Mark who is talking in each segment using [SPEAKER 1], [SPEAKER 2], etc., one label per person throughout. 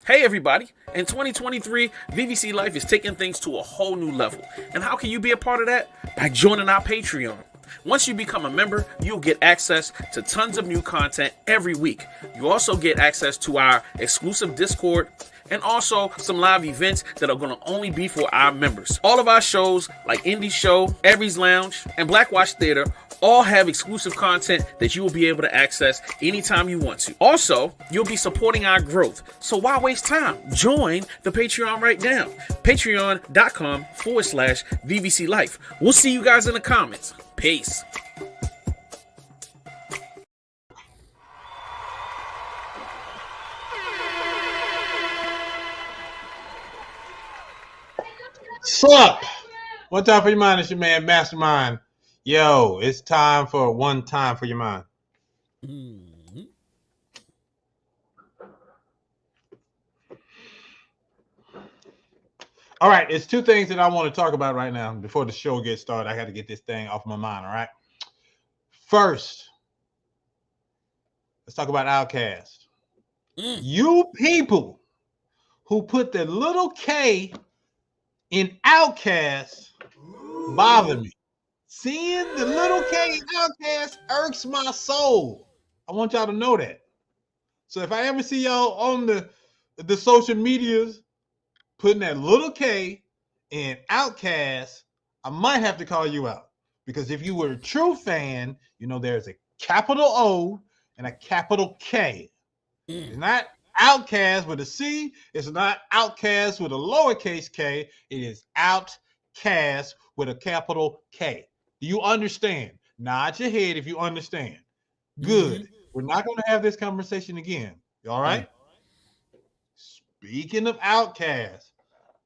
[SPEAKER 1] Hey everybody, in 2023, VVC Life is taking things to a whole new level. And how can you be a part of that? By joining our Patreon. Once you become a member, you'll get access to tons of new content every week. You also get access to our exclusive Discord and also some live events that are going to only be for our members. All of our shows like Indie Show, Aries Lounge, and Black Watch Theater all have exclusive content that you will be able to access anytime you want to. Also, you'll be supporting our growth. So why waste time? Join the Patreon right now. Patreon.com/VVC Life. We'll see you guys in the comments. Peace.
[SPEAKER 2] Sup? One time for your mind, it's your man Mastermind. Yo, it's time for one time for your mind.
[SPEAKER 1] Mm-hmm.
[SPEAKER 2] All right, it's two things that I want to talk about right now before the show gets started. I got to get this thing off my mind, all right? First, let's talk about Outkast. You people who put the little K in Outkast bother me. Seeing the little K in Outkast irks my soul. I want y'all to know that. So if I ever see y'all on the social medias putting that little K in Outkast, I might have to call you out. Because if you were a true fan, you know there's a capital O and a capital K. It's not Outkast with a C. It's not Outkast with a lowercase k. It is Outkast with a capital K. Do you understand? Nod your head if you understand. Good. Mm-hmm. We're not going to have this conversation again. You all right? Speaking of Outkast,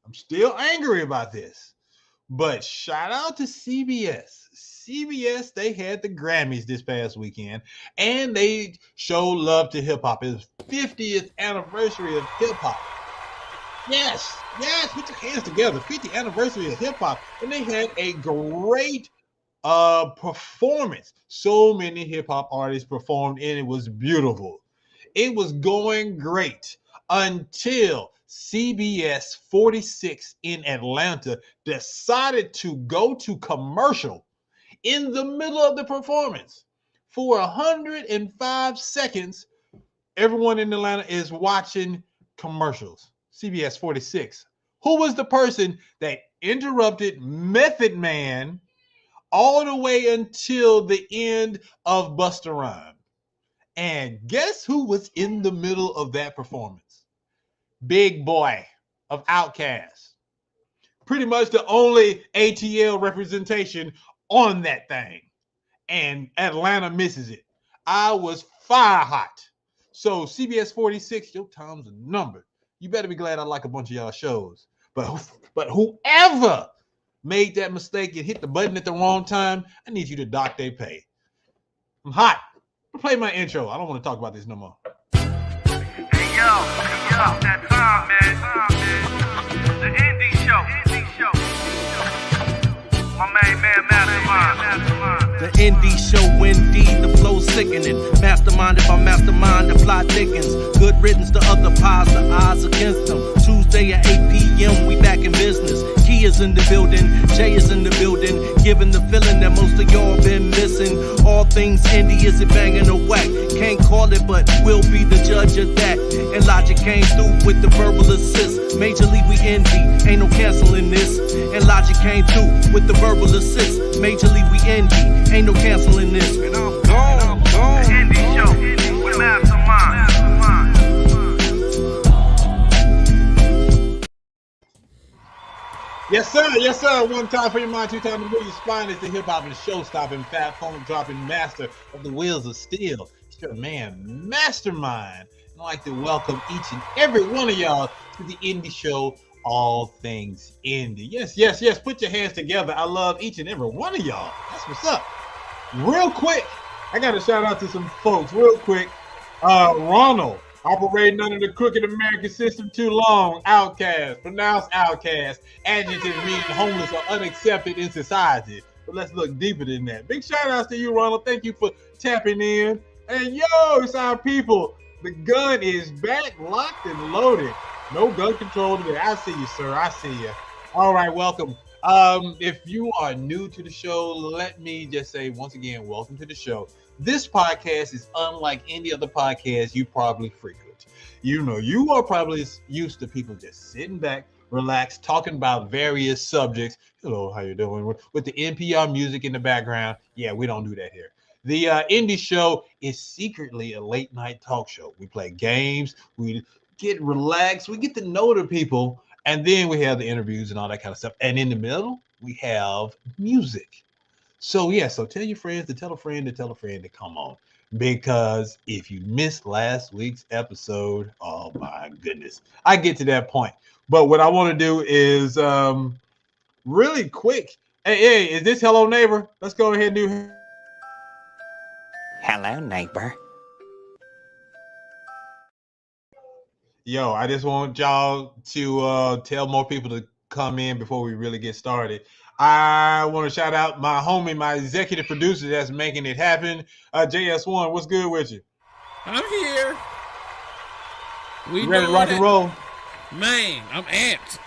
[SPEAKER 2] I'm still angry about this. But shout out to CBS. CBS, they had the Grammys this past weekend, and they showed love to hip-hop. It was 50th anniversary of hip-hop. Yes, put your hands together. 50th anniversary of hip-hop. And they had a great performance. So many hip-hop artists performed, and it was beautiful. It was going great until CBS 46 in Atlanta decided to go to commercial in the middle of the performance. For 105 seconds, everyone in Atlanta is watching commercials. CBS 46. Who was the person that interrupted Method Man all the way until the end of Busta Rhymes? And guess who was in the middle of that performance? Big Boy of Outkast. Pretty much the only ATL representation on that thing. And Atlanta misses it. I was fire hot. So CBS 46, your time's a number. You better be glad I like a bunch of y'all shows. But whoever made that mistake and hit the button at the wrong time, I need you to dock their pay. I'm hot. Play my intro. I don't want to talk about this no more.
[SPEAKER 3] Hey, yo, that time, man. The Indie Show. My main man, Mastermind.
[SPEAKER 4] The Indie Show, indeed, the flow sickening. Masterminded by mastermind, the plot thickens. Good riddance to other pies, the odds against them. Tuesday at 8 p.m., we back in business. Key is in the building, Jay is in the building. Giving the feeling that most of y'all been missing. All things indie, is it banging or whack? Can't call it, but we'll be the judge of that. And Logic came through with the verbal assist. Major League, we envy, ain't no canceling this. And Logic came through with the verbal assist. Major League, we envy, ain't no canceling this. And I'm gone.
[SPEAKER 3] The Indie Show with Mastermind.
[SPEAKER 2] Yes, sir. One time for your mind, two times to move your spine. Is the hip-hop and show-stopping, fat phone-dropping master of the wheels of steel. It's your man, Mastermind. I'd like to welcome each and every one of y'all to the Indie Show, all things indie. Yes. Put your hands together. I love each and every one of y'all. That's what's up. Real quick, I got to shout out to some folks. Real quick, Ronald. Operating under the crooked American system too long. Outkast. Pronounced outcast. Adjective meaning homeless or unaccepted in society. But let's look deeper than that. Big shout outs to you, Ronald. Thank you for tapping in. And yo, it's our people. The gun is back, locked and loaded. No gun control today. I see you, sir. I see you. All right, welcome. If you are new to the show, let me just say once again, welcome to the show. This podcast is unlike any other podcast you probably frequent. You know, you are probably used to people just sitting back, relaxed, talking about various subjects. Hello, how you doing? With the NPR music in the background. Yeah, we don't do that here. The indie show is secretly a late night talk show. We play games, we get relaxed, we get to know the people, and then we have the interviews and all that kind of stuff. And in the middle, we have music. So yeah, so tell your friends to tell a friend to tell a friend to come on. Because if you missed last week's episode, oh my goodness, I get to that point. But what I want to do is really quick. Hey, is this Hello Neighbor? Let's go ahead and do.
[SPEAKER 5] Hello, neighbor.
[SPEAKER 2] Yo, I just want y'all to tell more people to come in before we really get started. I want to shout out my homie, my executive producer that's making it happen. JS1, what's good with you?
[SPEAKER 1] I'm here. We
[SPEAKER 2] Ready to rock and roll?
[SPEAKER 1] Man, I'm amped.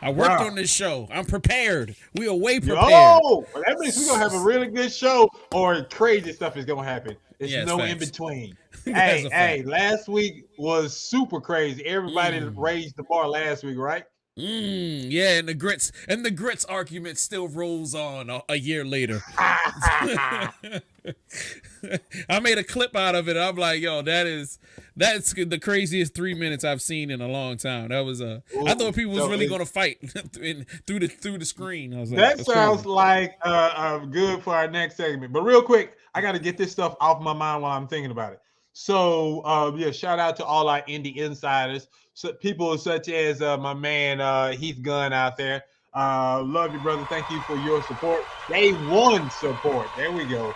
[SPEAKER 1] I worked on this show. I'm prepared. We are way prepared.
[SPEAKER 2] Oh, well, that means we're going to have a really good show or crazy stuff is going to happen. There's no in between. Hey, last week was super crazy. Everybody raised the bar last week, right?
[SPEAKER 1] Yeah, and the grits argument still rolls on a year later. I made a clip out of it. I'm like, yo, that's the craziest 3 minutes I've seen in a long time. That was I thought people was really gonna fight through the screen. I was like,
[SPEAKER 2] that sounds like good for our next segment. But real quick, I got to get this stuff off my mind while I'm thinking about it. So yeah, shout out to all our indie insiders. So people such as my man Heath Gunn out there. Love you, brother. Thank you for your support. Day one support. There we go.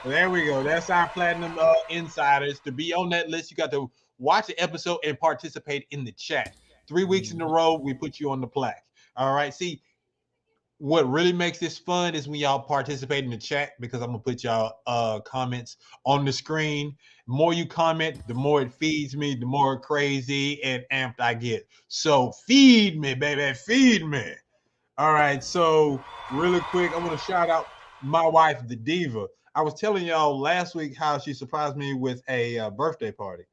[SPEAKER 2] That's our platinum insiders. To be on that list, you got to watch the episode and participate in the chat. 3 weeks in a row, we put you on the plaque. All right. See, what really makes this fun is when y'all participate in the chat, because I'm gonna put y'all comments on the screen. The more you comment, the more it feeds me, the more crazy and amped I get. So feed me, baby, feed me. All right, so really quick, I want to shout out my wife, the Diva. I was telling y'all last week how she surprised me with a birthday party,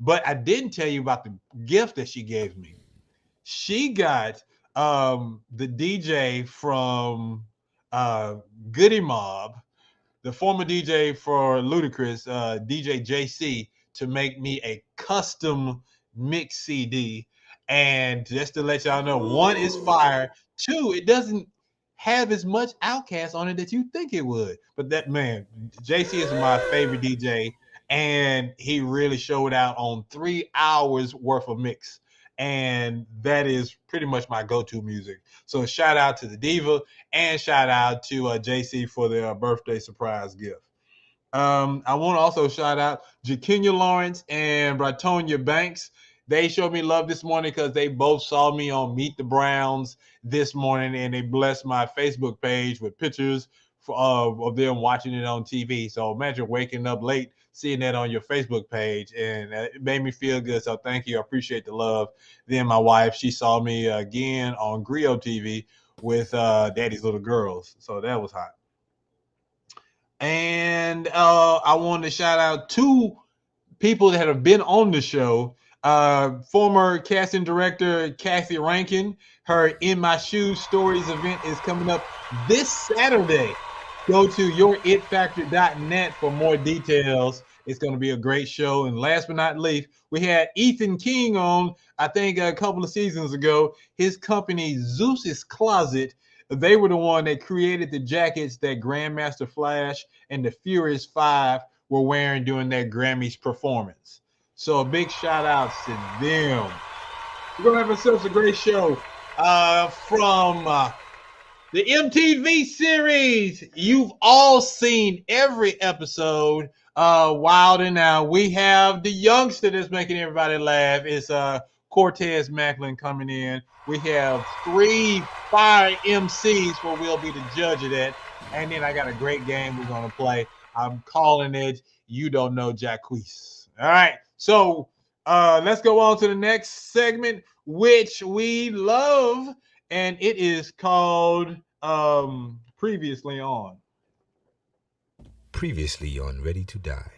[SPEAKER 2] but I didn't tell you about the gift that she gave me. She got the DJ from Goody Mob, the former DJ for Ludacris, DJ JC, to make me a custom mix CD. And just to let y'all know, one is fire. Two, it doesn't have as much Outkast on it that you think it would. But that man, JC is my favorite DJ, and he really showed out on 3 hours worth of mix. And that is pretty much my go-to music. So shout out to the Diva and shout out to JC for their birthday surprise gift. I want to also shout out Jakinia Lawrence and Bratonia Banks. They showed me love this morning because they both saw me on Meet the Browns this morning, and they blessed my Facebook page with pictures of them watching it on TV. So imagine waking up late, seeing that on your Facebook page, and it made me feel good. So thank you. I appreciate the love. Then my wife, she saw me again on Griot TV with Daddy's Little Girls. So that was hot. And I wanted to shout out 2 people that have been on the show. Former casting director Kathy Rankin. Her In My Shoes Stories event is coming up this Saturday. Go to youritfactor.net for more details. It's going to be a great show. And last but not least, we had Ethan King on, I think a couple of seasons ago. His company, Zeus's Closet, they were the one that created the jackets that Grandmaster Flash and the Furious 5 were wearing during their Grammys performance. So a big shout out to them. We're going to have ourselves a great show from the MTV series. You've all seen every episode. Wildin. Now we have the youngster that's making everybody laugh. It's Cortez Macklin coming in. We have 3 fire MCs where we'll be the judge of that. And then I got a great game we're going to play. I'm calling it You Don't Know Jacquees. All right. So Let's go on to the next segment, which we love, and it is called Previously On.
[SPEAKER 5] Previously on Ready to Die.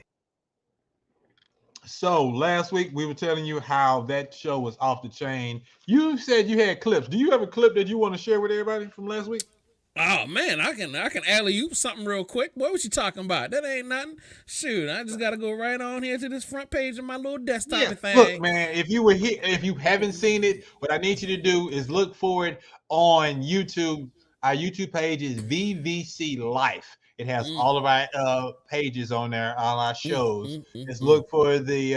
[SPEAKER 2] So last week we were telling you how that show was off the chain. You said you had clips. Do you have a clip that you want to share with everybody from last week?
[SPEAKER 1] Oh man, I can alley-oop something real quick. What was you talking about? That ain't nothing. Shoot, I just gotta go right on here to this front page of my little desktop thing.
[SPEAKER 2] Look, man, if you were here, if you haven't seen it, what I need you to do is look for it on YouTube. Our YouTube page is VVC Life. It has all of our pages on there, all our shows. Just look for the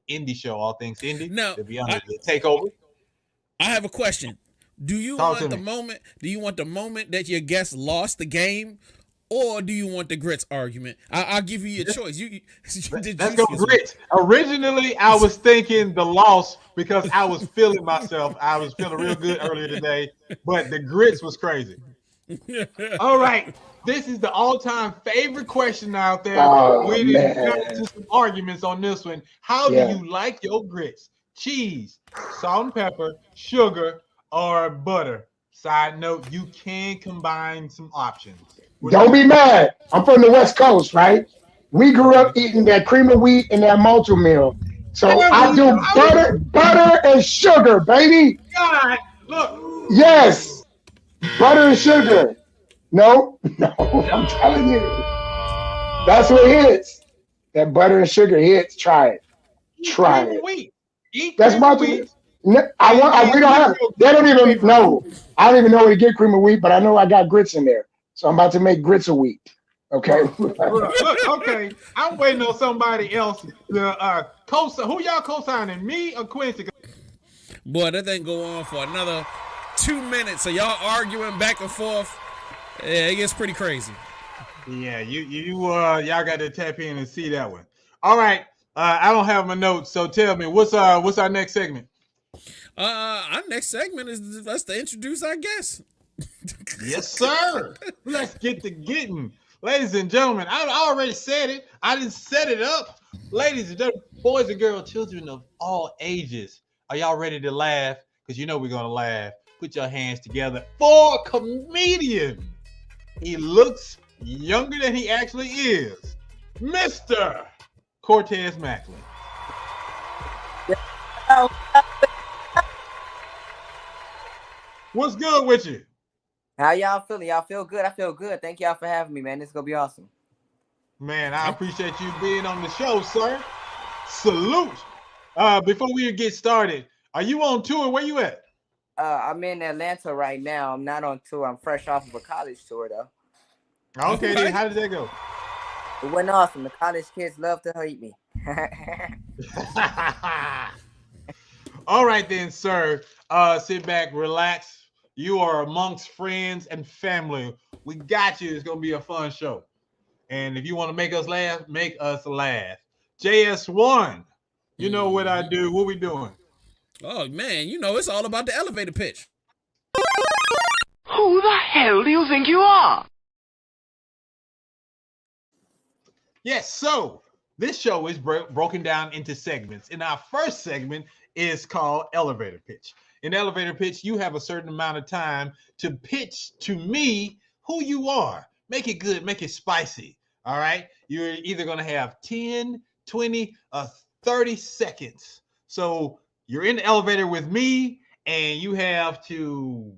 [SPEAKER 2] indie show, All Things Indie.
[SPEAKER 1] Now,
[SPEAKER 2] to be under the takeover.
[SPEAKER 1] I have a question. Do you
[SPEAKER 2] Talk
[SPEAKER 1] want
[SPEAKER 2] to
[SPEAKER 1] the
[SPEAKER 2] me.
[SPEAKER 1] moment? Do you want the moment that your guest lost the game, or do you want the grits argument? I'll give you your choice.
[SPEAKER 2] Let's go grits. Originally, I was thinking the loss because I was feeling myself. I was feeling real good earlier today, but the grits was crazy. All right. This is the all-time favorite question out there. We didn't got into some arguments on this one. How do you like your grits? Cheese, salt and pepper, sugar, or butter? Side note, you can combine some options.
[SPEAKER 6] Don't be mad. I'm from the West Coast, right? We grew up eating that cream of wheat and that multi meal. So I do butter and sugar, baby.
[SPEAKER 2] God, look.
[SPEAKER 6] Yes. Butter and sugar. No, I'm telling you. That's what hits. That butter and sugar hits. Try it. Try it.
[SPEAKER 2] Wheat. Eat
[SPEAKER 6] That's my
[SPEAKER 2] wheat.
[SPEAKER 6] we don't have. They don't even know. I don't even know where to get cream of wheat, but I know I got grits in there. So I'm about to make grits of wheat. Okay.
[SPEAKER 2] Look, okay. I'm waiting on somebody else to co-sign. Who y'all co-signing? Me or Quincy?
[SPEAKER 1] Boy, that thing go on for another 2 minutes. So y'all arguing back and forth. Yeah, it gets pretty crazy.
[SPEAKER 2] Yeah, y'all got to tap in and see that one. All right. I don't have my notes, so tell me what's our next segment?
[SPEAKER 1] Our next segment is us to introduce our guest.
[SPEAKER 2] Yes, sir. Let's get to getting. Ladies and gentlemen, I already said it. I didn't set it up. Ladies and gentlemen, boys and girls, children of all ages, are y'all ready to laugh? Because you know we're going to laugh. Put your hands together for a comedian. He looks younger than he actually is. Mr. Cortez Macklin. What's good with you?
[SPEAKER 7] How y'all feeling? Y'all feel good? I feel good. Thank y'all for having me, man. This is gonna be awesome.
[SPEAKER 2] Man, I appreciate you being on the show, sir. Salute. Before we get started, are you on tour? Where you at?
[SPEAKER 7] I'm in Atlanta right now. I'm not on tour. I'm fresh off of a college tour though.
[SPEAKER 2] Okay, then how did that go?
[SPEAKER 7] It went awesome. The college kids love to hate me.
[SPEAKER 2] All right then, sir. Sit back, relax. You are amongst friends and family. We got you. It's gonna be a fun show. And if you want to make us laugh, make us laugh. JS1, you know what I do. What we doing?
[SPEAKER 1] Oh man, you know it's all about the elevator pitch.
[SPEAKER 3] Who the hell do you think you are?
[SPEAKER 2] Yes, so this show is broken down into segments. And our first segment is called Elevator Pitch. In Elevator Pitch, you have a certain amount of time to pitch to me who you are. Make it good, make it spicy, all right? You're either going to have 10, 20, or 30 seconds. So you're in the elevator with me, and you have to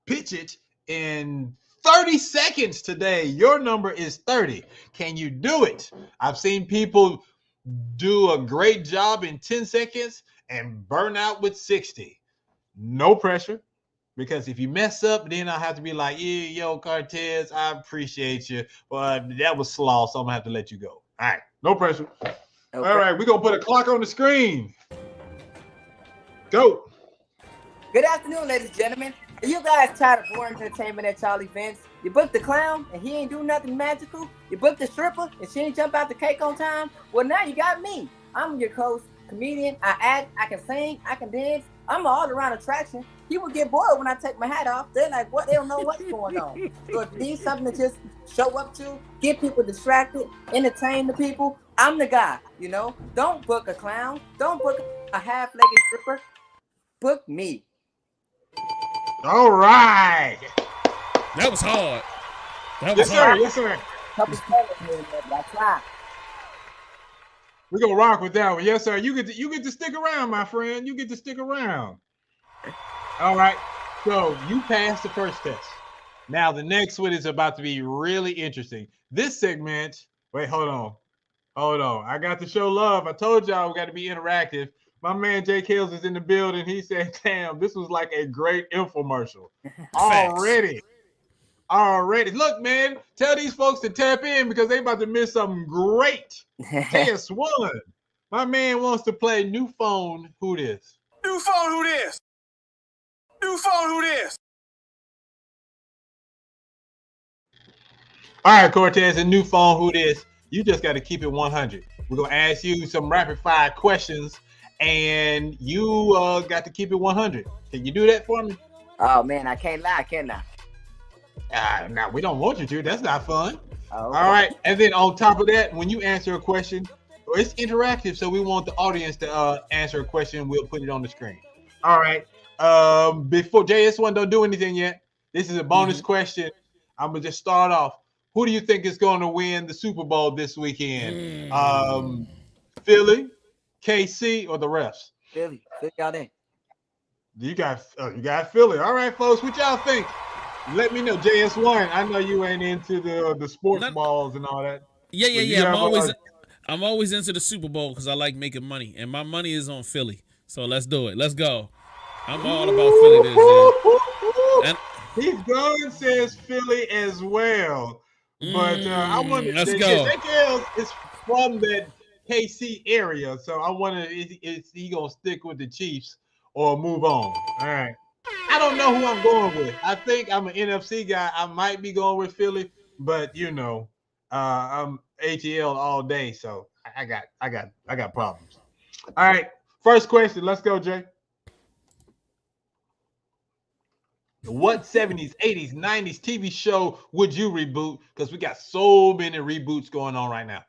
[SPEAKER 2] pitch it in 30 seconds today. Your number is 30. Can you do it? I've seen people do a great job in 10 seconds and burn out with 60. No pressure, because if you mess up, then I'll have to be like, yeah, yo, Cortez, I appreciate you, but that was slaw, so I'm gonna have to let you go. All right, no pressure. Okay. All right, we're gonna put a clock on the screen. Go.
[SPEAKER 7] Good afternoon, ladies and gentlemen. Are you guys tired of boring entertainment at y'all events? You booked the clown and he ain't do nothing magical. You booked the stripper and she ain't jump out the cake on time. Well, now you got me. I'm your host, comedian. I act, I can sing, I can dance. I'm an all-around attraction. People get bored when I take my hat off. They're like, what? They don't know what's going on. So if you need something to just show up to, get people distracted, entertain the people, I'm the guy, you know. Don't book a clown. Don't book a half-legged stripper. Book me.
[SPEAKER 2] All right.
[SPEAKER 1] That was hard. That
[SPEAKER 2] Yes,
[SPEAKER 1] was
[SPEAKER 2] sir.
[SPEAKER 1] hard.
[SPEAKER 2] Yes, sir.
[SPEAKER 7] Couple spellers here and there, but I try.
[SPEAKER 2] We're gonna rock with that one. Yes, sir. You get to stick around, my friend. You get to stick around. All right. So you passed the first test. Now the next one is about to be really interesting. This segment. Wait, hold on. Hold on. I got to show love. I told y'all we got to be interactive. My man Jay Kills is in the building. He said, damn, this was like a great infomercial. Already. Look, man, tell these folks to tap in because they about to miss something great. JS1. My man wants to play New Phone Who This.
[SPEAKER 5] New phone, who this? New phone, who this?
[SPEAKER 2] All right, Cortez, a New Phone Who This. You just got to keep it 100. We're going to ask you some rapid fire questions, and you got to keep it 100. Can you do that for me?
[SPEAKER 7] Oh, man, I can't lie, can I?
[SPEAKER 2] Now, we don't want you to. That's not fun.
[SPEAKER 7] Oh,
[SPEAKER 2] All right. And then on top of that, when you answer a question, it's interactive, so we want the audience to answer a question. We'll put it on the screen. All right. Before JS1 don't do anything yet, this is a bonus question. I'm going to just start off. Who do you think is going to win the Super Bowl this weekend? Philly, KC, or the refs?
[SPEAKER 7] Philly y'all in.
[SPEAKER 2] You got Philly. All right, folks. What y'all think? Let me know. JS1, I know you ain't into the sports balls and all that.
[SPEAKER 1] Yeah. I'm always into the Super Bowl because I like making money, and my money is on Philly. So let's do it. Let's go. I'm all about Philly this year. And
[SPEAKER 2] he's going, says Philly as well. But I wonder,
[SPEAKER 1] let's go.
[SPEAKER 2] Is from that KC area, so I wonder is he gonna stick with the Chiefs or move on? All right. I don't know who I'm going with. I think I'm an NFC guy. I might be going with Philly, but you know, I'm ATL all day, so I got problems. All right. First question. Let's go, Jay. What 70s, 80s, 90s TV show would you reboot? Because we got so many reboots going on right now.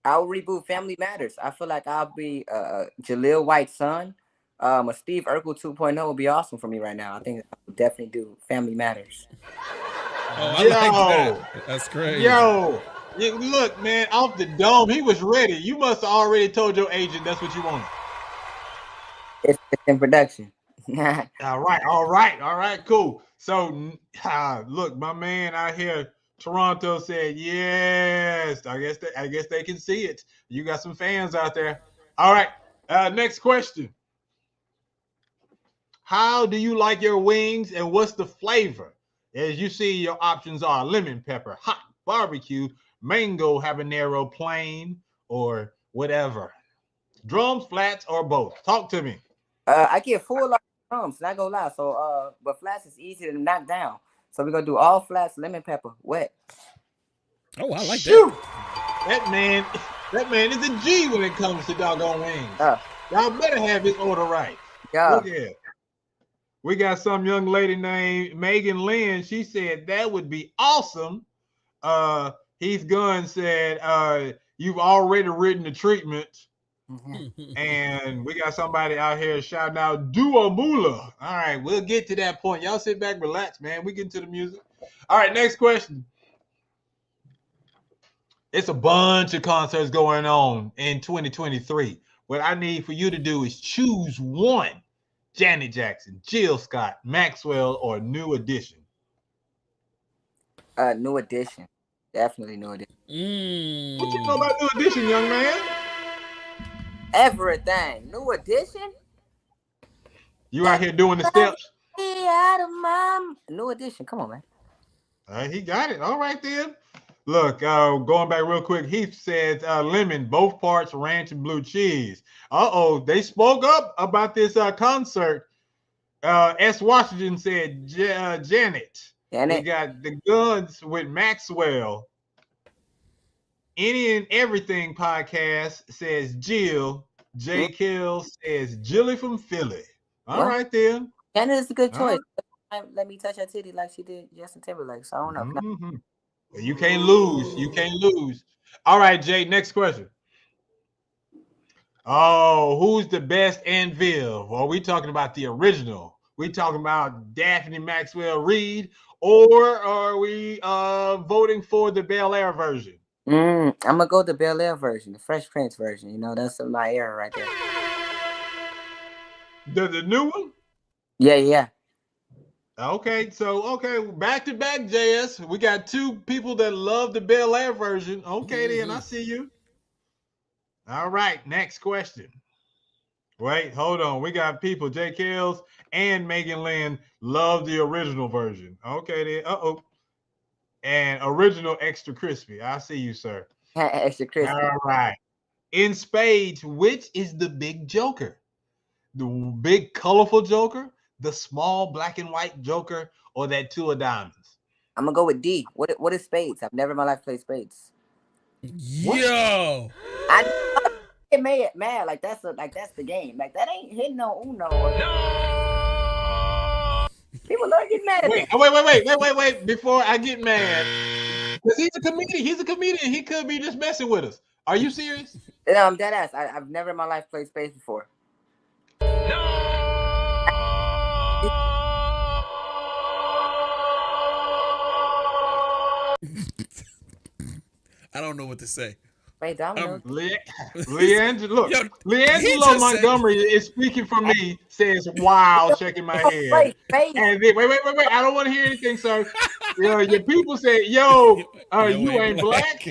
[SPEAKER 7] I'll reboot Family Matters. I feel like I'll be Jaleel White's son. A Steve Urkel 2.0 would be awesome for me right now. I think I would definitely do Family Matters.
[SPEAKER 1] Oh, I like that. That's crazy.
[SPEAKER 2] Yo, look, man, off the dome, he was ready. You must have already told your agent that's what you wanted.
[SPEAKER 7] It's in production.
[SPEAKER 2] All right, cool. So, look, my man out here, Toronto said yes. I guess they can see it. You got some fans out there. All right, next question. How do you like your wings, and what's the flavor? As you see, your options are lemon pepper, hot, barbecue, mango, habanero, plain, or whatever. Drums, flats, or both. Talk to me.
[SPEAKER 7] I get full of drums, not gonna lie. So, but flats is easy to knock down. So we're gonna do all flats, lemon pepper, wet.
[SPEAKER 1] Oh, I like
[SPEAKER 2] Shoot.
[SPEAKER 1] that.
[SPEAKER 2] That man is a G when it comes to doggone wings. Y'all better have his order right.
[SPEAKER 7] Yeah.
[SPEAKER 2] Look here. We got some young lady named Megan Lynn. She said that would be awesome. Heath Gunn said, you've already written the treatment. And we got somebody out here shouting out Duamula. All right, we'll get to that point. Y'all sit back, relax, man. We get into the music. All right, next question. It's a bunch of concerts going on in 2023. What I need for you to do is choose one. Janet Jackson, Jill Scott, Maxwell, or New Edition?
[SPEAKER 7] New Edition. Definitely New Edition.
[SPEAKER 2] What you know about New Edition, young man?
[SPEAKER 7] Everything. New Edition?
[SPEAKER 2] You out here doing the steps?
[SPEAKER 7] New Edition. Come on, man.
[SPEAKER 2] He got it. All right, then. Look, going back real quick, Heath said lemon, both parts, ranch and blue cheese. They spoke up about this concert. S. Washington said Janet. We got the Guns with Maxwell. Any and Everything podcast says Jill. J. Kill says Jilly from Philly. All right, then.
[SPEAKER 7] Janet is a good choice. Let me touch her titty like she did Justin Timberlake. So I don't know.
[SPEAKER 2] You can't lose. All right, Jay, next question. Oh, who's the best Anvil? Are we talking about the original? We talking about Daphne Maxwell Reed, or are we voting for the Bel Air version?
[SPEAKER 7] I'm gonna go with the Bel Air version, the Fresh Prince version. You know, that's my era right there.
[SPEAKER 2] The new one?
[SPEAKER 7] Yeah.
[SPEAKER 2] Okay, back to back, JS. We got two people that love the Bel Air version. Okay, then I see you. All right, next question. Wait, hold on. We got people, J. Kells and Megan Lynn, love the original version. Okay, then. And original extra crispy. I see you, sir.
[SPEAKER 7] Extra crispy.
[SPEAKER 2] All right. In spades, which is the big joker? The big colorful joker, the small black and white joker, or that two of diamonds?
[SPEAKER 7] I'm gonna go with D. What is spades? I've never in my life played spades.
[SPEAKER 1] Yo.
[SPEAKER 7] I get mad like that's the game. Like that ain't hitting no Uno. People love getting mad at me.
[SPEAKER 2] Wait. Before I get mad, because he's a comedian. He's a comedian. He could be just messing with us. Are you serious?
[SPEAKER 7] No, I'm dead ass. I've never in my life played spades before.
[SPEAKER 1] I don't know what to say.
[SPEAKER 7] Wait, Domino.
[SPEAKER 2] Leangelo Montgomery is speaking for me. Says, "Wow," shaking my head. And then, wait. I don't want to hear anything, sir. Your people say, "Yo, you ain't black."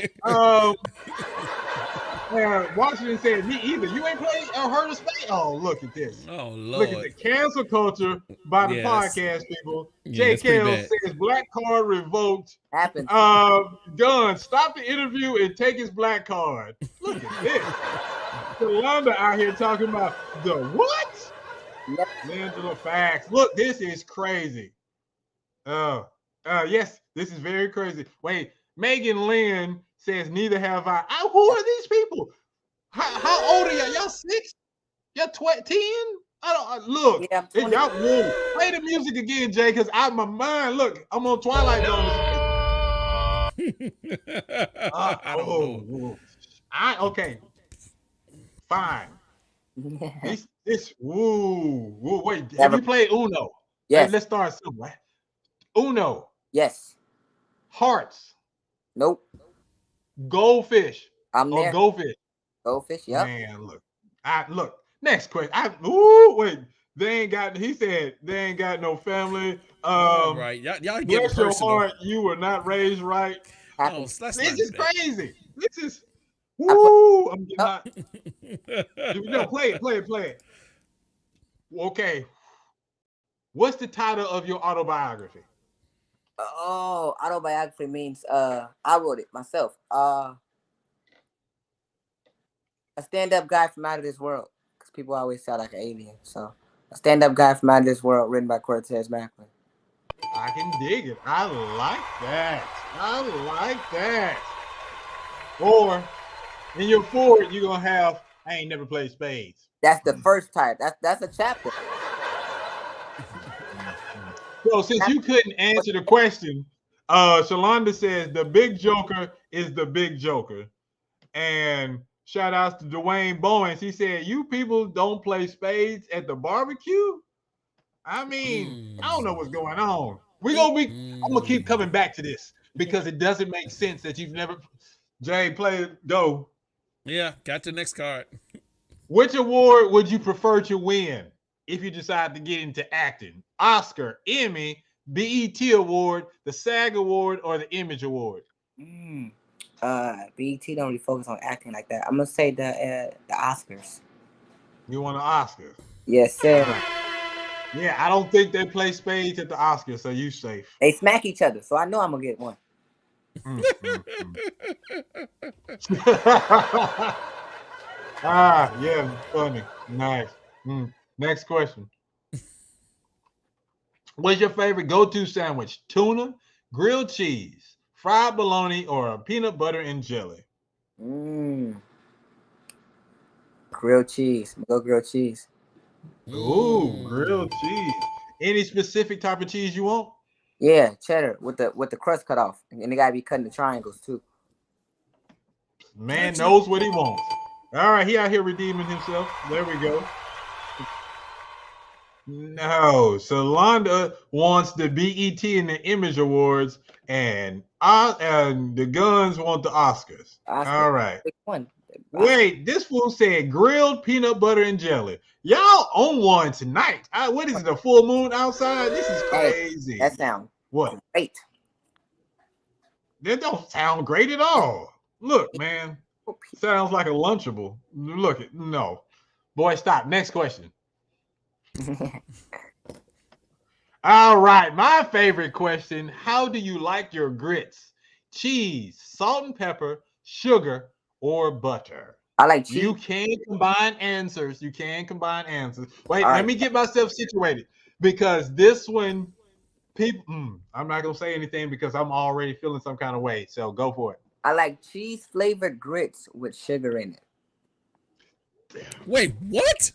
[SPEAKER 2] Washington said, "Me either. You ain't played or heard of space." Oh, look at this.
[SPEAKER 1] Oh, Lord.
[SPEAKER 2] Look at the cancel culture by the podcast people. J. Kells says, "Black card revoked."
[SPEAKER 7] Happens.
[SPEAKER 2] Gunn, stop the interview and take his black card. Look at this. Yolanda out here talking about the what? Angela facts. Look, this is crazy. Yes, this is very crazy. Wait, Megan Lynn says, "Neither have I." Who are these people? How old are y'all? Y'all 6? Y'all 10? I don't look.
[SPEAKER 7] Yeah,
[SPEAKER 2] y'all play the music again, Jay, because out my mind. Look, I'm on Twilight Zone. Okay, fine. Wait. Have you played Uno?
[SPEAKER 7] Yes.
[SPEAKER 2] Hey, let's start somewhere. Uno.
[SPEAKER 7] Yes.
[SPEAKER 2] Hearts.
[SPEAKER 7] Nope.
[SPEAKER 2] Goldfish.
[SPEAKER 7] I'm there.
[SPEAKER 2] Goldfish.
[SPEAKER 7] Goldfish. Yep.
[SPEAKER 2] Man, look. Next question. They ain't got. He said they ain't got no family.
[SPEAKER 1] Right. Y'all get
[SPEAKER 2] bless your
[SPEAKER 1] personal.
[SPEAKER 2] heart. You were not raised right.
[SPEAKER 1] Oh,
[SPEAKER 2] this is crazy. This is. I'm getting hot. Play it. Okay. What's the title of your autobiography?
[SPEAKER 7] Oh, autobiography means I wrote it myself. A stand-up guy from out of this world. Because people always sound like an alien. So a stand-up guy from out of this world, written by Cortez, Macklin.
[SPEAKER 2] I can dig it. I like that. Or in your forward, you're gonna have I ain't never played spades.
[SPEAKER 7] That's the first type. That's a chapter.
[SPEAKER 2] So since you couldn't answer the question, Shalonda says the big joker is the big joker. And shout outs to Dwayne Bowens. He said, "You people don't play spades at the barbecue?" I mean, I don't know what's going on. I'm gonna keep coming back to this because it doesn't make sense that you've never go.
[SPEAKER 1] Yeah, got the next card.
[SPEAKER 2] Which award would you prefer to win if you decide to get into acting? Oscar, Emmy, BET Award, the SAG Award, or the Image Award?
[SPEAKER 7] BET don't really focus on acting like that. I'm gonna say the Oscars.
[SPEAKER 2] You want an Oscar?
[SPEAKER 7] Yes, sir.
[SPEAKER 2] Yeah, I don't think they play spades at the Oscars, so you safe.
[SPEAKER 7] They smack each other, so I know I'm gonna get one.
[SPEAKER 2] Yeah, funny. Nice. Next question. What's your favorite go-to sandwich? Tuna, grilled cheese, fried bologna, or peanut butter and jelly?
[SPEAKER 7] Grilled cheese. Go grilled cheese.
[SPEAKER 2] Ooh, grilled cheese. Any specific type of cheese you want?
[SPEAKER 7] Yeah, cheddar with the crust cut off, and they gotta be cutting the triangles too.
[SPEAKER 2] Man knows what he wants. All right, he out here redeeming himself. There we go. No, Solanda wants the BET and the Image Awards, and the Guns want the Oscars.
[SPEAKER 7] Oscar.
[SPEAKER 2] All right.
[SPEAKER 7] Which one?
[SPEAKER 2] Wait, this fool said grilled peanut butter and jelly. Y'all on one tonight. What is it, a full moon outside? This is crazy.
[SPEAKER 7] That sounds great.
[SPEAKER 2] That don't sound great at all. Look, man. Sounds like a Lunchable. Look, no. Boy, stop. Next question. All right, my favorite question. How do you like your grits? Cheese, salt and pepper, sugar, or butter?
[SPEAKER 7] I like cheese.
[SPEAKER 2] You can combine answers. Wait, let me get myself situated because this one, people, I'm not going to say anything because I'm already feeling some kind of way. So go for it.
[SPEAKER 7] I like cheese flavored grits with sugar in it.
[SPEAKER 1] Wait, what?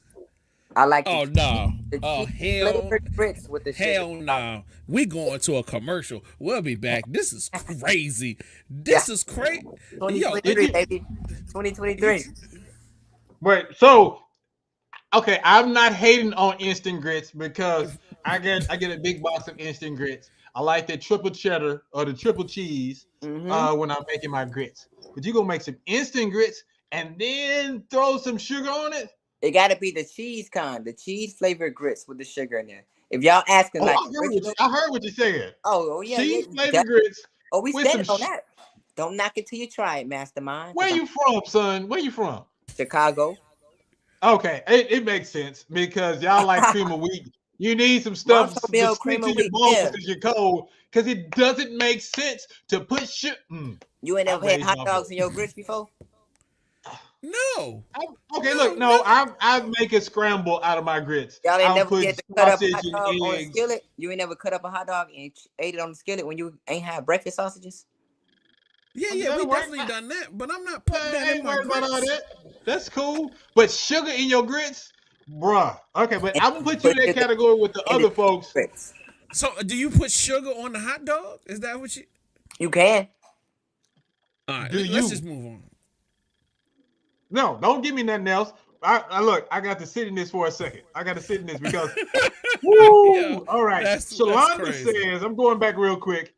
[SPEAKER 7] I like
[SPEAKER 1] no.
[SPEAKER 7] Hell flavored grits with the sugar.
[SPEAKER 1] Hell no. We going to a commercial. We'll be back. This is crazy. This is crazy.
[SPEAKER 7] 2023, baby. 2023.
[SPEAKER 2] Wait, so okay, I'm not hating on instant grits because I get a big box of instant grits. I like the triple cheddar or the triple cheese when I'm making my grits. But you're gonna make some instant grits and then throw some sugar on it?
[SPEAKER 7] It gotta be the cheese kind, the cheese flavored grits with the sugar in there. If y'all asking
[SPEAKER 2] I heard what you said.
[SPEAKER 7] Oh yeah.
[SPEAKER 2] Cheese flavored grits.
[SPEAKER 7] Oh, we standing on that. Don't knock it till you try it, Mastermind.
[SPEAKER 2] Where you from, son? Where you from?
[SPEAKER 7] Chicago.
[SPEAKER 2] Okay, it makes sense because y'all like cream of wheat. You need some stuff to stick to your bones because you're cold. Because it doesn't make sense to put shit.
[SPEAKER 7] You ain't ever had hot dogs in your grits before?
[SPEAKER 1] No.
[SPEAKER 2] I make a scramble out of my grits.
[SPEAKER 7] Y'all ain't never get to cut up a hot dog on a
[SPEAKER 2] eggs.
[SPEAKER 7] skillet? You ain't never cut up a hot dog and ate it on the skillet when you ain't had breakfast sausages?
[SPEAKER 1] Yeah, we definitely done that, but I'm not putting that in my grits.
[SPEAKER 2] That's cool. But sugar in your grits? Bruh. Okay, but I'm gonna put you in that category with the other folks.
[SPEAKER 7] Grits.
[SPEAKER 1] So do you put sugar on the hot dog? Is that what you?
[SPEAKER 7] You can.
[SPEAKER 1] All right, let's just move on.
[SPEAKER 2] No, don't give me nothing else. I got to sit in this for a second. I got to sit in this because woo! All right. Shalonda says, I'm going back real quick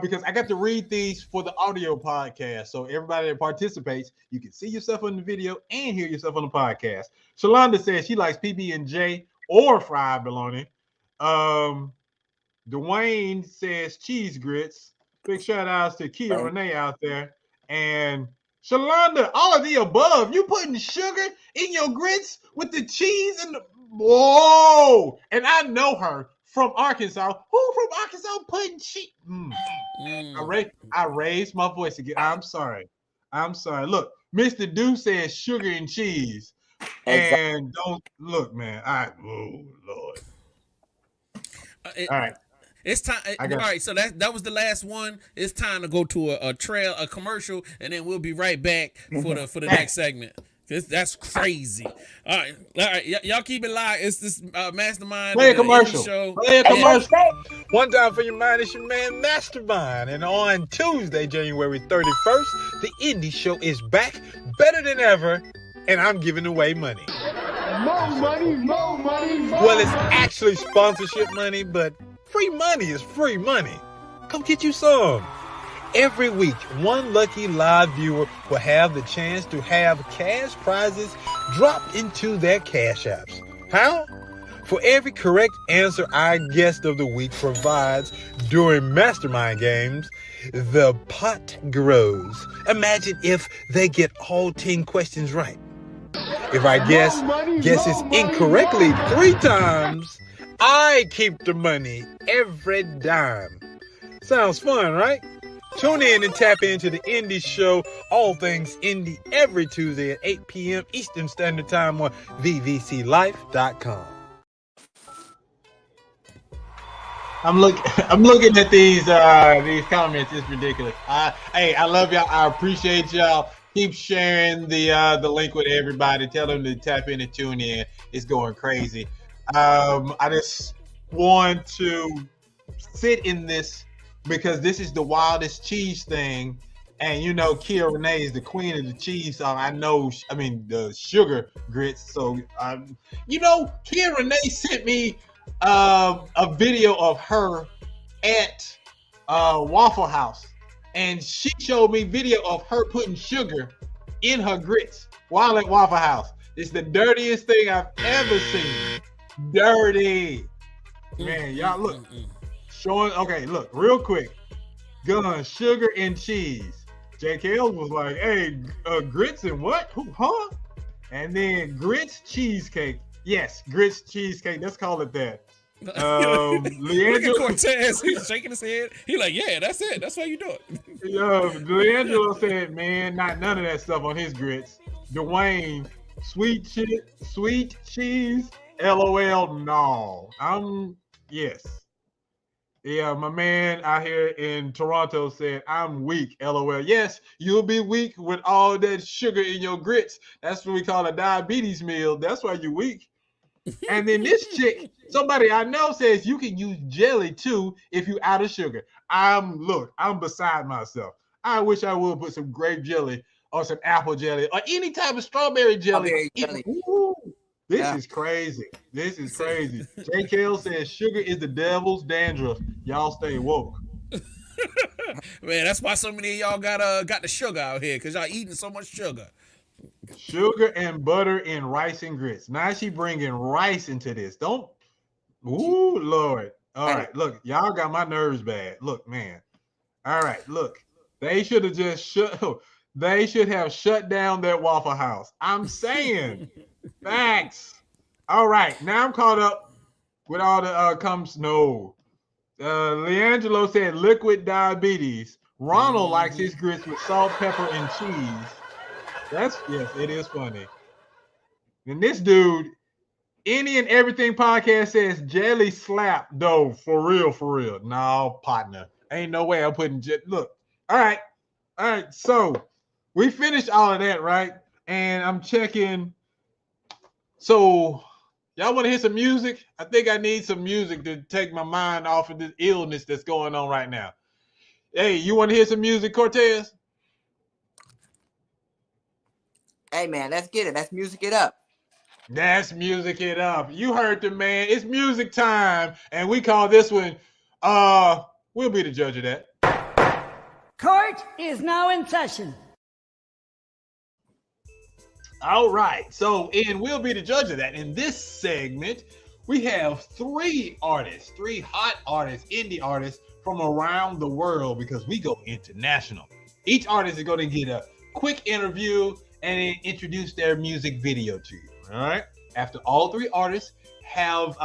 [SPEAKER 2] because I got to read these for the audio podcast. So everybody that participates, you can see yourself on the video and hear yourself on the podcast. Shalonda says she likes PB&J or fried bologna. Dwayne says cheese grits. Big shout outs to Kia Renee out there. And Shalonda, all of the above. You putting sugar in your grits with the cheese and the whoa! And I know her from Arkansas. Who from Arkansas putting cheese? I raised my voice again. I'm sorry. Look, Mr.Doo says sugar and cheese. And don't look, man. Oh Lord. All right.
[SPEAKER 1] It's time. All right, so that was the last one. It's time to go to a commercial, and then we'll be right back for the next segment. That's crazy. All right, y'all keep it live. It's this Mastermind.
[SPEAKER 2] Play a commercial.
[SPEAKER 1] Show.
[SPEAKER 2] Play a commercial. One time for your mind, it's your man Mastermind, and on Tuesday, January 31st, the Indie Show is back, better than ever, and I'm giving away money.
[SPEAKER 6] More money.
[SPEAKER 2] Well, it's actually sponsorship money, but free money is free money. Come get you some. Every week, one lucky live viewer will have the chance to have cash prizes dropped into their cash apps. How? For every correct answer our guest of the week provides during Mastermind games, the pot grows. Imagine if they get all 10 questions right. If our guest guesses incorrectly 3 times, I keep the money every dime. Sounds fun, right? Tune in and tap into the Indie Show, all things indie, every Tuesday at 8 p.m. Eastern Standard Time on vvclife.com. I'm looking at these comments. It's ridiculous. I love y'all. I appreciate y'all. Keep sharing the link with everybody. Tell them to tap in and tune in. It's going crazy. I just want to sit in this because this is the wildest cheese thing, And you know, Kia Renee is the queen of the cheese. So I know, I mean, the sugar grits. So, you know, Kia Renee sent me a video of her at Waffle House, and she showed me video of her putting sugar in her grits while at Waffle House. It's the dirtiest thing I've ever seen. Dirty. Man, y'all look. Showing, okay, look, real quick. Gun, sugar, and cheese. JKL was like, hey, grits and what? Huh? And then grits cheesecake. Yes, grits cheesecake. Let's call it that.
[SPEAKER 1] Look at
[SPEAKER 2] Leandro
[SPEAKER 1] Cortez. He's shaking his head. He's like, yeah, that's it. That's how you do it.
[SPEAKER 2] Leandro said, man, not none of that stuff on his grits. Dwayne, sweet cheese, LOL, no. Yes. Yeah, my man out here in Toronto said, I'm weak, LOL. Yes, you'll be weak with all that sugar in your grits. That's what we call a diabetes meal. That's why you're weak. And then this chick, somebody I know, says you can use jelly too if you're out of sugar. I'm beside myself. I wish I would put some grape jelly or some apple jelly or any type of strawberry jelly. This is crazy. This is crazy. JKL says sugar is the devil's dandruff. Y'all stay woke.
[SPEAKER 1] Man, that's why so many of y'all got the sugar out here, because y'all eating so much sugar.
[SPEAKER 2] Sugar and butter and rice and grits. Now she bringing rice into this. Don't. Ooh, Lord. All right, look, y'all got my nerves bad. Look, man. All right, look. They should have just They should have shut down that Waffle House. I'm saying. Facts. All right, now I'm caught up with all the comes. No. Leangelo said liquid diabetes. Ronald likes his grits with salt, pepper, and cheese. Yes, it is funny. And this dude, Any and Everything podcast says jelly slap, though. For real. No, partner. Ain't no way I'm putting look. All right. So we finished all of that, right? And I'm checking. So y'all want to hear some music? I think I need some music to take my mind off of this illness that's going on right now. Hey, you want to hear some music, Cortez?
[SPEAKER 7] Hey, man, let's get it. Let's music it up.
[SPEAKER 2] That's music it up. You heard the man. It's music time. And we call this one, we'll be the judge of that.
[SPEAKER 8] Court is now in session.
[SPEAKER 2] All right. So, and we'll be the judge of that. In this segment, we have three hot artists, indie artists from around the world, because we go international. Each artist is going to get a quick interview and then introduce their music video to you. All right. After all three artists have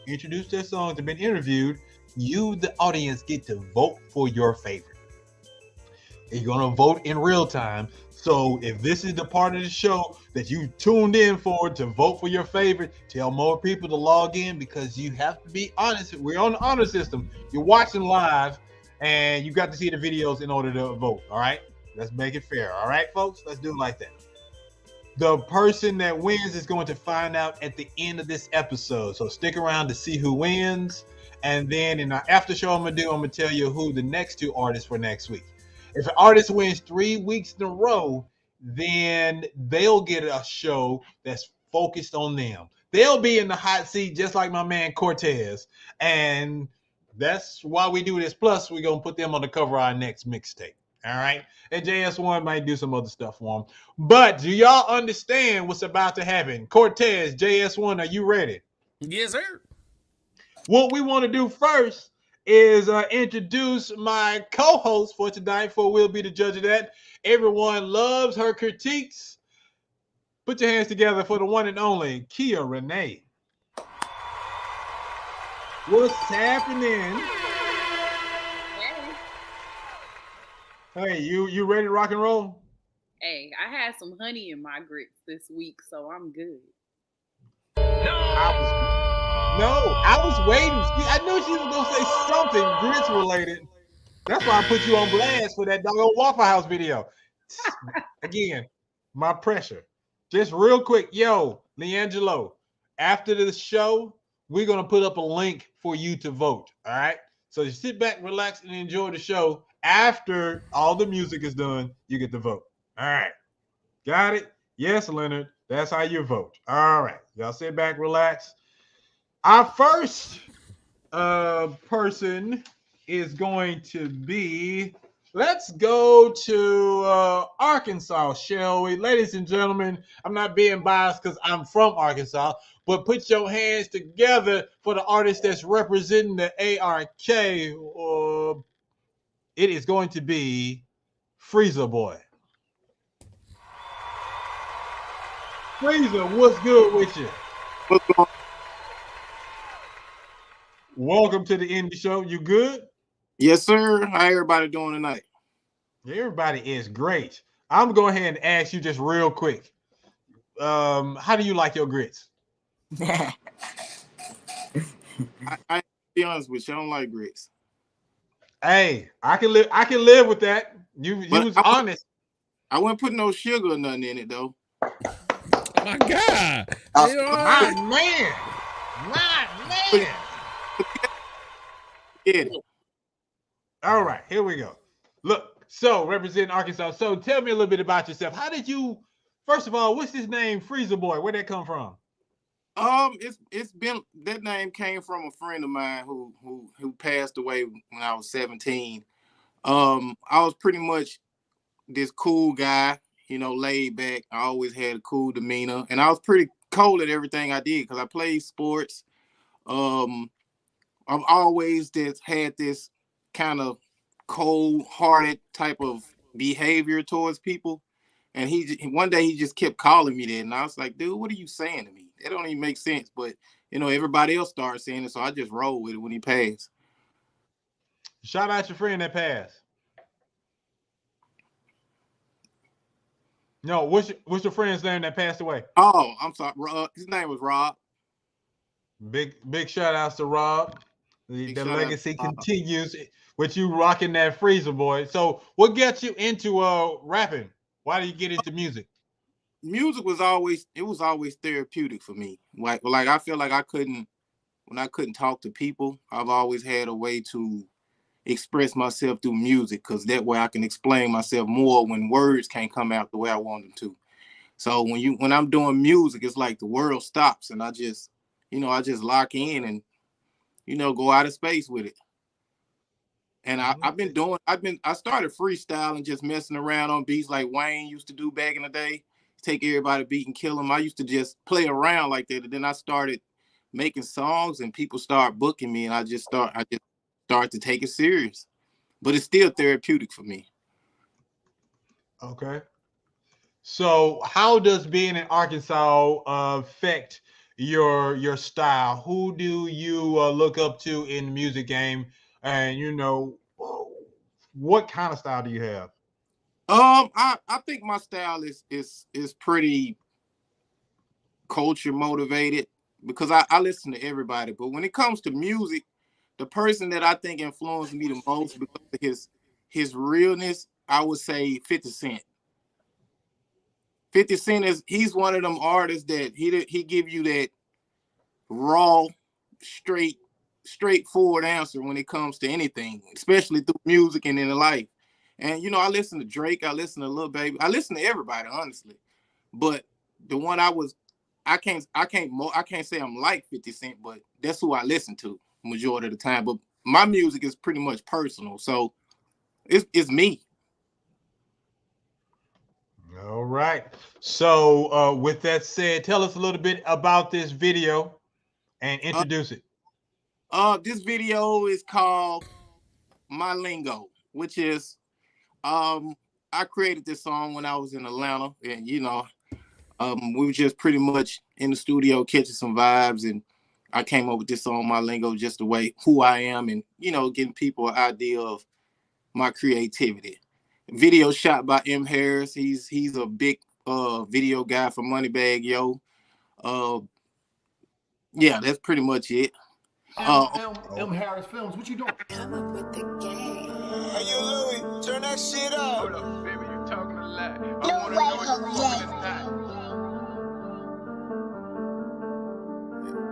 [SPEAKER 2] introduced their songs and been interviewed, you, the audience, get to vote for your favorite. You're going to vote in real time. So if this is the part of the show that you tuned in for to vote for your favorite, tell more people to log in, because you have to be honest. We're on the honor system. You're watching live and you got to see the videos in order to vote. All right. Let's make it fair. All right, folks, let's do it like that. The person that wins is going to find out at the end of this episode. So stick around to see who wins. And then in our after show I'm going to tell you who the next two artists for next week. If an artist wins 3 weeks in a row, then they'll get a show that's focused on them. They'll be in the hot seat just like my man Cortez. And that's why we do this. Plus, we're going to put them on the cover of our next mixtape. All right. And JS1 might do some other stuff for them. But do y'all understand what's about to happen? Cortez, JS1, are you ready?
[SPEAKER 1] Yes, sir.
[SPEAKER 2] What we want to do first is introduce my co-host for tonight, for we'll be the judge of that. Everyone loves her critiques. Put your hands together for the one and only Kia Renee. What's happening? Hey, you ready to rock and roll?
[SPEAKER 9] Hey, I had some honey in my grits this week, so I'm good.
[SPEAKER 2] I was waiting. I knew she was gonna say something grits related. That's why I put you on blast for that doggone Waffle House video. Again, my pressure. Just real quick, Leangelo, after the show, we're gonna put up a link for you to vote. All right. So you sit back, relax, and enjoy the show. after all the music is done, you get to vote. All right. Got it? Yes, Leonard. That's how you vote. All right. Y'all sit back, relax. Our first person is going to be, let's go to Arkansas, shall we? Ladies and gentlemen, I'm not being biased because I'm from Arkansas, but put your hands together for the artist that's representing the ARK. It is going to be Freezer Boy. Freezer, what's good with you?
[SPEAKER 10] What's going on?
[SPEAKER 2] Welcome to the indie show. You good?
[SPEAKER 10] Yes, sir. How everybody doing tonight?
[SPEAKER 2] Everybody is great. I'm going to go ahead and ask you just real quick. How do you like your grits?
[SPEAKER 10] I be honest with you, I don't like grits.
[SPEAKER 2] Hey, I can live with that. You was honest.
[SPEAKER 10] I wouldn't put no sugar or nothing in it though.
[SPEAKER 1] My God.
[SPEAKER 2] My man.
[SPEAKER 10] Get it.
[SPEAKER 2] All right, here we go. Look, so representing Arkansas. So tell me a little bit about yourself. How did you, first of all, what's his name, Freezer Boy? Where'd that come from?
[SPEAKER 10] It's been, that name came from a friend of mine who passed away when I was 17. I was pretty much this cool guy, you know, laid back. I always had a cool demeanor, and I was pretty cold at everything I did because I played sports. I've always had this kind of cold-hearted type of behavior towards people. And one day he just kept calling me that, and I was like, dude, what are you saying to me? That don't even make sense. But, you know, everybody else started saying it, so I just rolled with it when he passed.
[SPEAKER 2] Shout out your friend that passed. No, what's your friend's name that passed away?
[SPEAKER 10] Oh, I'm sorry. His name was Rob.
[SPEAKER 2] Big shout outs to Rob. The legacy continues with you rocking that Freezer Boy. So what got you into rapping? Why did you get into music?
[SPEAKER 10] Music was always therapeutic for me. Like I feel like when I couldn't talk to people, I've always had a way to express myself through music, because that way I can explain myself more when words can't come out the way I want them to. So when I'm doing music, it's like the world stops and I just lock in and, you know, go out of space with it. And I started freestyling, just messing around on beats like Wayne used to do back in the day. Take everybody beat and kill them. I used to just play around like that. And then I started making songs and people start booking me, and I just start to take it serious. But it's still therapeutic for me.
[SPEAKER 2] Okay. So how does being in Arkansas affect your style? Who do you look up to in the music game? And, you know, what kind of style do you have?
[SPEAKER 10] I think my style is pretty culture motivated, because I listen to everybody. But when it comes to music, the person that I think influenced me the most because of his realness, I would say 50 Cent. 50 Cent he's one of them artists that he give you that raw, straightforward answer when it comes to anything, especially through music and in life. And, you know, I listen to Drake, I listen to Lil Baby, I listen to everybody, honestly. But the one I can't say I'm like 50 Cent, but that's who I listen to majority of the time. But my music is pretty much personal, so it's me.
[SPEAKER 2] All right. So with that said, tell us a little bit about this video and introduce it.
[SPEAKER 10] This video is called My Lingo, which is I created this song when I was in Atlanta, and you know, we were just pretty much in the studio catching some vibes, and I came up with this song, My Lingo, just the way who I am, and you know, getting people an idea of my creativity. Video shot by M. Harris. He's a big video guy for Moneybag Yo. Yeah, that's pretty much it.
[SPEAKER 11] M. Harris Films, what you doing?
[SPEAKER 5] Come up with the game. Hey, you Louis, turn that shit up. Hold up, baby, you talking a lot. I wanna know what you fucking is not.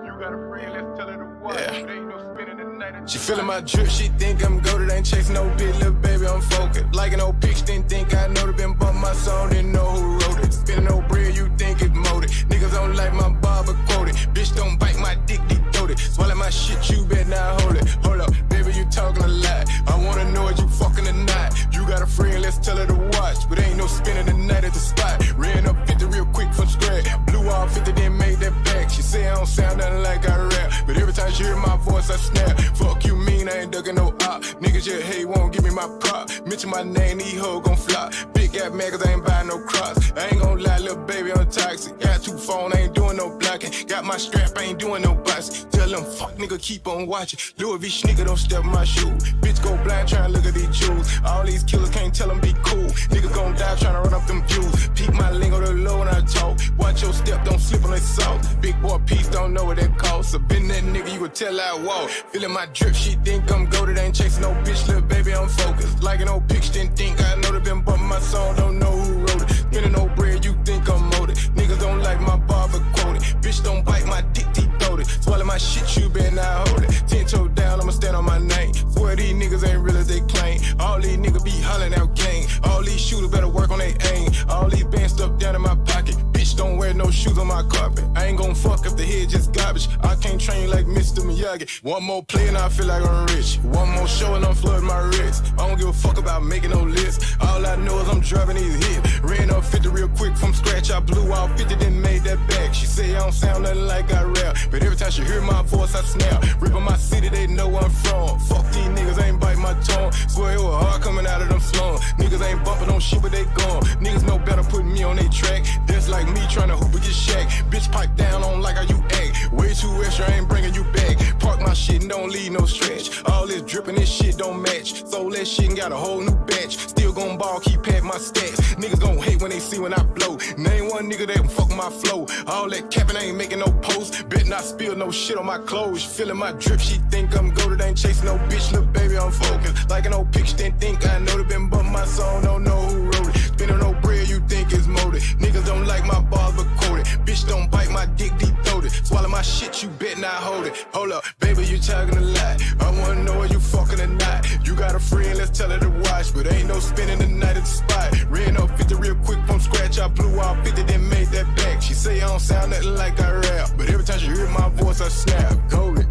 [SPEAKER 5] You got a friend, let's tell her to what. Yeah. There ain't no spinning the night. She feeling my drip, she think I'm goated. Ain't chasing no big little baby, I'm focused. Like an old bitch, didn't think I know. Been bump my song, didn't know who wrote it. Spinning no bread, you think it's molded. Niggas don't like my barber quoted. Bitch don't bite my dick, deep throated. Swallow my shit, you better not hold it. Hold up, baby, you talking a lot. I wanna know if you fucking or not. You got a friend, let's tell her to watch. But ain't no spinning the night at the spot. Ran up 50 real quick from scratch. Blew off 50, then made that back. She say I don't sound nothing like I rap. But every time she hear my voice, I snap. Fuck you mean, I ain't ducking no op. Niggas just hate, won't give me my prop. Mention my name, these hoes gon' flop. Big ass man, cause I ain't buying no cross. I ain't gon' lie, little baby, I'm toxic. Got 2 phones, I ain't doing no blocking. Got my strap, I ain't doing no boxing. Tell them, fuck nigga, keep on watching. Louis V. Nigga, don't step in my shoe. Bitch go blind, tryna look at these jewels. All these killers can't tell them be cool. Niggas gon' die tryna run up them views. Peep my lingo to low when I talk. Watch your step, don't slip on that salt. Big boy piece, don't know what that costs. So been that nigga, you could tell I walk. Feeling my drip, she think I'm goated. Ain't chasing no bitch, little baby, I'm focused. Like an old bitch, didn't think I know. Been bumping my song, don't know who wrote it. Spinning no bread, you think I'm molded. Niggas don't like my barber quoted. Bitch don't bite my dick, deep throated. Swallow my shit, you better not hold it. 10 toe down, I'ma stand on my name. Swear these niggas ain't real as they claim. All these niggas be hollering out gang. All these shooters better work on their aim. All these bands stuck down in my pocket. Bitch don't wear no shoes on my carpet. I ain't gon' fuck if the head just garbage. I can't train like Mr. Miyagi. One more play and I feel like I'm rich. One more show and I'm flooding my wrist. I don't give a fuck about making no list. All I know is I'm driving these hits. Ran up 50 real quick from scratch. I blew off 50, then made that back. She say I don't sound nothing like I rap. But every time she hear my voice, I snap. Ripping my city, they know where I'm from. Fuck these niggas, ain't bite my tongue. Swear it was hard coming out of them slums. Niggas ain't bumping on shit, but they gone. Niggas know better putting me on they track. That's like me trying to hoop with your shack. Bitch pipe down on like how you act. Way too extra, I ain't bringing you back. Park my shit and don't leave no stretch. All this dripping, this shit don't match. Sold that shit and got a whole new batch. Still gon' ball, keep pad my stats. Niggas gon' hate when they see when I blow. Name one nigga that fuck my flow. All that capping, I ain't making no post. Bet not spill no shit on my clothes. Feeling my drip, she think I'm goated. Ain't chasing no bitch, little baby, I'm focused. Like an old bitch, didn't think I know. Been bumping my song, don't know who wrote it. Spinning no bread, you think it's molded. Niggas don't like my bars, but quoted. Bitch don't bite my dick, deep throated. Swallow my shit, you bet not hold it. Hold up, baby, you talking a lot. I wanna know if you fucking or not. You got a friend, let's tell her to watch. But ain't no spending the night at the spot. Ran up 50 real quick from scratch. I blew off 50, then made that back. She say I don't sound nothing like I rap. But every time she hear my voice, I snap. Go it.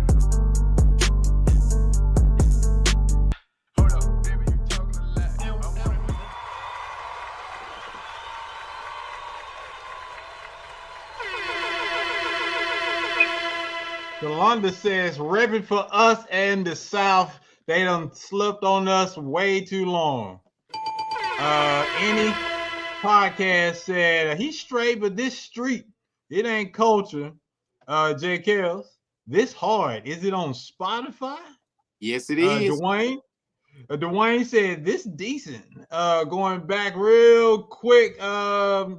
[SPEAKER 2] Yolanda says, repping for us and the South. They done slipped on us way too long. Any podcast said, he's straight, but this street, it ain't culture. J. Kells, this hard. Is it on Spotify?
[SPEAKER 10] Yes, it is.
[SPEAKER 2] Dwayne said, this decent. Going back real quick,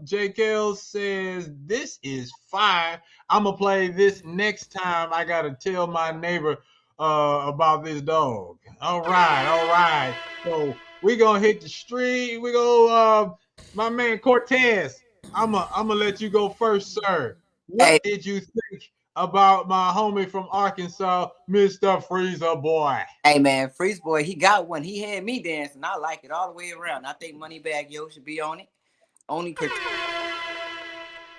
[SPEAKER 2] J. Kells says, this is fire. I'm going to play this next time. I got to tell my neighbor about this dog. All right. So we going to hit the street. We go, my man Cortez, I'm going to let you go first, sir. What did you think about my homie from Arkansas, Mr. Freezer Boy?
[SPEAKER 7] Hey man, Freeze Boy, he got one. He had me dancing. I like it all the way around. I think Moneybag Yo should be on it. Only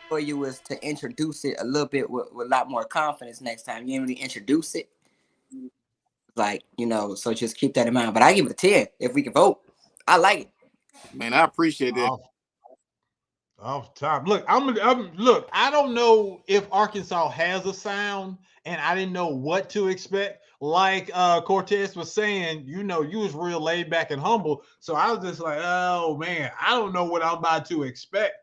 [SPEAKER 7] for you was to introduce it a little bit with a lot more confidence next time. You didn't really introduce it. Like, so just keep that in mind. But I give it a 10 if we can vote. I like it.
[SPEAKER 10] Man, I appreciate that.
[SPEAKER 2] Off top. Look, look, I don't know if Arkansas has a sound, and I didn't know what to expect. Like Cortez was saying, you was real laid back and humble. So I was just like, oh man, I don't know what I'm about to expect.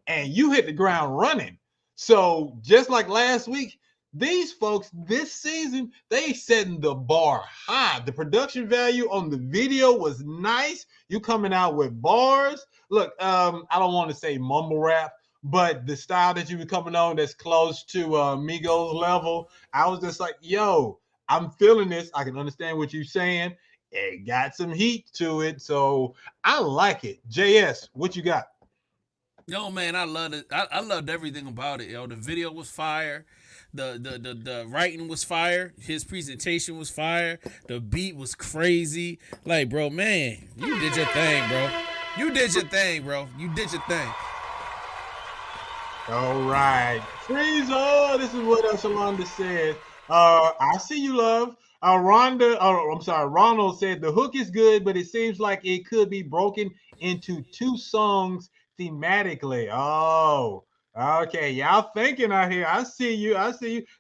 [SPEAKER 2] And you hit the ground running. So just like last week, these folks this season, they setting the bar high. The production value on the video was nice. You coming out with bars. Look, I don't want to say mumble rap, but the style that you were coming on that's close to Migos level, I was just like, yo, I'm feeling this. I can understand what you're saying. It got some heat to it, so I like it. JS, what you got?
[SPEAKER 1] Yo, man, I loved it. I loved everything about it. Yo, the video was fire. The writing was fire. His presentation was fire. The beat was crazy. Like, bro, man, you did your thing, bro. You did your thing, bro. You did your thing.
[SPEAKER 2] All right. Freezer, this is what Shalonda said. I see you, love. Ronald said the hook is good, but it seems like it could be broken into 2 songs thematically. Oh, okay. Y'all thinking out here. I see you.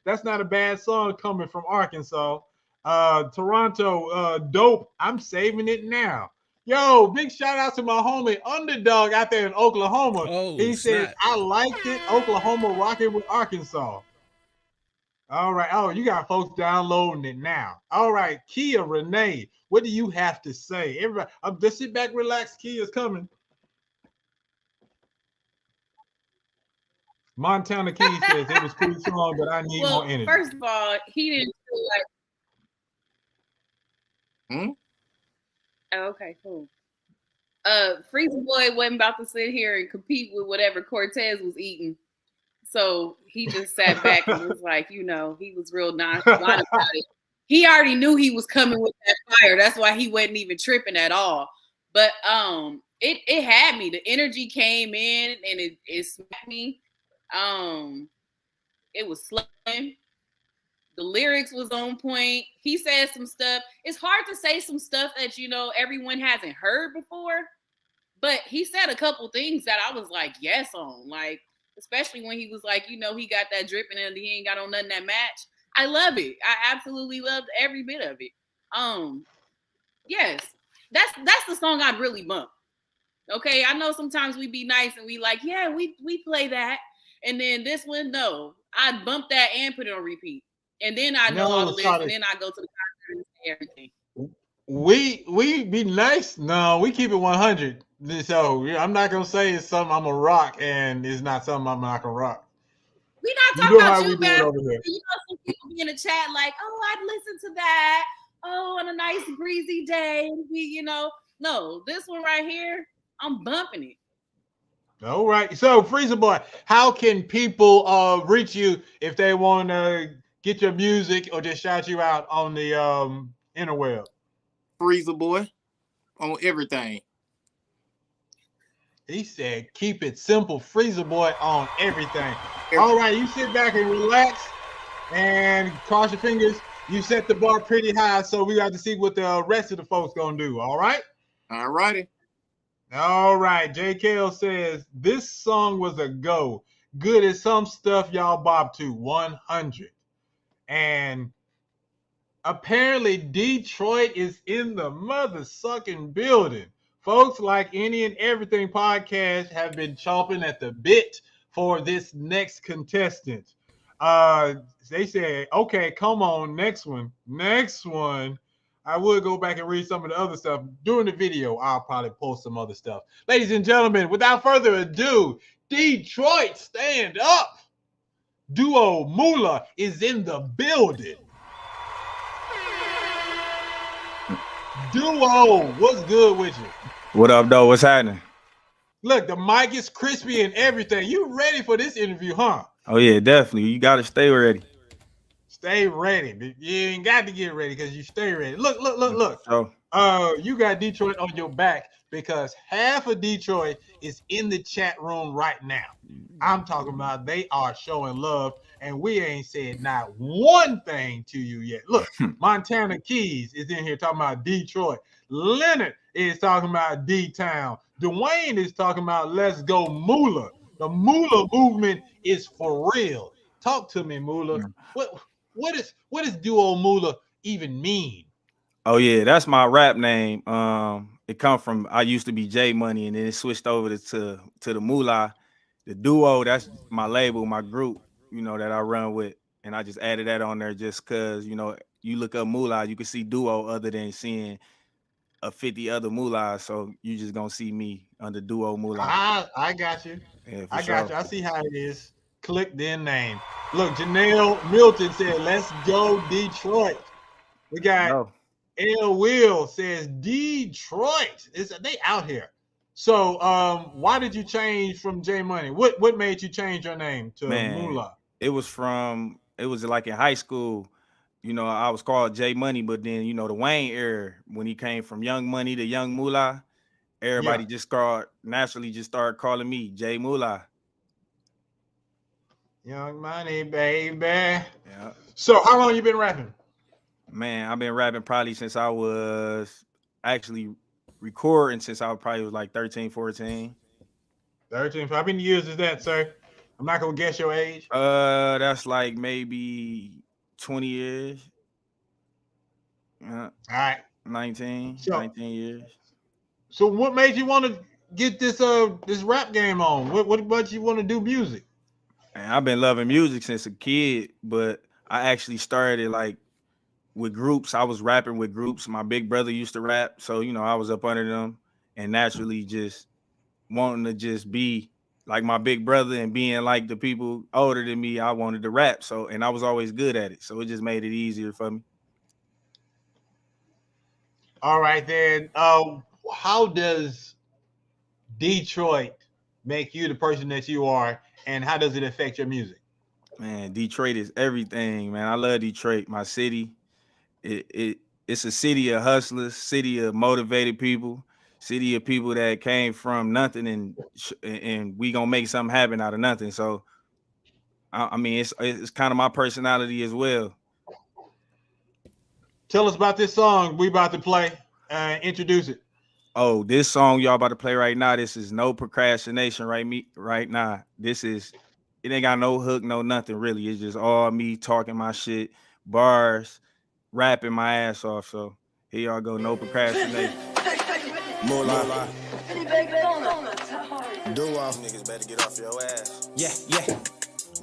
[SPEAKER 2] That's not a bad song coming from Arkansas. Toronto, dope. I'm saving it now. Yo, big shout out to my homie Underdog out there in Oklahoma.
[SPEAKER 1] Oh,
[SPEAKER 2] he says, I liked it. Oklahoma rocking with Arkansas. All right. Oh, you got folks downloading it now. All right. Kia Renee, what do you have to say? Everybody, just sit back, relax. Kia's coming. Montana Key says it was pretty strong, but I need more energy.
[SPEAKER 9] First of all, he didn't feel like. Oh, okay, cool. Freezer Boy wasn't about to sit here and compete with whatever Cortez was eating. So he just sat back and was like, he was real nonchalant about it. He already knew he was coming with that fire. That's why he wasn't even tripping at all. But it had me. The energy came in and it smacked me. It was slamming. The lyrics was on point. He said some stuff. It's hard to say some stuff that everyone hasn't heard before. But he said a couple things that I was like, yes on. Like, especially when he was like, he got that dripping and he ain't got on nothing that match. I love it. I absolutely loved every bit of it. Yes, that's the song I'd really bump. Okay, I know sometimes we be nice and we like, yeah, we play that. And then this one, no. I'd bump that and put it on repeat. And then I know all the lyrics, and then I go to the concert and say everything.
[SPEAKER 2] We be nice. No, we keep it 100. So I'm not gonna say it's something I'm a rock and it's not something I'm not gonna rock.
[SPEAKER 9] We not talking about you, man. Some people be in the chat like, oh, I'd listen to that. Oh, on a nice breezy day, no, this one right here, I'm bumping it.
[SPEAKER 2] All right. So Freezer Boy, how can people reach you if they want to get your music or just shout you out on the interweb?
[SPEAKER 10] Freezer Boy on everything.
[SPEAKER 2] He said, keep it simple. Freezer Boy on everything. All right, you sit back and relax and cross your fingers. You set the bar pretty high, so we got to see what the rest of the folks gonna do. All right?
[SPEAKER 10] All righty.
[SPEAKER 2] All right. JKL says, this song was a go. Good as some stuff y'all bob to. 100. And apparently Detroit is in the mother-sucking building. Folks like Any and Everything podcast have been chomping at the bit for this next contestant. They said, okay, come on, next one. I would go back and read some of the other stuff. During the video, I'll probably post some other stuff. Ladies and gentlemen, without further ado, Detroit, stand up. Duo Moolah is in the building. Duo, what's good with you?
[SPEAKER 12] What up, though? What's happening?
[SPEAKER 2] Look, the mic is crispy and everything. You ready for this interview, huh?
[SPEAKER 12] Oh, yeah, definitely. You got to stay ready.
[SPEAKER 2] Stay ready. You ain't got to get ready because you stay ready. Look. You got Detroit on your back because half of Detroit is in the chat room right now. I'm talking about they are showing love, and we ain't said not one thing to you yet. Look, Montana Keys is in here talking about Detroit. Leonard is talking about D-Town. Dwayne is talking about let's go Moolah. The Moolah movement is for real. Talk to me, Moolah. What does Duo Moolah even mean?
[SPEAKER 12] Oh yeah, that's my rap name. It come from I used to be J Money, and then it switched over to the Moolah. The Duo, that's my label, my group, that I run with, and I just added that on there just because you look up Moolah, you can see Duo other than seeing 50 other Moolahs, so you just gonna see me under Duo Moolah.
[SPEAKER 2] I got you.
[SPEAKER 12] Yeah,
[SPEAKER 2] I got you. I see how it is. Click their name. Look, Janelle Milton said, let's go Detroit. We got L. Will says Detroit. They out here. So why did you change from J Money? What made you change your name to Moolah?
[SPEAKER 12] It was from it was like in high school. You know, I was called J Money, but then you know the Wayne era when he came from Young Money to Young Moolah, everybody just started calling me J Moolah.
[SPEAKER 2] Young Money, baby.
[SPEAKER 12] Yeah.
[SPEAKER 2] So how long you been rapping?
[SPEAKER 12] Man, I've been rapping probably since I was actually recording since I probably was like 13, 14.
[SPEAKER 2] 13. How many years is that, sir? I'm not gonna guess your age.
[SPEAKER 12] That's like maybe 20 years. Yeah.
[SPEAKER 2] All right.
[SPEAKER 12] 19 years.
[SPEAKER 2] So what made you want to get this rap game on? What made you want to do music?
[SPEAKER 12] And I've been loving music since a kid, but I actually started like with groups. I was rapping with groups. My big brother used to rap, so you know I was up under them, and naturally just wanting to just be like my big brother and being like the people older than me. I wanted to rap, so and I was always good at it, so it just made it easier for me.
[SPEAKER 2] All right, then. How does Detroit make you the person that you are, and how does it affect your music?
[SPEAKER 12] Man, Detroit is everything, man. I love Detroit, my city. It's a city of hustlers, city of motivated people, city of people that came from nothing and we gonna make something happen out of nothing. So, I mean, it's kind of my personality as well.
[SPEAKER 2] Tell us about this song we about to play. Introduce it.
[SPEAKER 12] Oh, this song y'all about to play right now. This is No Procrastination right now. It ain't got no hook, no nothing really. It's just all me talking my shit, bars, rapping my ass off. So here y'all go, No Procrastination.
[SPEAKER 13] Moolah. Do-off. Niggas better get off your ass. Yeah.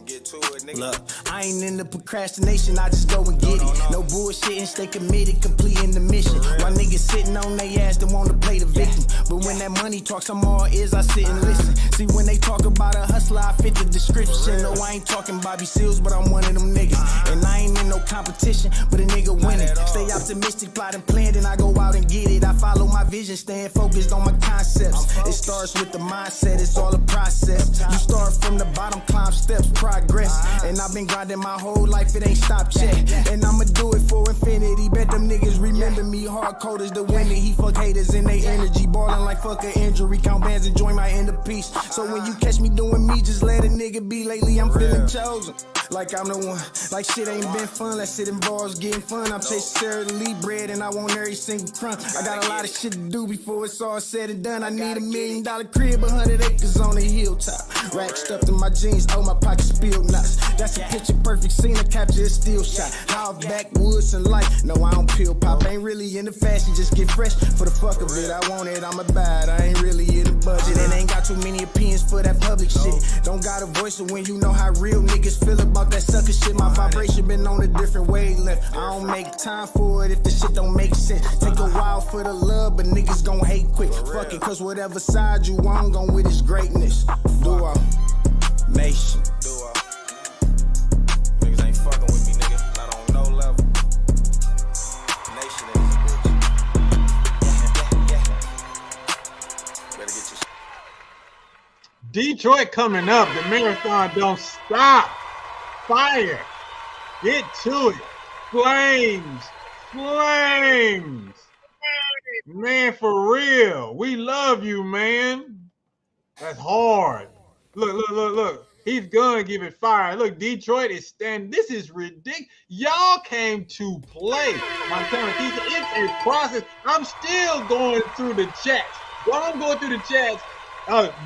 [SPEAKER 13] Get to it, nigga. Look, I ain't into procrastination, I just go and get it. No bullshitting, stay committed, completing the mission. While niggas sitting on their ass, they wanna play the victim. But when that money talks, I'm all ears, I sit and listen. See, when they talk about a hustler, I fit the description. No, I ain't talking Bobby Seals, but I'm one of them niggas. And I ain't in no competition, but a nigga winning. Stay optimistic, plot and plan, then I go out and get it. I follow my vision, staying focused on my concepts. It starts with the mindset, it's all a process. You start from the bottom, climb steps, progress. And I've been grinding my whole life, it ain't stopped yet. And I'ma do it for infinity. Bet them niggas remember me. Hard code is the winner. He fuck haters in they energy. Ballin' like fuck a injury. Count bands and join my end of peace. So when you catch me doing me, just let a nigga be. Lately I'm feeling chosen. Like I'm the one. Like shit ain't been fun. Let's sit in bars getting fun. I'm chasing Sarah to lead bread and I want every single crumb. I got a lot of shit to do before it's all said and done. I need $1 million crib, 100 acres on the hilltop. Rack stuffed in my jeans, oh my pockets spilled nuts. That's a picture perfect scene, I capture a still shot. House, backwoods and life. No, I don't pill pop. Ain't really into fashion, just get fresh for the fuck of it. I want it, I'ma buy it. I ain't really in the budget and ain't got too many opinions for that public shit. Don't got a voice, so when you know how real niggas feel about that sucker shit, my vibration been on a different wavelength. I don't make time for it if the shit don't make sense. Take a while for the love, but niggas gon' hate quick. Fuck it, cause whatever side you on, gon' with his greatness. Do nation. Niggas ain't fucking with me, nigga. Not on no level. Nation is a bitch. Yeah. Better get your shit.
[SPEAKER 2] Detroit coming up. The marathon don't stop. Fire. Get to it. Flames. Man, for real. We love you, man. That's hard. Look. He's gonna give it fire. Look, Detroit is standing. This is ridiculous. Y'all came to play. Montana, it's a process. I'm still going through the chats. While I'm going through the chats,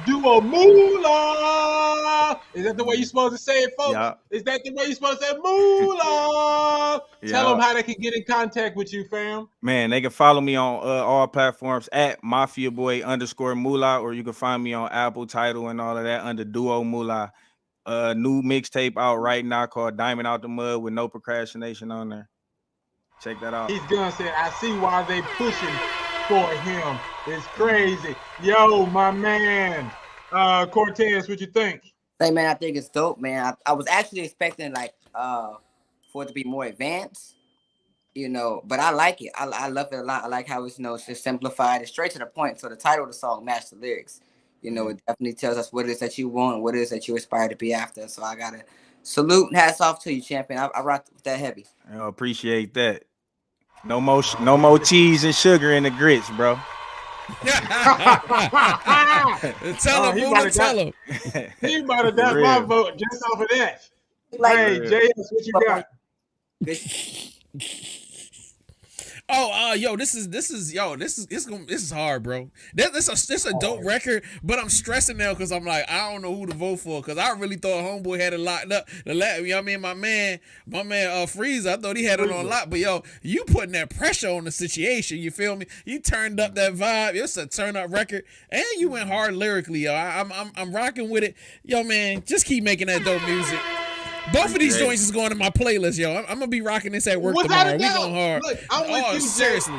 [SPEAKER 2] duo moolah. Is that the way you're supposed to say it, folks?
[SPEAKER 12] Yeah.
[SPEAKER 2] Is that the way you're supposed to say it? Moolah?
[SPEAKER 12] Yeah.
[SPEAKER 2] Tell them how they can get in contact with you, fam.
[SPEAKER 12] Man, they can follow me on all platforms at MafiaBoy_Moolah, or you can find me on Apple, Tidal, and all of that under Duo Moolah. New mixtape out right now called Diamond Out the Mud with No Procrastination on there. Check that out.
[SPEAKER 2] He's gonna say, I see why they pushing for him. It's crazy. Yo, my man, Cortez, what you think?
[SPEAKER 7] Hey man, I think it's dope, man. I was actually expecting like for it to be more advanced, you know, but I like it. I love it a lot. I like how it's, you know, it's just simplified and straight to the point. So the title of the song matched the lyrics. You know, it definitely tells us what it is that you want, what it is that you aspire to be after. So I gotta Salute and hats off to you, champion. I rock with that heavy.
[SPEAKER 12] I appreciate that. No more cheese and sugar in the grits, bro.
[SPEAKER 1] Tell him, tell him.
[SPEAKER 2] He might have got my vote just off of that. Hey, JS, what you got?
[SPEAKER 1] Yo, this is hard, bro. This is a dope record, but I'm stressing now because I'm like, I don't know who to vote for because I really thought Homeboy had it locked up. You know what I mean? My man, Freeze, I thought he had it on lock, but yo, you putting that pressure on the situation. You feel me? You turned up that vibe. It's a turn up record, and you went hard lyrically, yo. I'm rocking with it, yo, man. Just keep making that dope music. Both of these joints is going to my playlist, yo. I'm gonna be rocking this at work tomorrow. We going hard.
[SPEAKER 2] Look, I'm with you,
[SPEAKER 1] seriously.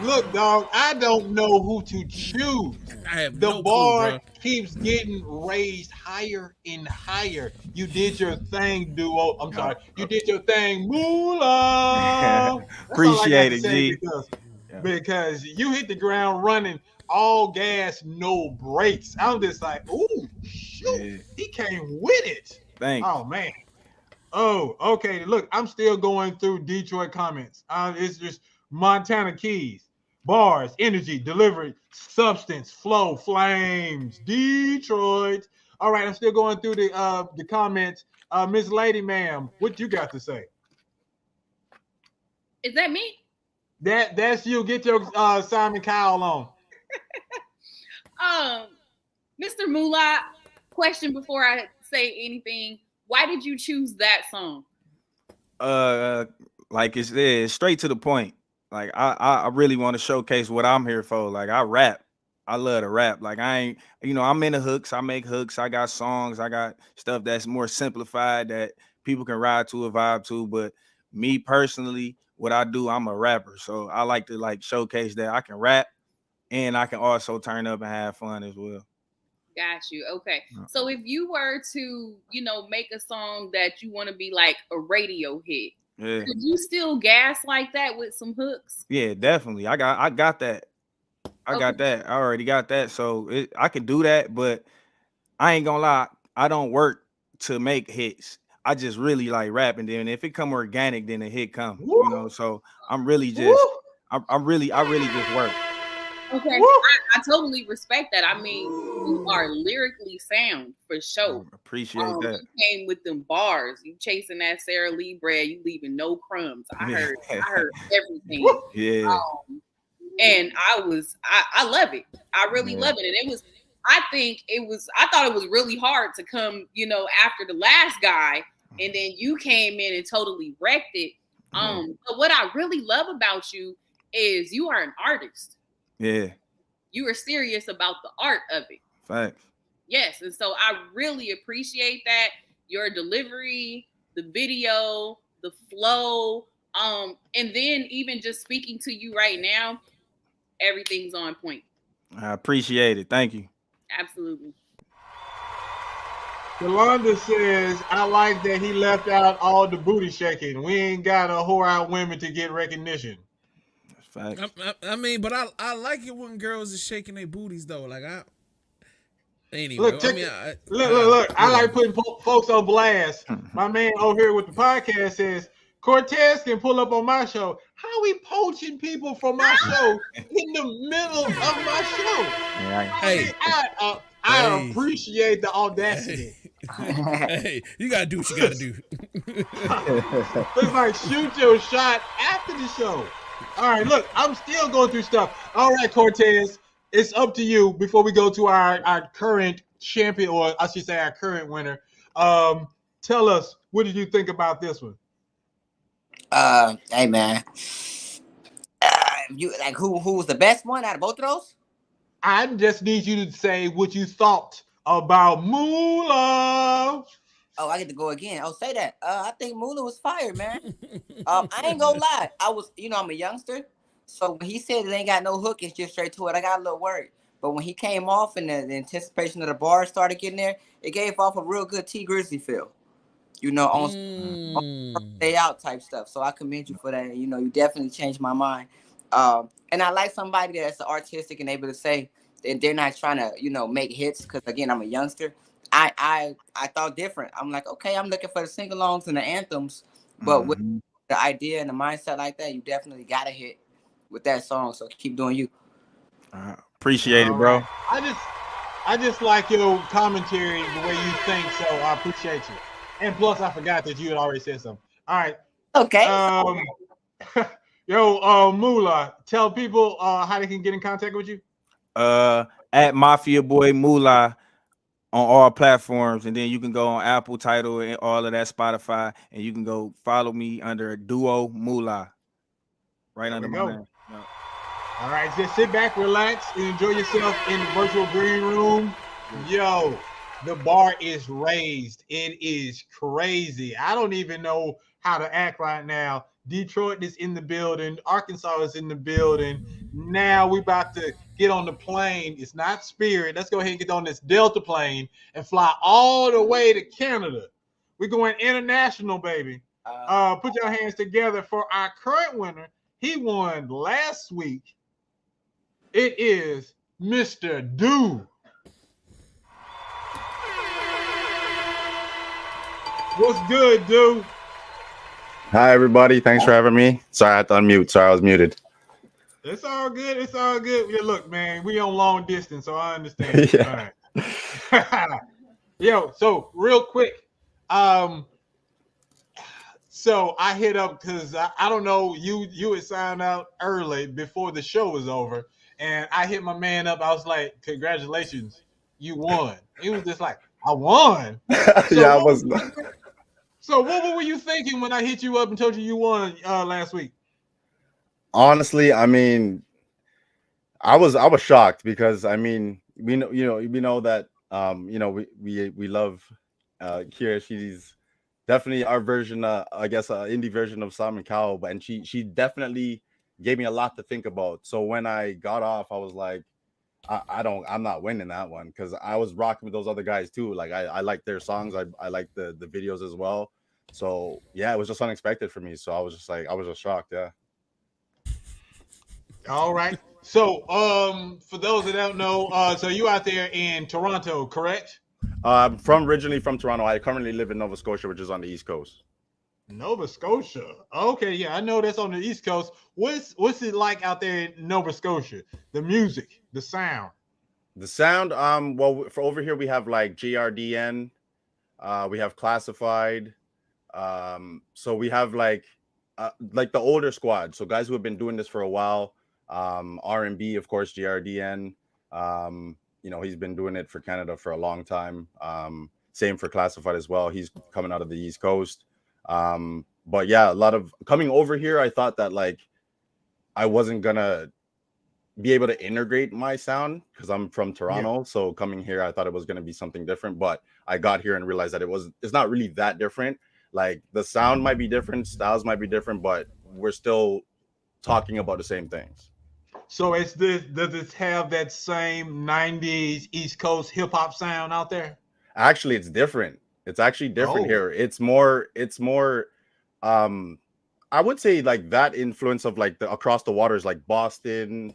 [SPEAKER 2] Look, dog. I don't know who to choose.
[SPEAKER 1] I have
[SPEAKER 2] the
[SPEAKER 1] no
[SPEAKER 2] bar
[SPEAKER 1] clue,
[SPEAKER 2] keeps getting raised higher and higher. You did your thing, duo. I'm sorry. You did your thing, Moolah.
[SPEAKER 12] Appreciate it, G.
[SPEAKER 2] Because you hit the ground running, all gas, no brakes. I'm just like, ooh, shoot. He came with it.
[SPEAKER 12] Thanks.
[SPEAKER 2] Oh man. Oh, okay. Look, I'm still going through Detroit comments. It's just Montana Keys, bars, energy, delivery, substance, flow, flames, Detroit. All right, I'm still going through the comments. Miss Lady, ma'am, what you got to say?
[SPEAKER 9] Is that me?
[SPEAKER 2] That's you. Get your Simon Cowell
[SPEAKER 9] on. Mr. Moolah, question before I say anything. Why did you choose that song?
[SPEAKER 12] Like it's straight to the point. Like I really want to showcase what I'm here for. Like I rap. I love to rap. Like I ain't, I'm into hooks. I make hooks. I got songs. I got stuff that's more simplified that people can ride to or vibe to. But me personally, what I do, I'm a rapper. So I like to showcase that I can rap and I can also turn up and have fun as well.
[SPEAKER 9] Got you. Okay. So if you were to, make a song that you want to be like a radio hit, could you still gas like that with some hooks?
[SPEAKER 12] Yeah, definitely. I got that. I got that. I already got that. So I could do that, but I ain't gonna lie. I don't work to make hits. I just really like rapping. Then if it come organic, then a hit come. So I'm really just I really just work.
[SPEAKER 9] Okay, I totally respect that. I mean, you are lyrically sound for sure.
[SPEAKER 12] Appreciate that.
[SPEAKER 9] You came with them bars. You chasing that Sara Lee bread. You leaving no crumbs. I heard everything.
[SPEAKER 12] Yeah.
[SPEAKER 9] And I love it. I really love it. And I thought it was really hard to come, after the last guy, and then you came in and totally wrecked it. But what I really love about you is you are an artist.
[SPEAKER 12] Yeah.
[SPEAKER 9] You are serious about the art of it.
[SPEAKER 12] Facts.
[SPEAKER 9] Yes. And so I really appreciate that. Your delivery, the video, the flow, and then even just speaking to you right now, everything's on point.
[SPEAKER 12] I appreciate it. Thank you.
[SPEAKER 9] Absolutely.
[SPEAKER 2] Yolanda says, I like that he left out all the booty shaking. We ain't got to whore out women to get recognition.
[SPEAKER 1] I mean, but I like it when girls are shaking their booties though. Like anyway.
[SPEAKER 2] Look. I like putting folks on blast. My man over here with the podcast says Cortez can pull up on my show. How are we poaching people from my show in the middle of my show? I appreciate the audacity.
[SPEAKER 1] Hey, you gotta do what you gotta do.
[SPEAKER 2] Looks like shoot your shot after the show. All right, look, I'm still going through stuff. All right, Cortez, it's up to you before we go to our current champion, or I should say our current winner. Tell us, what did you think about this one?
[SPEAKER 7] Hey man, you like who was the best one out of both of those?
[SPEAKER 2] I just need you to say what you thought about Moolah.
[SPEAKER 7] Oh, I get to go again. Oh, say that. I think Moolah was fired, man. I ain't gonna lie. I was, I'm a youngster. So when he said it ain't got no hook, it's just straight to it, I got a little worried. But when he came off and the anticipation of the bars started getting there, it gave off a real good T Grizzly feel. On day out type stuff. So I commend you for that. You definitely changed my mind. And I like somebody that's artistic and able to say that they're not trying to, make hits. Because again, I'm a youngster. I thought different. I'm like, okay, I'm looking for the sing-alongs and the anthems, but with the idea and the mindset like that, you definitely got to hit with that song. So keep doing you.
[SPEAKER 12] Appreciate it, bro.
[SPEAKER 2] Right. I just like your commentary the way you think, so I appreciate you. And plus, I forgot that you had already said something. All right.
[SPEAKER 7] Okay.
[SPEAKER 2] Moolah, tell people how they can get in contact with you.
[SPEAKER 12] At Mafia Boy Moolah on all platforms, and then you can go on Apple, Tidal, and all of that, Spotify, and you can go follow me under Duo Moolah, right under my name. Yeah.
[SPEAKER 2] All right, just sit back, relax, and enjoy yourself in the virtual green room. Yo, the bar is raised. It is crazy. I don't even know how to act right now. Detroit is in the building. Arkansas is in the building. Now we about to get on the plane. It's not Spirit. Let's go ahead and get on this Delta plane and fly all the way to Canada. We're going international, baby. Put your hands together for our current winner. He won last week. It is Mr.Doo. What's good, Doo?
[SPEAKER 14] Hi, everybody. Thanks for having me. Sorry, I had to unmute. Sorry, I was muted.
[SPEAKER 2] It's all good. It's all good. Yeah, look, man, we on long distance, so I understand.
[SPEAKER 14] Yeah.
[SPEAKER 2] All right. Yo, so real quick, so I hit up because I don't know, you had signed out early before the show was over, and I hit my man up. I was like, "Congratulations, you won." He was just like, "I won." So
[SPEAKER 14] Yeah, I was.
[SPEAKER 2] So what were you thinking when I hit you up and told you won last week?
[SPEAKER 14] Honestly, I mean, I was shocked because I mean, we know that we love Kira. She's definitely our version, I guess, indie version of Simon Cowell, and she definitely gave me a lot to think about. So when I got off, I was like, I'm not winning that one, because I was rocking with those other guys too. Like I like their songs. I like the videos as well. So yeah, it was just unexpected for me. So I was just shocked. Yeah.
[SPEAKER 2] All right. So for those that don't know, so you out there in Toronto, correct?
[SPEAKER 14] I'm originally from Toronto. I currently live in Nova Scotia, which is on the East Coast.
[SPEAKER 2] Nova Scotia. Okay, yeah, I know that's on the East Coast. What's it like out there in Nova Scotia? The music, the sound.
[SPEAKER 14] The sound, well, for over here we have like JRDN, we have Classified, so we have like the older squad, so guys who have been doing this for a while. R&B, of course, JRDN. He's been doing it for Canada for a long time. Same for Classified as well. He's coming out of the East Coast. But yeah, a lot of coming over here, I thought that like I wasn't gonna be able to integrate my sound because I'm from Toronto. Yeah. So coming here, I thought it was going to be something different, but I got here and realized that it's not really that different. Like the sound might be different, styles might be different, but we're still talking about the same things.
[SPEAKER 2] So does it have that same 90s East Coast hip hop sound out there?
[SPEAKER 14] Actually, it's different. It's actually different here. It's more I would say like that influence of like the across the waters, like Boston,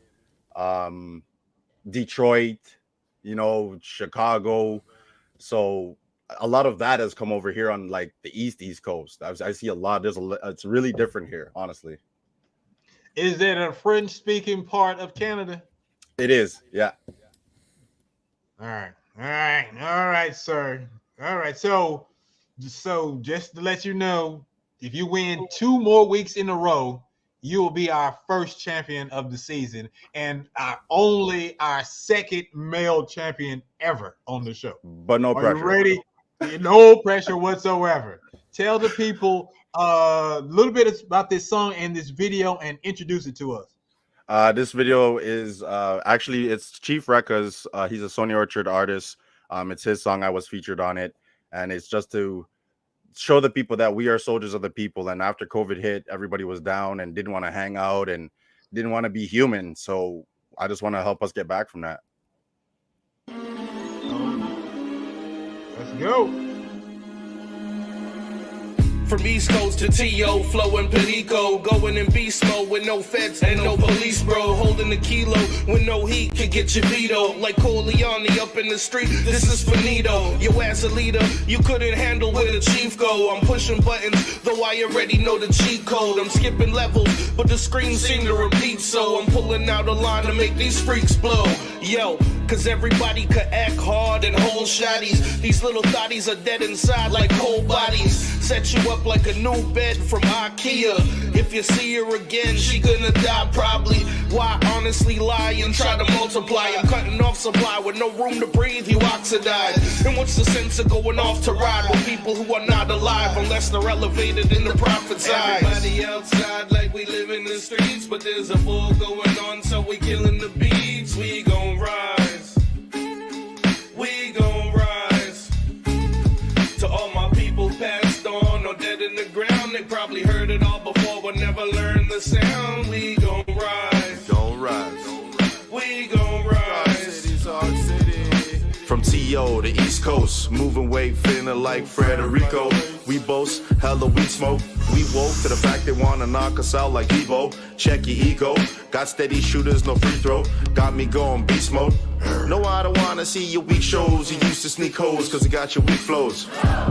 [SPEAKER 14] Detroit, Chicago. So a lot of that has come over here on like the East Coast. I see a lot. It's really different here, honestly.
[SPEAKER 2] Is it a French speaking part of Canada?
[SPEAKER 14] It is, yeah.
[SPEAKER 2] All right, sir. All right. So just to let you know, if you win 2 more weeks in a row, you will be our first champion of the season and our second male champion ever on the show.
[SPEAKER 14] But no pressure.
[SPEAKER 2] Are you ready? No pressure whatsoever. Tell the people a little bit about this song and this video and introduce it to us.
[SPEAKER 14] This video is actually it's Chief Rekka's. He's a Sony Orchard artist. It's his song. I was featured on it, and it's just to show the people that we are soldiers of the people. And after COVID hit, everybody was down and didn't want to hang out and didn't want to be human. So I just want to help us get back from that.
[SPEAKER 2] Let's go.
[SPEAKER 4] From East Coast to T.O., flowing Perico, going in beast mode with no feds and no police, bro. Holding the kilo with no heat could get your veto. Like Corleone up in the street, this is finito. Yo ass a leader, you couldn't handle where the chief go. I'm pushing buttons, though I already know the cheat code. I'm skipping levels, but the screens seem to repeat. So I'm pulling out a line to make these freaks blow. Yo, cause everybody could act hard and hold shotties. These little thotties are dead inside like cold bodies. Set you up like a new bed from IKEA. If you see her again, she gonna die probably. Why honestly lie and try to multiply? I'm cutting off supply with no room to breathe, you oxidize. And what's the sense of going off to ride with people who are not alive unless they're elevated in the prophet's eyes? Everybody outside like we live in the streets, but there's a war going on, so we killing the beats. We gon' rise. We gon' rise. To all my people passed on or dead in the ground, they probably heard it all before but never learned the sound. We gon' rise.
[SPEAKER 14] Don't rise.
[SPEAKER 4] We gon' rise.
[SPEAKER 14] From T.O. to East Coast, moving weight, feeling like Frederico. We boast, hella weed smoke. We woke to the fact they wanna knock us out like Evo. Check your ego. Got steady shooters, no free throw. Got me going beast mode. No, I don't wanna see your weak shows. You used to sneak hoes cause you got your weak flows.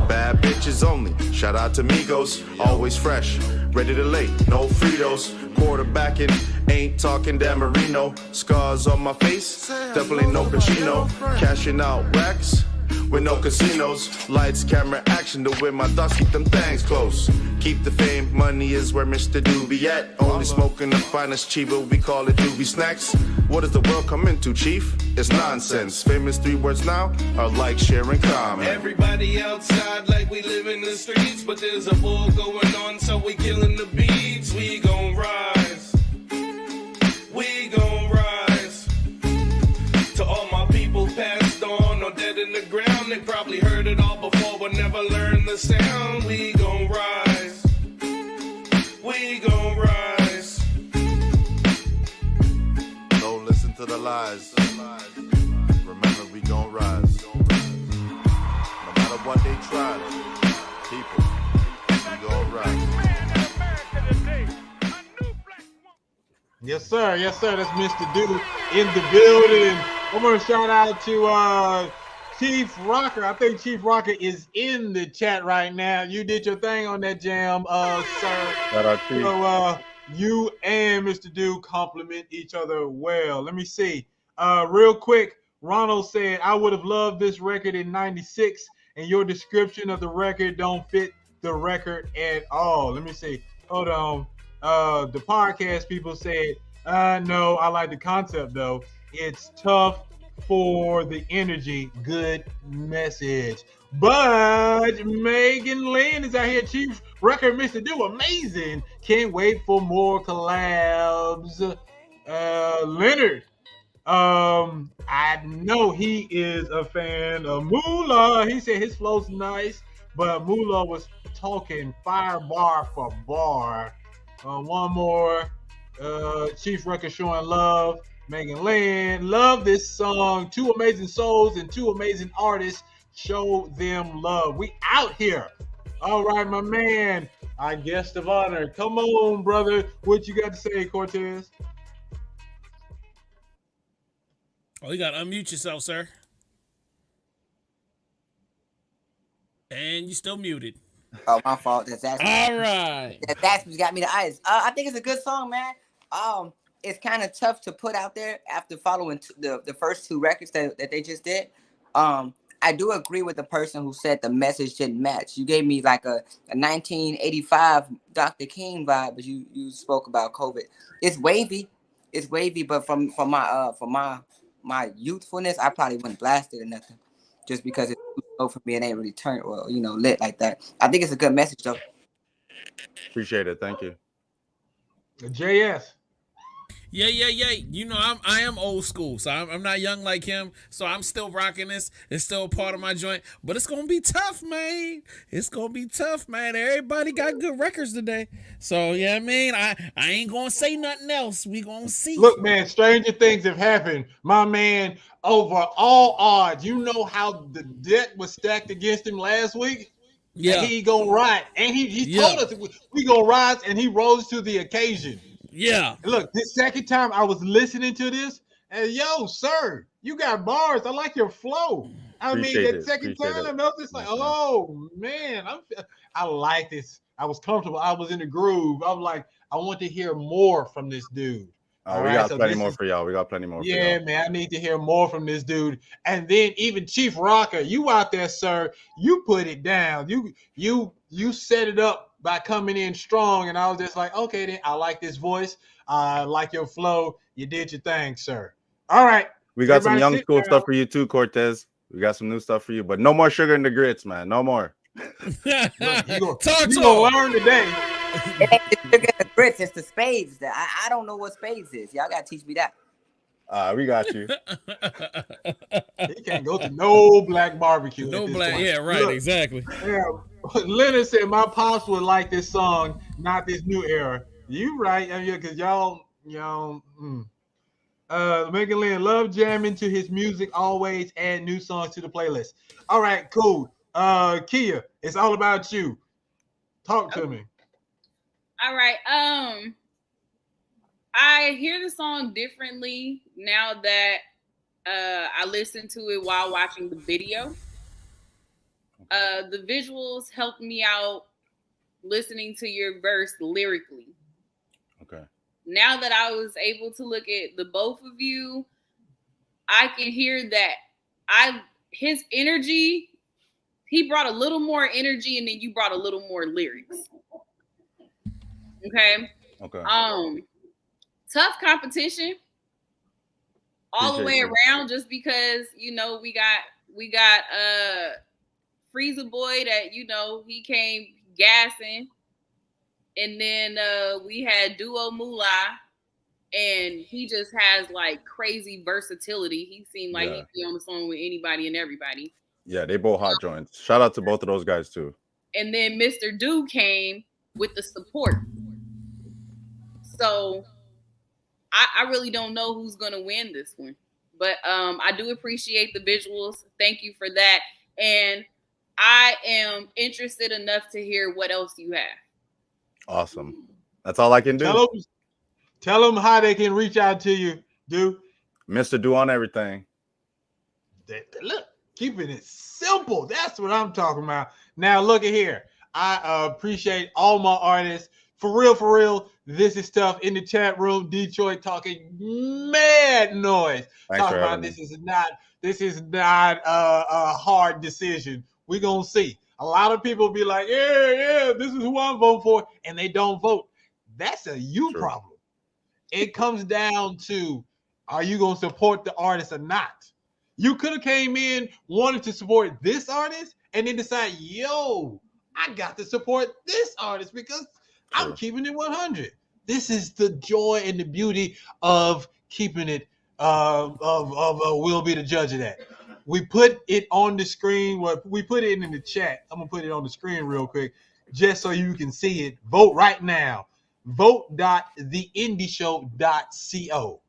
[SPEAKER 14] Bad bitches only. Shout out to Migos. Always fresh, ready to lay. No Fritos. Quarterbacking, ain't talking Dan Marino. Scars on my face, definitely no Pacino. Cashing out racks with no casinos. Lights, camera, action to win my thoughts, keep them things close. Keep the fame, money is where Mr.Doo be at. Only smoking the finest chiva, we call it doobie snacks. What does the world come into, chief? It's nonsense. Famous 3 words now are like, share, and comment.
[SPEAKER 4] Everybody outside like we live in the streets, but there's a war going on, so we killing the beats. We gon' rise. We gon' rise. To all my people passed on or dead in the ground, they probably heard it all before but never learned the sound. We gon' rise. We gon' rise.
[SPEAKER 14] Don't listen to the lies. Remember, we gon' rise. No matter what they try, people, we gon' rise.
[SPEAKER 2] Yes, sir. Yes, sir. That's Mr.Doo in the building. I'm going to shout out to Chief Rocker. I think Chief Rocker is in the chat right now. You did your thing on that jam, sir.
[SPEAKER 14] Shout out to you.
[SPEAKER 2] So you and Mr.Doo compliment each other well. Let me see. Real quick, Ronald said, I would have loved this record in 96, and your description of the record don't fit the record at all. Let me see. Hold on. The podcast people said, no, I like the concept though. It's tough for the energy. Good message. But Megan Lynn is out here. Chief Record Mr.Doo, amazing. Can't wait for more collabs. Leonard, I know he is a fan of Moolah. He said his flow's nice, but Moolah was talking fire bar for bar. One more. Chief Record showing love. Megan Lynn, love this song. 2 amazing souls and 2 amazing artists. Show them love. We out here. All right, my man. Our guest of honor. Come on, brother. What you got to say, Cortez?
[SPEAKER 1] Oh, you got to unmute yourself, sir. And you still muted.
[SPEAKER 7] Oh, my fault. That's
[SPEAKER 1] all right.
[SPEAKER 7] That's what got me the ice. I think it's a good song, man. It's kind of tough to put out there after following the first 2 records that they just did. I do agree with the person who said the message didn't match. You gave me like a 1985 Dr. King vibe, but you spoke about COVID. It's wavy, but from my youthfulness, I probably wouldn't blast it or nothing, just because it's too slow for me. It ain't really turned lit like that. I think it's a good message though.
[SPEAKER 14] Appreciate it. Thank you.
[SPEAKER 2] JS.
[SPEAKER 1] Yeah. You know, I am old school, so I'm not young like him. So I'm still rocking this. It's still a part of my joint, but it's gonna be tough, man. It's gonna be tough, man. Everybody got good records today, so yeah. I mean, I ain't gonna say nothing else. We gonna see.
[SPEAKER 2] Look, man, stranger things have happened, my man. Over all odds, you know how the deck was stacked against him last week. And he gonna ride. And he told us we gonna rise, and he rose to the occasion.
[SPEAKER 1] Yeah.
[SPEAKER 2] Look, this second time I was listening to this, and yo, sir, you got bars. I like your flow. I mean, that second time, I was just like, oh man, I like this. I was comfortable. I was in the groove. I was like, I want to hear more from this dude.
[SPEAKER 14] We got plenty more for y'all. We got plenty more.
[SPEAKER 2] Yeah, man, I need to hear more from this dude. And then even Chief Rocker, you out there, sir, you put it down. You set it up by coming in strong, and I was just like, okay, then I like this voice. I like your flow. You did your thing, sir. All right.
[SPEAKER 14] We got some young school stuff for you too, Cortez. We got some new stuff for you, but no more sugar in the grits, man. No more.
[SPEAKER 2] Look, you gonna learn today.
[SPEAKER 7] It ain't the sugar and the grits, it's the spades. I don't know what spades is. Y'all gotta teach me that.
[SPEAKER 14] We got you.
[SPEAKER 2] He can't go to no black barbecue.
[SPEAKER 1] No black, yeah, right, look, exactly.
[SPEAKER 2] Yeah, Leonard said my pops would like this song, not this new era. You right, because y'all. Megan Lynn, love jamming to his music. Always add new songs to the playlist. All right, cool. Kia, it's all about you. Talk to me.
[SPEAKER 9] All right. I hear the song differently now that I listen to it while watching the video. The visuals helped me out listening to your verse lyrically.
[SPEAKER 14] Okay.
[SPEAKER 9] Now that I was able to look at the both of you, I can hear that his energy, he brought a little more energy, and then you brought a little more lyrics. Okay. Tough competition all the way around, just because we got Freezer Boy that he came gassing, and then we had Duo Moolah, and he just has like crazy versatility. He seemed like he'd be on the song with anybody and everybody.
[SPEAKER 14] Yeah, they both hot joints. Shout out to both of those guys too.
[SPEAKER 9] And then Mr.Doo came with the support. So I really don't know who's gonna win this one, but I do appreciate the visuals. Thank you for that, and I am interested enough to hear what else you have.
[SPEAKER 14] Awesome. That's all I can do.
[SPEAKER 2] Tell them how they can reach out to you, Do.
[SPEAKER 14] mr.doo on everything.
[SPEAKER 2] Look, keeping it simple. That's what I'm talking about. Now, look at here. I appreciate all my artists. For real, this is stuff in the chat room. Detroit talking mad noise. Talking about this is not a hard decision. We're gonna see. A lot of people be like, yeah, this is who I'm voting for, and they don't vote. That's a you problem. It comes down to, are you gonna support the artist or not? You could have came in wanting to support this artist and then decide, yo, I got to support this artist because I'm keeping it 100. This is the joy and the beauty of keeping it. We'll be the judge of that. We put it on the screen. We put it in the chat. I'm gonna put it on the screen real quick, just so you can see it. Vote right now. Vote.theindieshow.co.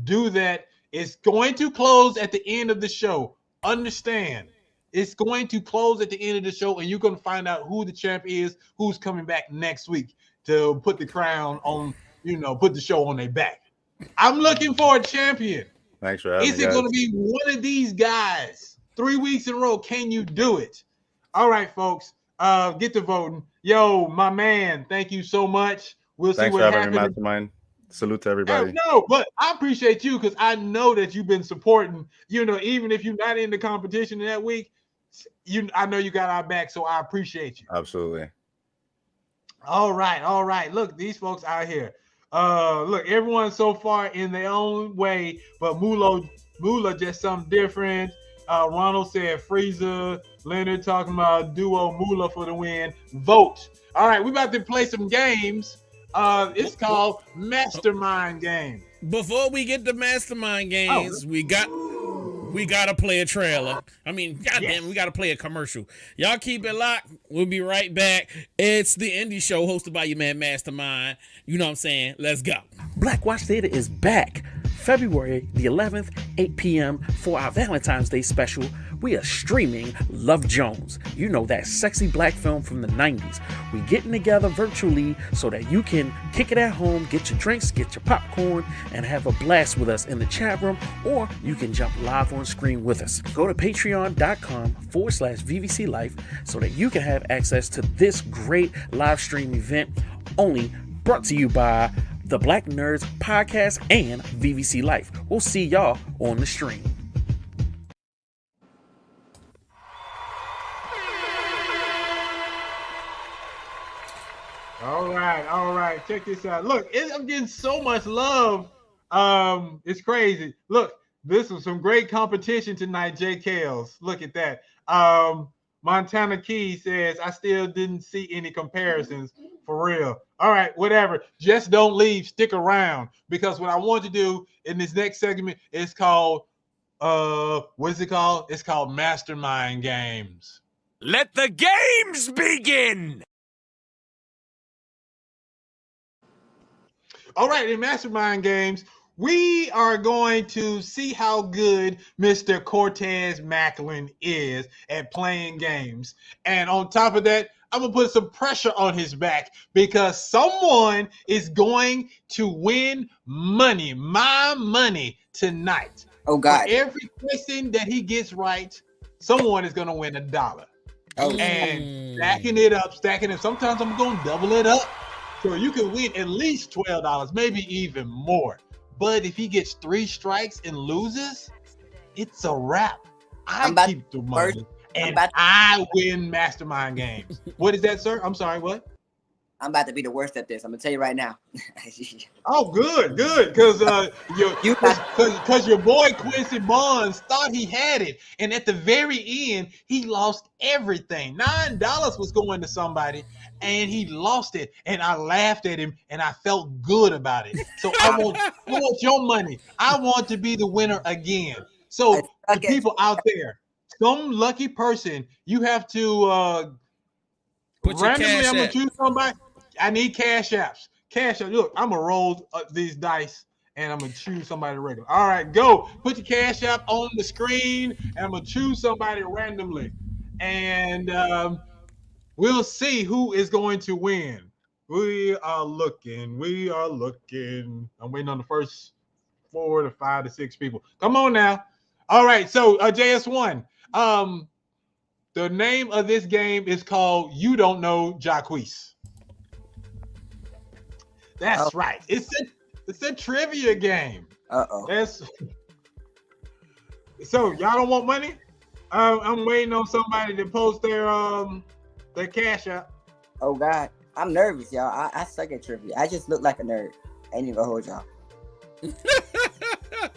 [SPEAKER 2] Do that. It's going to close at the end of the show. Understand. It's going to close at the end of the show, and you're going to find out who the champ is, who's coming back next week to put the crown on, put the show on their back. I'm looking for a champion.
[SPEAKER 14] Thanks for having me.
[SPEAKER 2] Is it going to be one of these guys? 3 weeks in a row. Can you do it? All right, folks. Get to voting. Yo, my man, thank you so much. We'll see what happens.
[SPEAKER 14] Thanks for having me, Mastermind. Salute to everybody.
[SPEAKER 2] No, but I appreciate you because I know that you've been supporting, even if you're not in the competition that week, I know you got our back, so I appreciate you.
[SPEAKER 14] Absolutely.
[SPEAKER 2] All right. Look, these folks out here. Look, everyone so far in their own way, but Moolah just something different. Ronald said Freezer. Leonard talking about Duo Moolah for the win. Vote. All right, we about to play some games. It's called Mastermind Game.
[SPEAKER 1] Before we get to Mastermind Games, we gotta play a trailer. I mean, goddamn, we gotta play a commercial. Y'all keep it locked. We'll be right back. It's the Indie Show hosted by your man Mastermind. You know what I'm saying? Let's go. Black Watch Theater is back. February the 11th, 8 p.m. for our Valentine's Day special, we are streaming Love Jones. You know, that sexy black film from the 90s. We getting together virtually so that you can kick it at home, get your drinks, get your popcorn, and have a blast with us in the chat room, or you can jump live on screen with us. Go to patreon.com/VVC Life so that you can have access to this great live stream event, only brought to you by the Black Nerds Podcast and VVC Life. We'll see y'all on the stream.
[SPEAKER 2] All right. Check this out. Look, I'm getting so much love. It's crazy. Look, this was some great competition tonight, J. Kales. Look at that. Montana Key says, I still didn't see any comparisons for real. All right, whatever. Just don't leave. Stick around, because what I want to do in this next segment is called, what is it called? It's called Mastermind Games.
[SPEAKER 15] Let the games begin.
[SPEAKER 2] All right, in Mastermind Games, we are going to see how good Mr. Cortez Macklin is at playing games. And on top of that, I'm going to put some pressure on his back, because someone is going to win money, my money, tonight.
[SPEAKER 7] Oh, God.
[SPEAKER 2] For every question that he gets right, someone is going to win $1.
[SPEAKER 7] Oh.
[SPEAKER 2] And stacking it up. Sometimes I'm going to double it up. So you can win at least $12, maybe even more. But if he gets 3 strikes and loses, it's a wrap. I keep the money, and I win Mastermind Games. What is that, sir? I'm sorry, what?
[SPEAKER 7] I'm about to be the worst at this. I'm gonna tell you right now.
[SPEAKER 2] Oh, good, because your boy Quincy Bonds thought he had it, and at the very end, he lost everything. $9 was going to somebody, and he lost it, and I laughed at him, and I felt good about it. So I want your money. I want to be the winner again. So the people out there, some lucky person, you have to randomly. I'm gonna choose somebody. I need cash apps. Look, I'm gonna roll these dice, and I'm gonna choose somebody regular. All right, go. Put your cash app on the screen, and I'm gonna choose somebody randomly, and we'll see who is going to win. We are looking. I'm waiting on the first 4 to 5 to 6 people. Come on now. All right, so JS1. The name of this game is called You Don't Know Jacquees. That's right. It's a trivia game. So y'all don't want money? I'm waiting on somebody to post their cash app.
[SPEAKER 7] Oh God, I'm nervous, y'all. I suck at trivia. I just look like a nerd. I ain't even gonna hold y'all.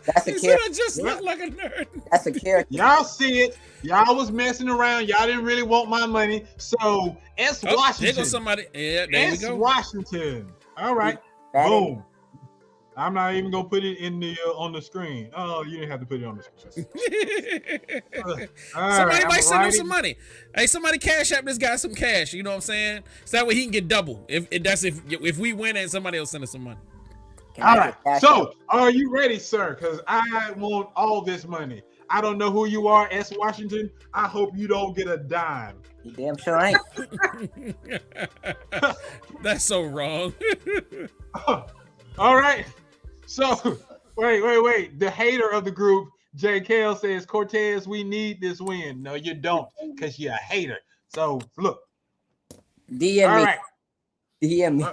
[SPEAKER 7] That's a character.
[SPEAKER 1] I just look like a nerd.
[SPEAKER 7] That's a character.
[SPEAKER 2] Y'all see it. Y'all was messing around. Y'all didn't really want my money. So Washington.
[SPEAKER 1] There goes somebody. Yeah, there we go.
[SPEAKER 2] Washington. All right. Boom. I'm not even gonna put it in the on the screen. Oh, you didn't have to put it on the screen.
[SPEAKER 1] Somebody might send him some money. Hey, somebody cash app this guy some cash. You know what I'm saying? So that way he can get double. If we win and somebody else send us some money.
[SPEAKER 2] All right. So are you ready, sir? Because I want all this money. I don't know who you are, S. Washington. I hope you don't get a dime.
[SPEAKER 7] You damn sure ain't.
[SPEAKER 1] That's so wrong.
[SPEAKER 2] All right. So wait. The hater of the group, J. Kale, says, Cortez, we need this win. No, you don't, because you're a hater. So look.
[SPEAKER 7] DM me. Right. DM me.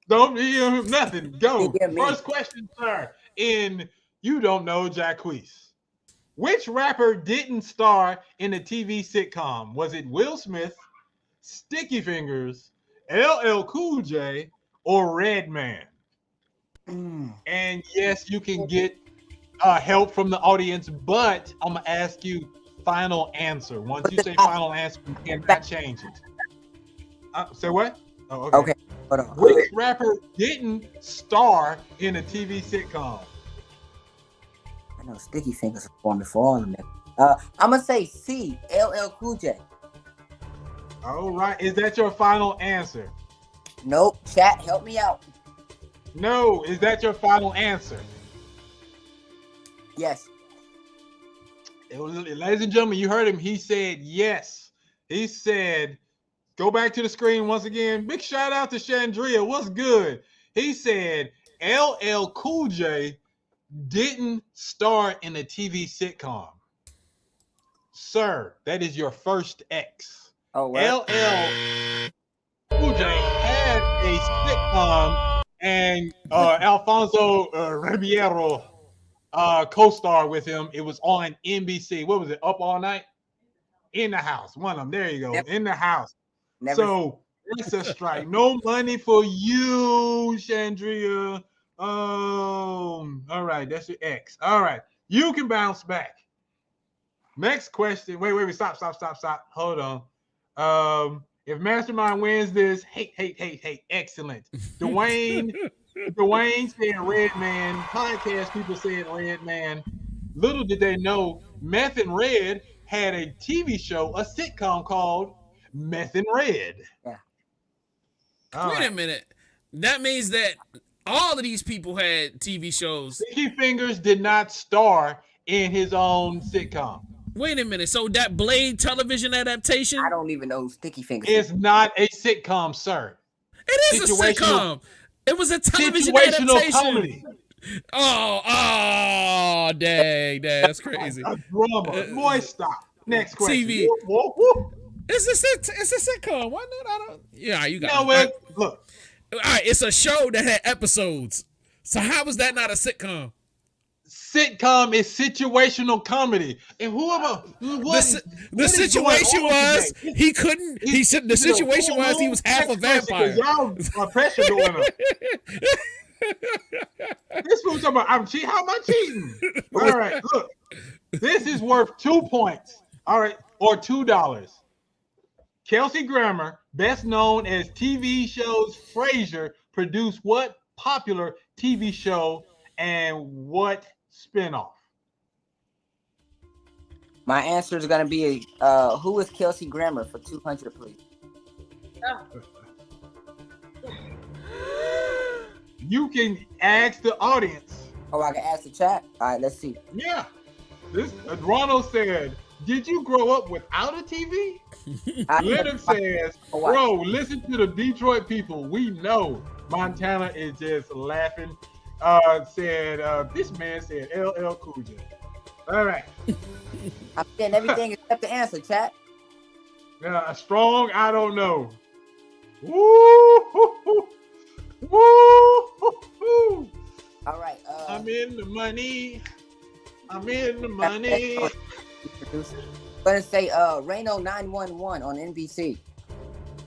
[SPEAKER 2] Don't DM him nothing. Go. First question, sir. In You Don't Know Jacquees. Which rapper didn't star in a TV sitcom? Was it Will Smith, Sticky Fingers, LL Cool J, or Redman? And yes, you can get help from the audience, but I'm going to ask you final answer. Once you say final answer, you cannot change it. Say what? Oh, okay.
[SPEAKER 7] Hold on.
[SPEAKER 2] Which rapper didn't star in a TV sitcom?
[SPEAKER 7] I know Sticky Fingers are born before all of them. I'm going to say C, LL Cool J.
[SPEAKER 2] All right. Is that your final answer?
[SPEAKER 7] Nope. Chat, help me out.
[SPEAKER 2] No. Is that your final answer?
[SPEAKER 7] Yes.
[SPEAKER 2] Ladies and gentlemen, you heard him. He said yes. He said, go back to the screen once again. Big shout out to Chandria. What's good? He said LL Cool J didn't star in a TV sitcom. Sir, that is your first X.
[SPEAKER 7] Oh, well.
[SPEAKER 2] LL Cool J had a sitcom, and Alfonso Ribeiro co-star with him. It was on NBC. What was it? Up All Night? In the House. One of them. There you go.
[SPEAKER 7] Yep.
[SPEAKER 2] In the House.
[SPEAKER 7] Never
[SPEAKER 2] So it's a strike. No money for you, Chandria. All right. That's your X. All right. You can bounce back. Next question. Wait. Stop. Hold on. If Mastermind wins this, hey. Excellent. Dwayne said Red Man. Podcast people said Red Man. Little did they know, Meth and Red had a TV show, a sitcom called Meth and Red.
[SPEAKER 7] Yeah.
[SPEAKER 1] Wait a minute. That means that all of these people had TV shows.
[SPEAKER 2] Sticky Fingers did not star in his own sitcom.
[SPEAKER 1] Wait a minute. So that Blade television adaptation?
[SPEAKER 7] I don't even know who Sticky Fingers
[SPEAKER 2] is. It's not a sitcom, sir.
[SPEAKER 1] It is a sitcom. It was a television adaptation.
[SPEAKER 2] Comedy.
[SPEAKER 1] Oh, dang, that's crazy.
[SPEAKER 2] A drama. Boy, stop. Next question.
[SPEAKER 1] TV.
[SPEAKER 2] Whoop.
[SPEAKER 1] It's a sitcom, wasn't it? I don't. Yeah, you got.
[SPEAKER 2] No, well, look.
[SPEAKER 1] All right, it's a show that had episodes. So how was that not a sitcom?
[SPEAKER 2] Sitcom is situational comedy, and
[SPEAKER 1] the situation was he couldn't. He said the situation was he was half a vampire.
[SPEAKER 2] Y'all pressure going on. This fool talking about I'm cheating. How am I cheating? All right, look. This is worth 2 points. All right, or $2. Kelsey Grammer, best known as TV shows Frasier, produced what popular TV show and what spinoff?
[SPEAKER 7] My answer is gonna be who is Kelsey Grammer for 200, please.
[SPEAKER 2] You can ask the audience.
[SPEAKER 7] Oh, I can ask the chat. All right, let's see.
[SPEAKER 2] Yeah. This Ronald said, "Did you grow up without a TV?" Leonard says, "Bro, listen to the Detroit people. We know Montana is just laughing." This man said LL Cool J. All right.
[SPEAKER 7] I'm getting everything except the answer, chat.
[SPEAKER 2] A strong, I don't know. Woo! Woo!
[SPEAKER 7] All right.
[SPEAKER 2] I'm in the money. I'm in the money.
[SPEAKER 7] I'm gonna say Reno 911 on NBC.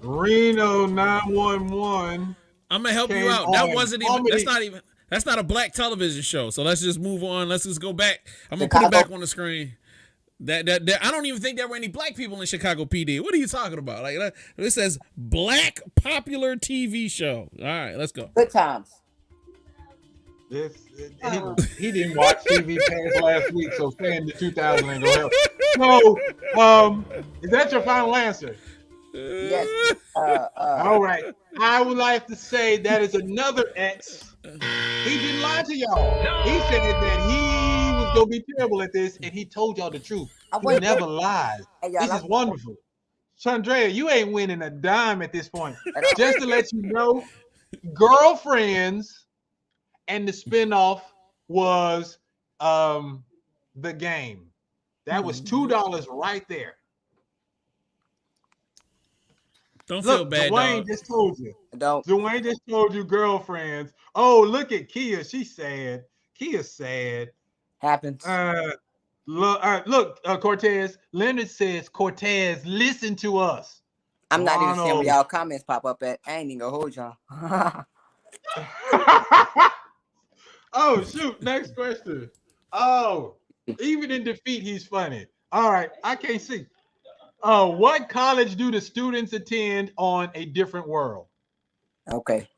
[SPEAKER 2] Reno 911.
[SPEAKER 1] I'm gonna help you out. That wasn't even. That's not a black television show. So let's just move on. Let's just go back. I'm gonna put it back on the screen. That I don't even think there were any black people in Chicago PD. What are you talking about? Like this says black popular TV show. All right, let's go.
[SPEAKER 7] Good times.
[SPEAKER 2] He didn't watch TV past last week, so saying the 2000 ain't gonna help. So, is that your final answer?
[SPEAKER 7] Yes.
[SPEAKER 2] All right. I would like to say that is another X. He didn't lie to y'all. He said that he was gonna be terrible at this, and he told y'all the truth. He never lies. This is wonderful. Chandrea, you ain't winning a dime at this point. Just to let you know, Girlfriends and the spinoff was The Game. That was $2 right there.
[SPEAKER 1] Don't feel bad,
[SPEAKER 2] Dwayne
[SPEAKER 1] dog.
[SPEAKER 2] just told you.
[SPEAKER 7] Dwayne
[SPEAKER 2] just told you Girlfriends. Oh, look at Kia. She's sad. Kia's sad.
[SPEAKER 7] Happens.
[SPEAKER 2] Look, Cortez. Leonard says, Cortez, listen to us.
[SPEAKER 7] I'm not even seeing where y'all comments pop up at. I ain't even gonna hold y'all.
[SPEAKER 2] Oh, shoot. Next question. Oh, even in defeat, he's funny. All right. I can't see. What college do the students attend on A Different World?
[SPEAKER 7] Okay.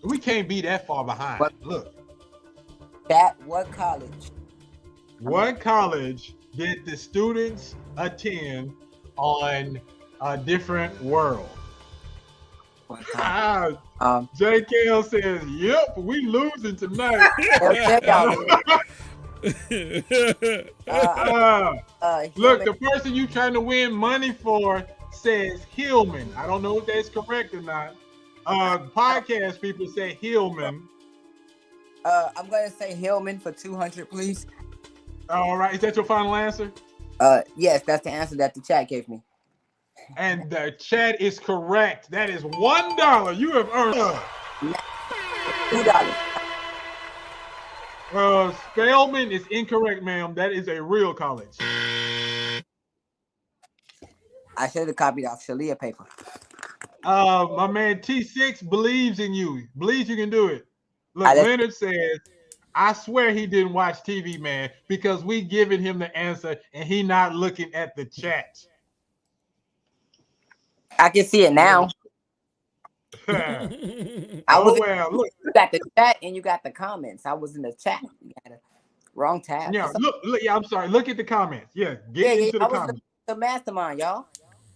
[SPEAKER 2] We can't be that far behind. Look.
[SPEAKER 7] What college?
[SPEAKER 2] What college did the students attend on A Different World? JKL says, "Yep, we losing tonight." Look, the person you trying to win money for says Hillman. I don't know if that's correct or not. Podcast people say Hillman.
[SPEAKER 7] I'm gonna say Hillman for 200, please.
[SPEAKER 2] All right, is that your final answer?
[SPEAKER 7] Yes, that's the answer that the chat gave me.
[SPEAKER 2] And the chat is correct. That is $1. You have earned $2. Spellman is incorrect, ma'am. That is a real college.
[SPEAKER 7] I should have copied off Shalia paper.
[SPEAKER 2] My man T6 believes in you. Believes you can do it. Look, Leonard says, I swear he didn't watch TV, man, because we giving him the answer and he not looking at the chat.
[SPEAKER 7] I can see it now.
[SPEAKER 2] Look.
[SPEAKER 7] You got the chat and you got the comments. I was in the chat. You got a wrong tab.
[SPEAKER 2] Yeah, look. Yeah, I'm sorry. Look at the comments. Yeah, get into the comments.
[SPEAKER 7] The mastermind, y'all.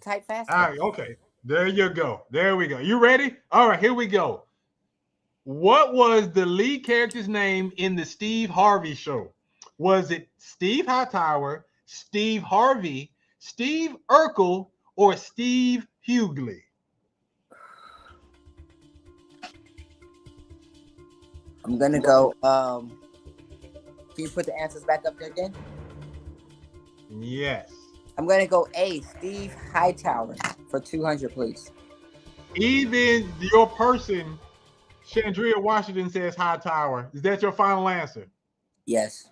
[SPEAKER 7] Type fast.
[SPEAKER 2] All right, okay. There you go. There we go. You ready? All right, here we go. What was the lead character's name in the Steve Harvey show? Was it Steve Hightower, Steve Harvey, Steve Urkel, or Steve Hughley?
[SPEAKER 7] I'm gonna go. Can you put the answers back up there again?
[SPEAKER 2] Yes.
[SPEAKER 7] I'm gonna go A, Steve Hightower for 200, please.
[SPEAKER 2] Even your person, Chandria Washington, says Hightower. Is that your final answer?
[SPEAKER 7] Yes.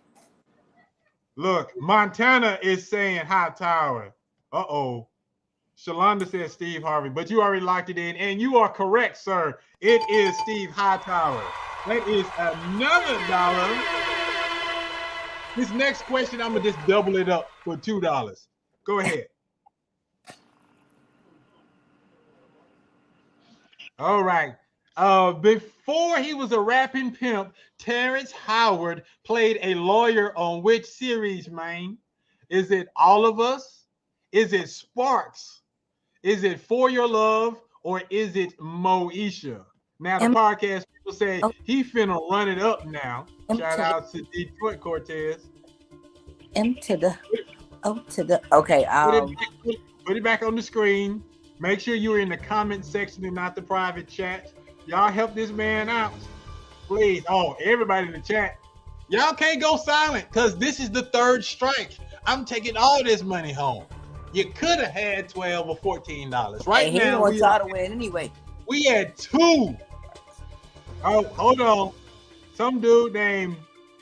[SPEAKER 2] Look, Montana is saying Hightower. Uh-oh. Shalonda says Steve Harvey, but you already locked it in, and you are correct, sir. It is Steve Hightower. That is another $1. This next question, I'm going to just double it up for $2. Go ahead. All right. Before he was a rapping pimp, Terrence Howard played a lawyer on which series, man? Is it All of Us? Is it Sparks? Is it For Your Love? Or is it Moesha? Now, the podcast people say he finna run it up now. Shout out to Detroit Cortez.
[SPEAKER 7] M to the O to the. Okay.
[SPEAKER 2] Put it back on the screen. Make sure you're in the comment section and not the private chat. Y'all help this man out, please. Oh, everybody in the chat. Y'all can't go silent because this is the third strike. I'm taking all this money home. You could have had $12 or $14. Right
[SPEAKER 7] now, he wants y'all to win anyway.
[SPEAKER 2] We had 2. Oh, hold on. Some dude named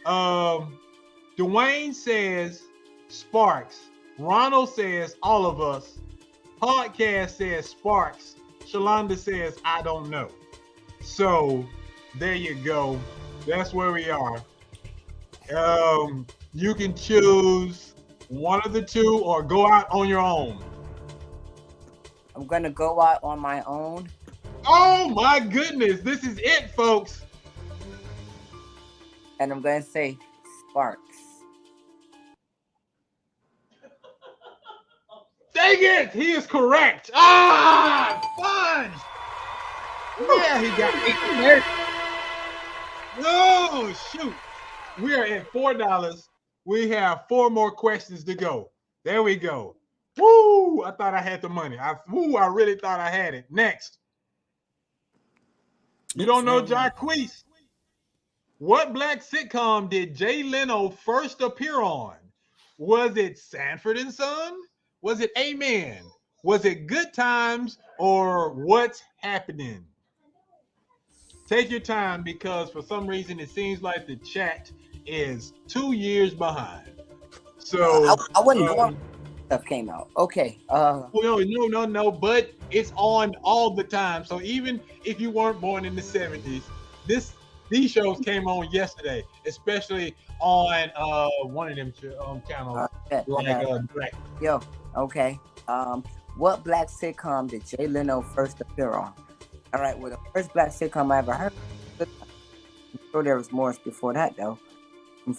[SPEAKER 2] Dwayne says Sparks. Ronald says All of Us. Podcast says Sparks. Shalonda says I don't know. So there you go. That's where we are. You can choose one of the two or go out on your own.
[SPEAKER 7] I'm gonna go out on my own.
[SPEAKER 2] Oh my goodness, this is it, folks.
[SPEAKER 7] And I'm gonna say Sparks.
[SPEAKER 2] Dang it, he is correct. Ah, fudge. Yeah, he got 8. No, shoot. We are at $4. We have 4 more questions to go. There we go. Woo! I thought I had the money. I really thought I had it. Next. You don't know Jacquees. What black sitcom did Jay Leno first appear on? Was it Sanford and Son? Was it Amen? Was it Good Times or What's Happening? Take your time because for some reason it seems like the chat is 2 years behind. So
[SPEAKER 7] I wasn't born. Stuff came out. Okay.
[SPEAKER 2] No, but it's on all the time. So even if you weren't born in the 70s, these shows came on yesterday, especially on one of them channels Black.
[SPEAKER 7] Yo, okay. What black sitcom did Jay Leno first appear on? All right, well, the first black sitcom I ever heard. I'm sure there was more before that, though.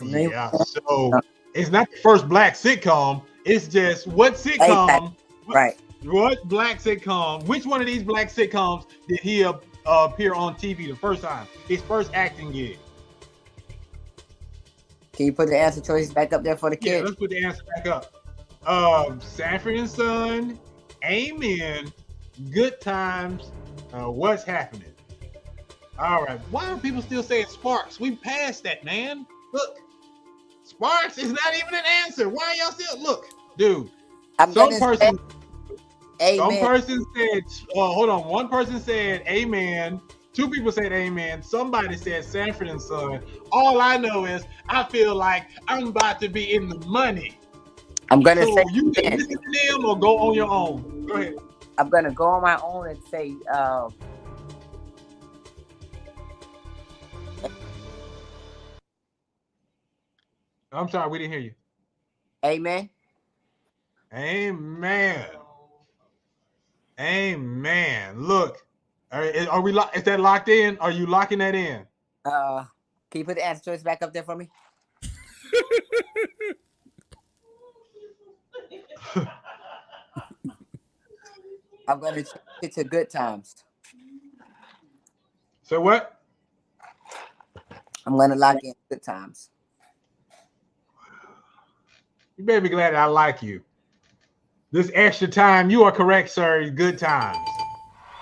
[SPEAKER 2] Yeah, so it's not the first black sitcom. It's just what sitcom?
[SPEAKER 7] Right.
[SPEAKER 2] What black sitcom? Which one of these black sitcoms did he appear on TV the first time? His first acting gig.
[SPEAKER 7] Can you put the answer choices back up there for the
[SPEAKER 2] Yeah,
[SPEAKER 7] kids?
[SPEAKER 2] let's put the answer back up. Sanford and Son, Amen, Good Times, What's Happening? All right. Why are people still saying Sparks? We passed that, man. Look, Sparks is not even an answer. Why are y'all still look, dude? Some person said, hold on. One person said Amen. Two people said Amen. Somebody said Sanford and Son. All I know is I feel like I'm about to be in the money.
[SPEAKER 7] I'm gonna say
[SPEAKER 2] you can listen to them or go on your own. Go ahead.
[SPEAKER 7] I'm gonna go on my own and say
[SPEAKER 2] I'm sorry, we didn't hear you.
[SPEAKER 7] Amen.
[SPEAKER 2] Amen. Amen. Look, are we? Is that locked in? Are you locking that in?
[SPEAKER 7] Can you put the answer choice back up there for me? I'm gonna change it to Good Times.
[SPEAKER 2] So what?
[SPEAKER 7] I'm gonna lock in Good Times.
[SPEAKER 2] You better be glad I like you. This extra time, you are correct, sir. Good Times.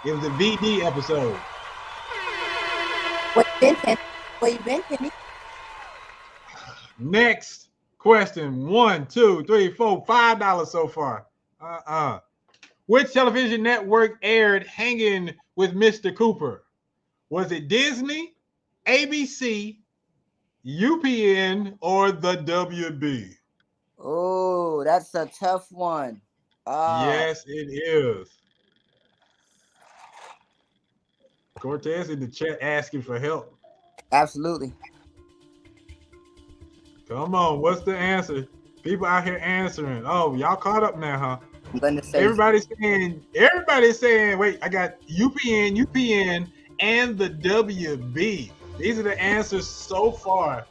[SPEAKER 2] It was a VD episode.
[SPEAKER 7] Where you been, Penny?
[SPEAKER 2] Next question. 1, 2, 3, 4, $5 so far. Which television network aired Hanging with Mr. Cooper? Was it Disney, ABC, UPN, or the WB?
[SPEAKER 7] Oh, that's a tough one.
[SPEAKER 2] Yes, it is. Cortez in the chat asking for help.
[SPEAKER 7] Absolutely.
[SPEAKER 2] Come on, what's the answer? People out here answering. Oh, y'all caught up now, huh?
[SPEAKER 7] I'm gonna say
[SPEAKER 2] everybody's saying, wait, I got UPN, and the WB. These are the answers so far.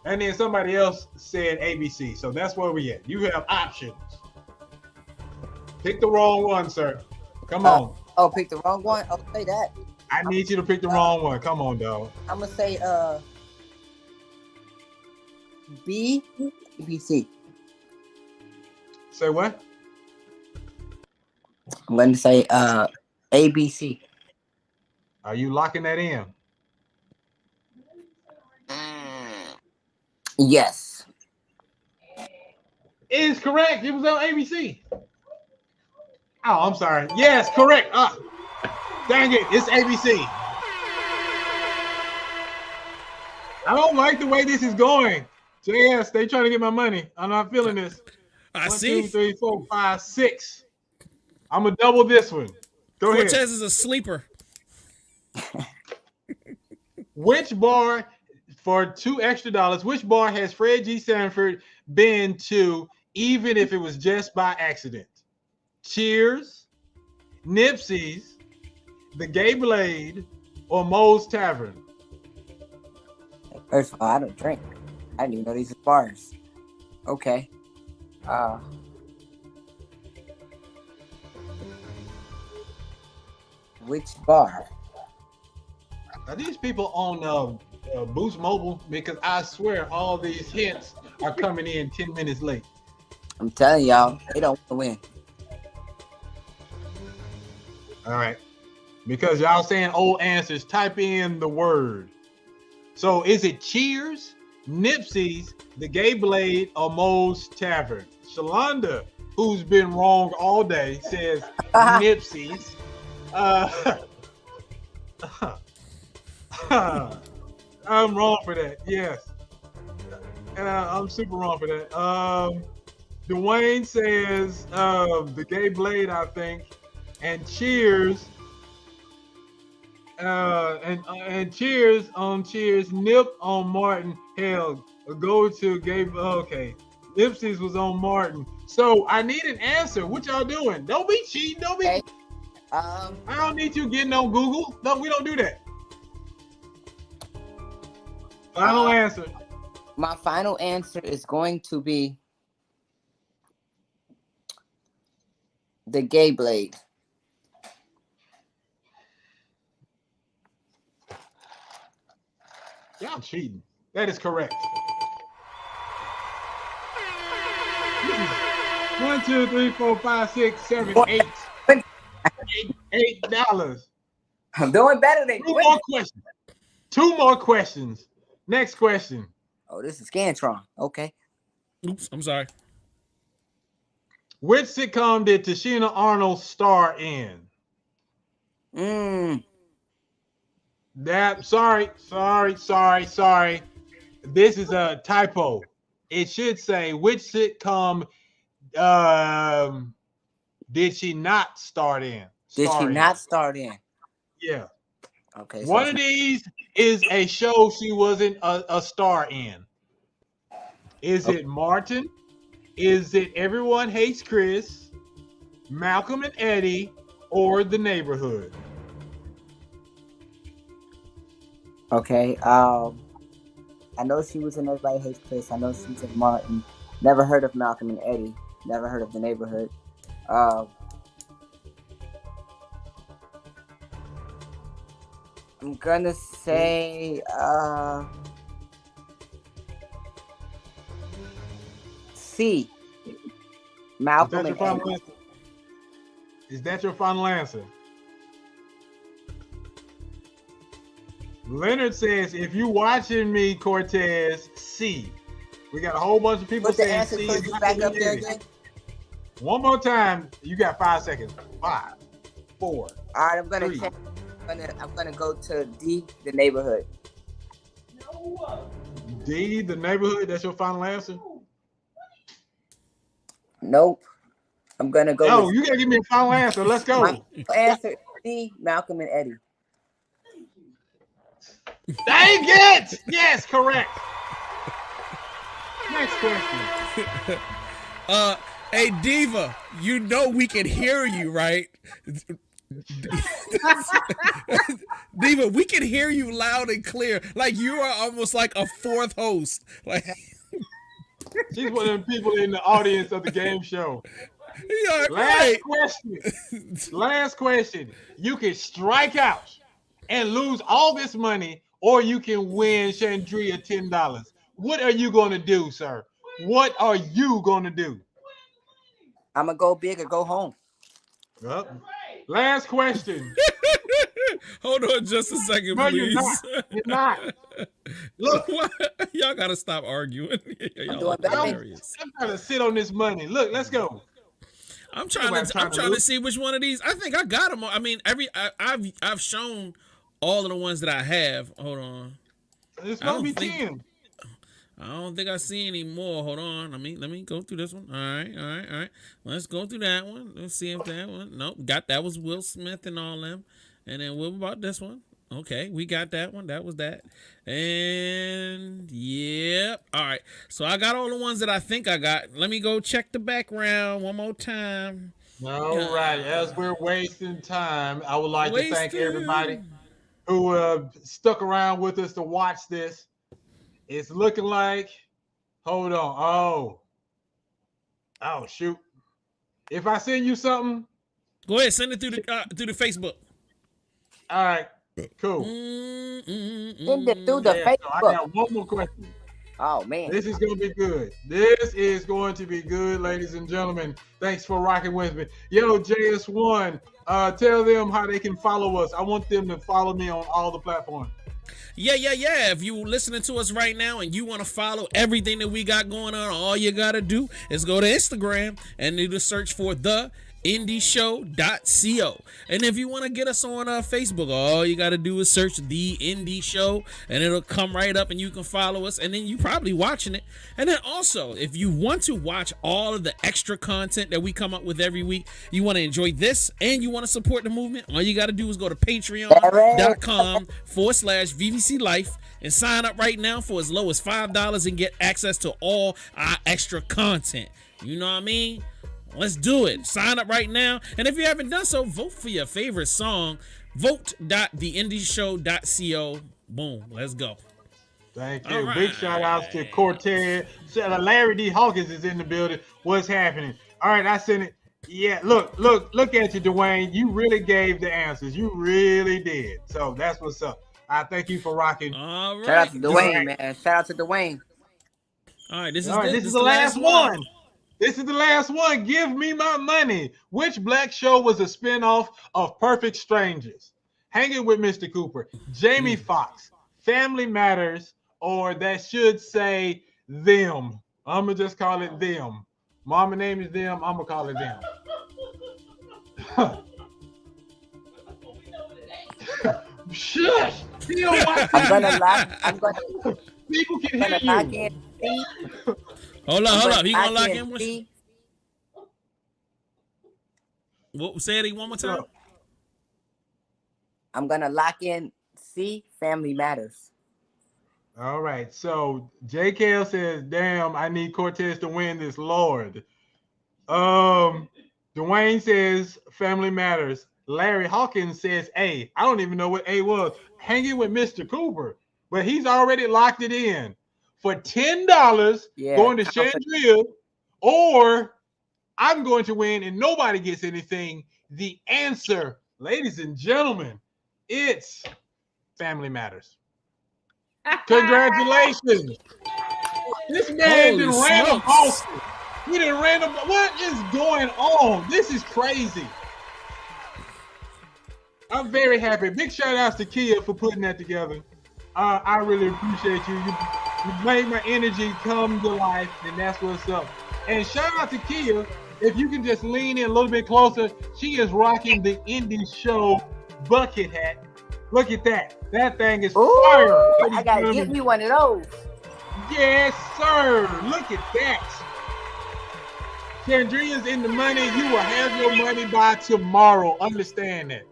[SPEAKER 2] And then somebody else said ABC. So that's where we at. You have options. Pick the wrong one, sir. Come on.
[SPEAKER 7] Pick the wrong one? I'll say that.
[SPEAKER 2] I need you to pick the wrong one. Come on, dog.
[SPEAKER 7] I'm gonna say BBC.
[SPEAKER 2] Say what?
[SPEAKER 7] I'm going to say ABC.
[SPEAKER 2] Are you locking that in?
[SPEAKER 7] Yes.
[SPEAKER 2] It is correct. It was on ABC. Oh, I'm sorry. Yes, correct. Dang it. It's ABC. I don't like the way this is going. JS, they trying to get my money. I'm not feeling this.
[SPEAKER 1] I
[SPEAKER 2] 1,
[SPEAKER 1] see.
[SPEAKER 2] 2, 3, 4, 5, 6. I'm going to double this one. Go ahead.
[SPEAKER 1] Cortez is a sleeper.
[SPEAKER 2] Which bar, for $2 extra, which bar has Fred G. Sanford been to, even if it was just by accident? Cheers, Nipsey's, the Gay Blade, or Moe's Tavern?
[SPEAKER 7] First of all, I don't drink. I didn't even know these are bars. Okay. Which bar?
[SPEAKER 2] Are these people on Boost Mobile? Because I swear all these hints are coming in 10 minutes late.
[SPEAKER 7] I'm telling y'all, they don't want to win.
[SPEAKER 2] All right. Because y'all saying old answers, type in the word. So is it Cheers, Nipsey's, the Gay Blade, or Moe's Tavern? Shalonda, who's been wrong all day, says Nipsey's. I'm wrong for that. Yes. I'm super wrong for that. Dwayne says the Gay Blade, I think, and Cheers. And Cheers on Cheers, Nip on Martin. Hell, go to Gabe. Okay, Nipsey's was on Martin. So I need an answer. What y'all doing? Don't be cheating. Don't be.
[SPEAKER 7] Okay.
[SPEAKER 2] I don't need you getting on Google. No, we don't do that. Final answer.
[SPEAKER 7] My final answer is going to be The Gay Blade.
[SPEAKER 2] Y'all cheating. That is correct. This is 1, 2, 3, 4, 5, 6, 7, 8. $8.
[SPEAKER 7] I'm doing better than
[SPEAKER 2] Two more questions. 2 more questions. Next question.
[SPEAKER 7] Oh, this is Scantron. Okay.
[SPEAKER 1] Oops, I'm sorry.
[SPEAKER 2] Which sitcom did Tashina Arnold star in? Sorry. This is a typo. It should say which sitcom did she not start in?
[SPEAKER 7] Start in?
[SPEAKER 2] Yeah.
[SPEAKER 7] Okay.
[SPEAKER 2] One of these is a show she wasn't a star in. Is it Martin? Is it Everyone Hates Chris, Malcolm and Eddie, or The Neighborhood?
[SPEAKER 7] Okay. I know she was in Everybody Hates Chris. I know she was in Martin. Never heard of Malcolm and Eddie. Never heard of The Neighborhood. I'm gonna say C. Malcolm and Eddie.
[SPEAKER 2] Is that your final answer? Leonard says, if you watching me, Cortez, C. We got a whole bunch of people
[SPEAKER 7] Put the
[SPEAKER 2] saying
[SPEAKER 7] answer
[SPEAKER 2] C.
[SPEAKER 7] choices back up there again.
[SPEAKER 2] One more time. You got 5 seconds. 5, 4.
[SPEAKER 7] All right, I'm gonna
[SPEAKER 2] 3.
[SPEAKER 7] check. I'm gonna go to D, The Neighborhood.
[SPEAKER 2] D, The Neighborhood. That's your final answer?
[SPEAKER 7] Nope. I'm gonna go.
[SPEAKER 2] No, you gotta give me a final answer. Let's go.
[SPEAKER 7] My answer D, Malcolm and Eddie.
[SPEAKER 2] Dang it! Yes, correct. Next question.
[SPEAKER 1] Hey Diva, you know we can hear you, right? Diva, we can hear you loud and clear. Like you are almost like a fourth host. Like
[SPEAKER 2] she's one of the people in the audience of the game show.
[SPEAKER 1] Yeah,
[SPEAKER 2] Last question. You can strike out and lose all this money, or you can win Chandria $10. What are you going to do, sir? What are you going to do?
[SPEAKER 7] I'm going to go big or go home.
[SPEAKER 2] Last question.
[SPEAKER 1] Hold on just a second,
[SPEAKER 2] no,
[SPEAKER 1] please.
[SPEAKER 2] You're not. Look.
[SPEAKER 1] Y'all got to stop arguing.
[SPEAKER 2] I'm trying to sit on this money. Look, let's go.
[SPEAKER 1] I'm trying to see which one of these. I think I got them. I mean, I've shown all of the ones that I have. Hold on.
[SPEAKER 2] It's gonna be 10.
[SPEAKER 1] I don't think I see any more. Hold on. Let me go through this one. All right. Let's go through that one. Let's see if that one. Nope. That was Will Smith and all them. And then what about this one? Okay, we got that one. That was that. And yep. All right. So I got all the ones that I think I got. Let me go check the background one more time.
[SPEAKER 2] All right. As we're wasting time, I would like to thank everybody who stuck around with us to watch this. It's looking like, hold on. Oh shoot. If I send you something,
[SPEAKER 1] go ahead, send it through the Facebook.
[SPEAKER 2] All right. Cool.
[SPEAKER 7] Send it through the Facebook.
[SPEAKER 2] So I got one more question.
[SPEAKER 7] Oh man.
[SPEAKER 2] This is gonna be good. This is going to be good, ladies and gentlemen. Thanks for rocking with me. Yo, JS1, tell them how they can follow us. I want them to follow me on all the platforms.
[SPEAKER 1] Yeah. If you listening to us right now and you want to follow everything that we got going on, all you got to do is go to Instagram and do the search for the indieshow.co. And if you want to get us on Facebook, all you got to do is search The Indie Show and it'll come right up and you can follow us, and then you probably watching it. And then also, if you want to watch all of the extra content that we come up with every week, you want to enjoy this and you want to support the movement, all you got to do is go to patreon.com/VVC Life and sign up right now for as low as $5 and get access to all our extra content. You know what I mean? Let's do it. Sign up right now. And if you haven't done so, vote for your favorite song. Vote.theindieshow.co. Boom. Let's go.
[SPEAKER 2] Thank you. Right. Big shout outs to Cortez. Larry D. Hawkins is in the building. What's happening? All right, I sent it. Yeah, look at you, Dwayne. You really gave the answers. You really did. So that's what's up. I thank you for rocking.
[SPEAKER 1] All
[SPEAKER 7] Shout out
[SPEAKER 1] right.
[SPEAKER 7] to Dwayne, man. Shout out to Dwayne.
[SPEAKER 1] All right, this is
[SPEAKER 2] All right,
[SPEAKER 1] it.
[SPEAKER 2] this
[SPEAKER 1] This
[SPEAKER 2] is
[SPEAKER 1] is
[SPEAKER 2] the
[SPEAKER 1] the
[SPEAKER 2] last
[SPEAKER 1] last
[SPEAKER 2] one. This is the last one. Give me my money. Which black show was a spinoff of Perfect Strangers? Hanging with Mr. Cooper, Jamie Foxx, Family Matters, or that should say Them. I'm going to just call it Them. Mama name is Them. I'm going to call it Them. Shush.
[SPEAKER 7] I'm gonna lock.
[SPEAKER 2] People can
[SPEAKER 7] gonna
[SPEAKER 2] hear
[SPEAKER 7] lock
[SPEAKER 2] you.
[SPEAKER 7] in C.
[SPEAKER 1] Hold up. You gonna lock
[SPEAKER 7] in
[SPEAKER 1] in? What's...
[SPEAKER 7] C.
[SPEAKER 1] What? Say it one more time.
[SPEAKER 7] I'm gonna lock in C. Family Matters.
[SPEAKER 2] All right. So JKL says, "Damn, I need Cortez to win this, Lord." Dwayne says, "Family Matters." Larry Hawkins says, "A." I don't even know what A was. Hanging with Mr. Cooper, but he's already locked it in for $10. Going to Chandria, or I'm going to win and nobody gets anything. The answer, ladies and gentlemen, it's Family Matters. Congratulations. This man did random Boston. He did random. What is going on? This is crazy. I'm very happy. Big shout outs to Kia for putting that together. I really appreciate you. You made my energy come to life, and that's what's up. And shout out to Kia. If you can just lean in a little bit closer, she is rocking the indie show bucket hat. Look at that. That thing is fire.
[SPEAKER 7] I gotta get me one of those.
[SPEAKER 2] Yes, sir. Look at that. Chandria's in the money. You will have your money by tomorrow. Understand that.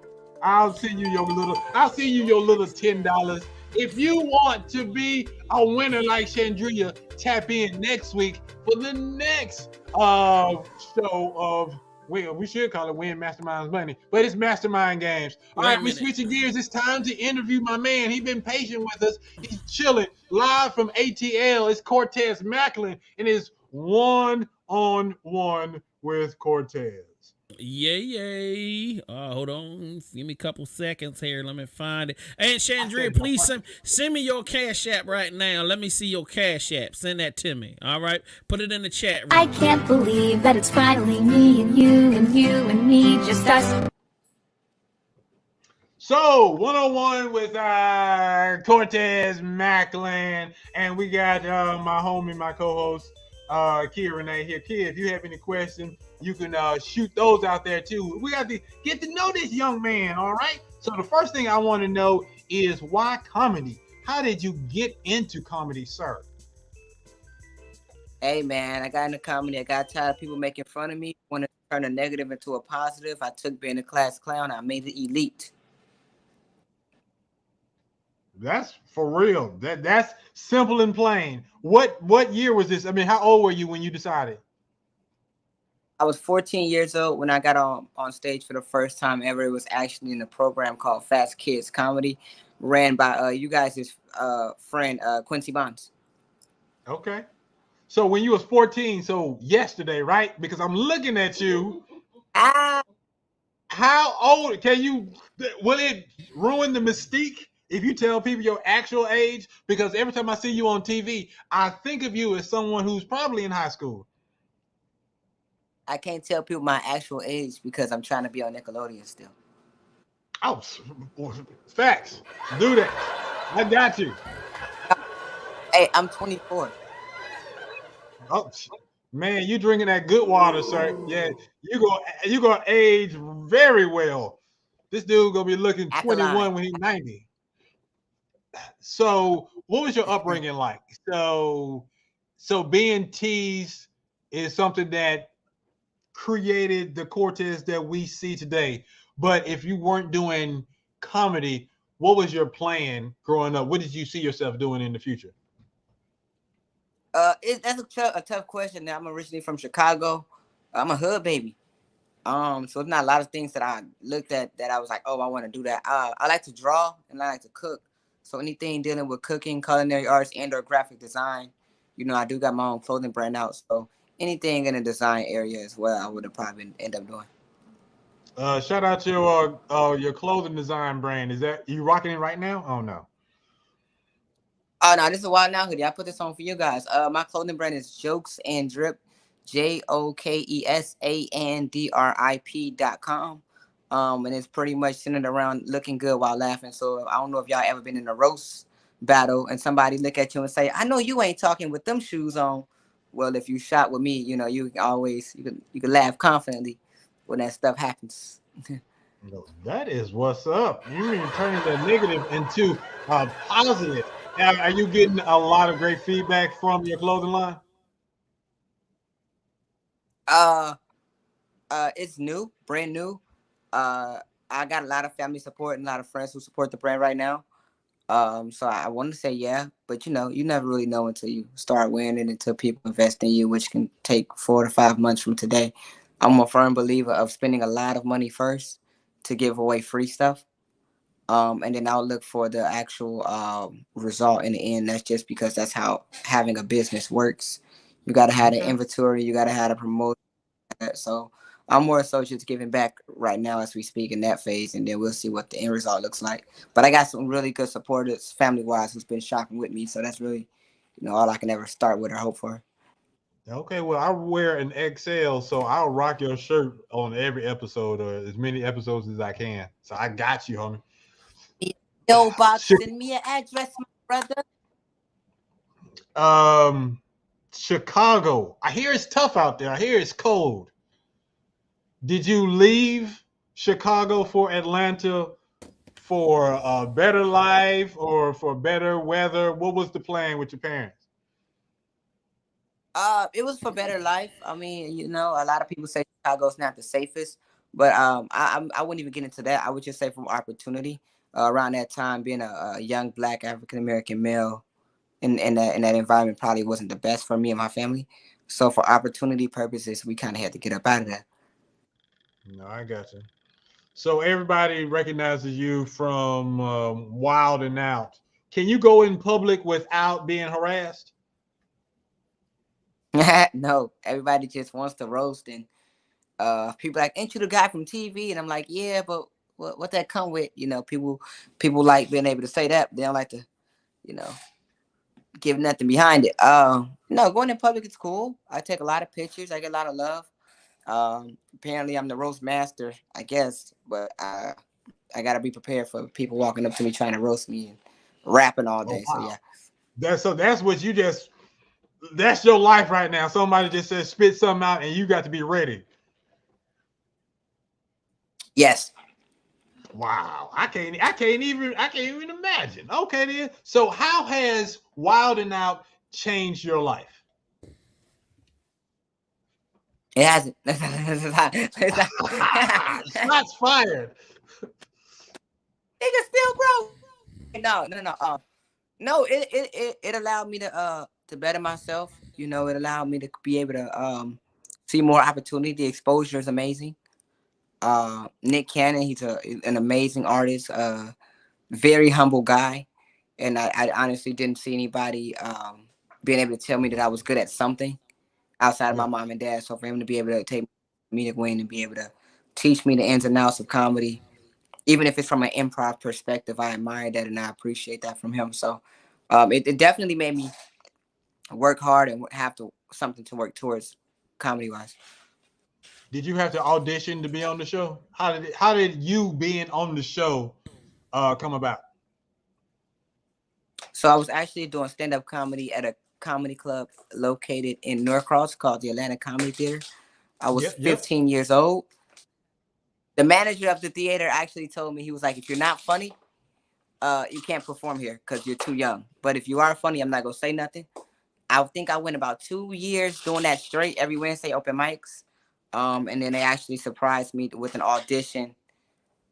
[SPEAKER 2] I'll see you your little $10. If you want to be a winner like Chandria, tap in next week for the next show of we should call it Win Mastermind's Money, but it's Mastermind Games. All right, we're switching gears. It's time to interview my man. He's been patient with us. He's chilling live from ATL. It's Cortez Macklin and his one-on-one with Cortez.
[SPEAKER 1] Yay. Hold on. Give me a couple seconds here. Let me find it. And Chandria, please send me your Cash App right now. Let me see your Cash App. Send that to me. All right. Put it in the chat room.
[SPEAKER 16] I can't believe that it's finally me and you and you and me, just us.
[SPEAKER 2] So, one-on-one with Cortez Macklin, and we got my homie, my co-host, Kia Renee here. Kia, if you have any questions, you can shoot those out there too. We got to get to know this young man, all right? So the first thing I want to know is why comedy? How did you get into comedy, sir?
[SPEAKER 7] Hey, man, I got into comedy. I got tired of people making fun of me. Wanted to turn a negative into a positive. I took being a class clown. I made the elite.
[SPEAKER 2] That's for real. That's simple and plain. What year was this? I mean, how old were you when you decided?
[SPEAKER 7] I was 14 years old when I got on stage for the first time ever. It was actually in a program called Fast Kids Comedy, ran by you guys' friend Quincy Bonds.
[SPEAKER 2] Okay. So when you was 14, so yesterday, right? Because I'm looking at you. How old can you? Will it ruin the mystique if you tell people your actual age? Because every time I see you on TV, I think of you as someone who's probably in high school.
[SPEAKER 7] I can't tell people my actual age because I'm trying to be on Nickelodeon still.
[SPEAKER 2] Oh, facts. Do that. I got you.
[SPEAKER 7] Hey, I'm 24.
[SPEAKER 2] Oh, man, you drinking that good water, sir. Yeah, you gonna age very well. This dude gonna be looking 21 when he's 90. So, what was your upbringing like? So being teased is something that created the Cortez that we see today. But if you weren't doing comedy, what was your plan growing up? What did you see yourself doing in the future?
[SPEAKER 7] That's a tough question. Now, I'm originally from Chicago. I'm a hood baby. So it's not a lot of things that I looked at that I was like, oh, I want to do that. I like to draw and I like to cook. So anything dealing with cooking, culinary arts, and or graphic design, I do got my own clothing brand out. So anything in the design area as well, I would have probably end up doing.
[SPEAKER 2] Shout out to your clothing design brand. Is that you rocking it right now? Oh no.
[SPEAKER 7] Oh no, this is a Wild Now hoodie. I put this on for you guys. My clothing brand is Jokes and Drip, JOKESANDRIP.com. And it's pretty much centered around looking good while laughing. So I don't know if y'all ever been in a roast battle and somebody look at you and say, "I know you ain't talking with them shoes on." Well, if you shot with me, you know you can always you can laugh confidently when that stuff happens.
[SPEAKER 2] That is what's up. You mean turning the negative into positive. Now, are you getting a lot of great feedback from your clothing line?
[SPEAKER 7] It's new, brand new. I got a lot of family support and a lot of friends who support the brand right now. So I want to say yeah, but you know, you never really know until you start wearing it, until people invest in you, which can take 4 to 5 months from today. I'm a firm believer of spending a lot of money first to give away free stuff. And then I'll look for the actual result in the end. That's just because that's how having a business works. You got to have the inventory, you got to have the promotion. So I'm more so just giving back right now as we speak in that phase, and then we'll see what the end result looks like. But I got some really good supporters, family wise, who's been shopping with me. So that's really, all I can ever start with or hope for.
[SPEAKER 2] Okay, well, I wear an XL, so I'll rock your shirt on every episode or as many episodes as I can. So I got you, homie.
[SPEAKER 7] Yo, box, send me an address, my
[SPEAKER 2] brother. Chicago. I hear it's tough out there. I hear it's cold. Did you leave Chicago for Atlanta for a better life or for better weather? What was the plan with your parents?
[SPEAKER 7] It was for better life. I mean, a lot of people say Chicago's not the safest, but I wouldn't even get into that. I would just say from opportunity. Around that time, being a young Black African American male in that environment probably wasn't the best for me and my family. So for opportunity purposes, we kind of had to get up out of that.
[SPEAKER 2] No, I got you. So everybody recognizes you from Wildin Out. Can you go in public without being harassed?
[SPEAKER 7] No, everybody just wants to roast, and people like, "Ain't you the guy from TV?" And I'm like, "Yeah, but what that come with?" People like being able to say that. They don't like to, give nothing behind it. No, going in public is cool. I take a lot of pictures. I get a lot of love. Apparently, I'm the roast master, I guess, but I gotta be prepared for people walking up to me trying to roast me and rapping all day.
[SPEAKER 2] Oh, wow.
[SPEAKER 7] So yeah.
[SPEAKER 2] That's what you just. That's your life right now. Somebody just says spit something out, and you got to be ready.
[SPEAKER 7] Yes.
[SPEAKER 2] Wow. I can't even imagine. Okay, then. So how has Wildin Out changed your life?
[SPEAKER 7] It hasn't.
[SPEAKER 2] Shots fired.
[SPEAKER 7] Nigga still grow. No. No, it allowed me to better myself. It allowed me to be able to see more opportunity. The exposure is amazing. Nick Cannon, he's an amazing artist, very humble guy. And I honestly didn't see anybody being able to tell me that I was good at something outside of my mom and dad. So for him to be able to take me to win and be able to teach me the ins and outs of comedy, even if it's from an improv perspective, I admire that and I appreciate that from him. So it definitely made me work hard and have something to work towards comedy wise.
[SPEAKER 2] Did you have to audition to be on the show? How did you being on the show come about?
[SPEAKER 7] So I was actually doing stand-up comedy at a comedy club located in Norcross called the Atlanta Comedy Theater. I was 15 years old. The manager of the theater actually told me, he was like, "If you're not funny, you can't perform here because you're too young. But if you are funny, I'm not gonna say nothing." I think I went about 2 years doing that straight every Wednesday open mics. And then they actually surprised me with an audition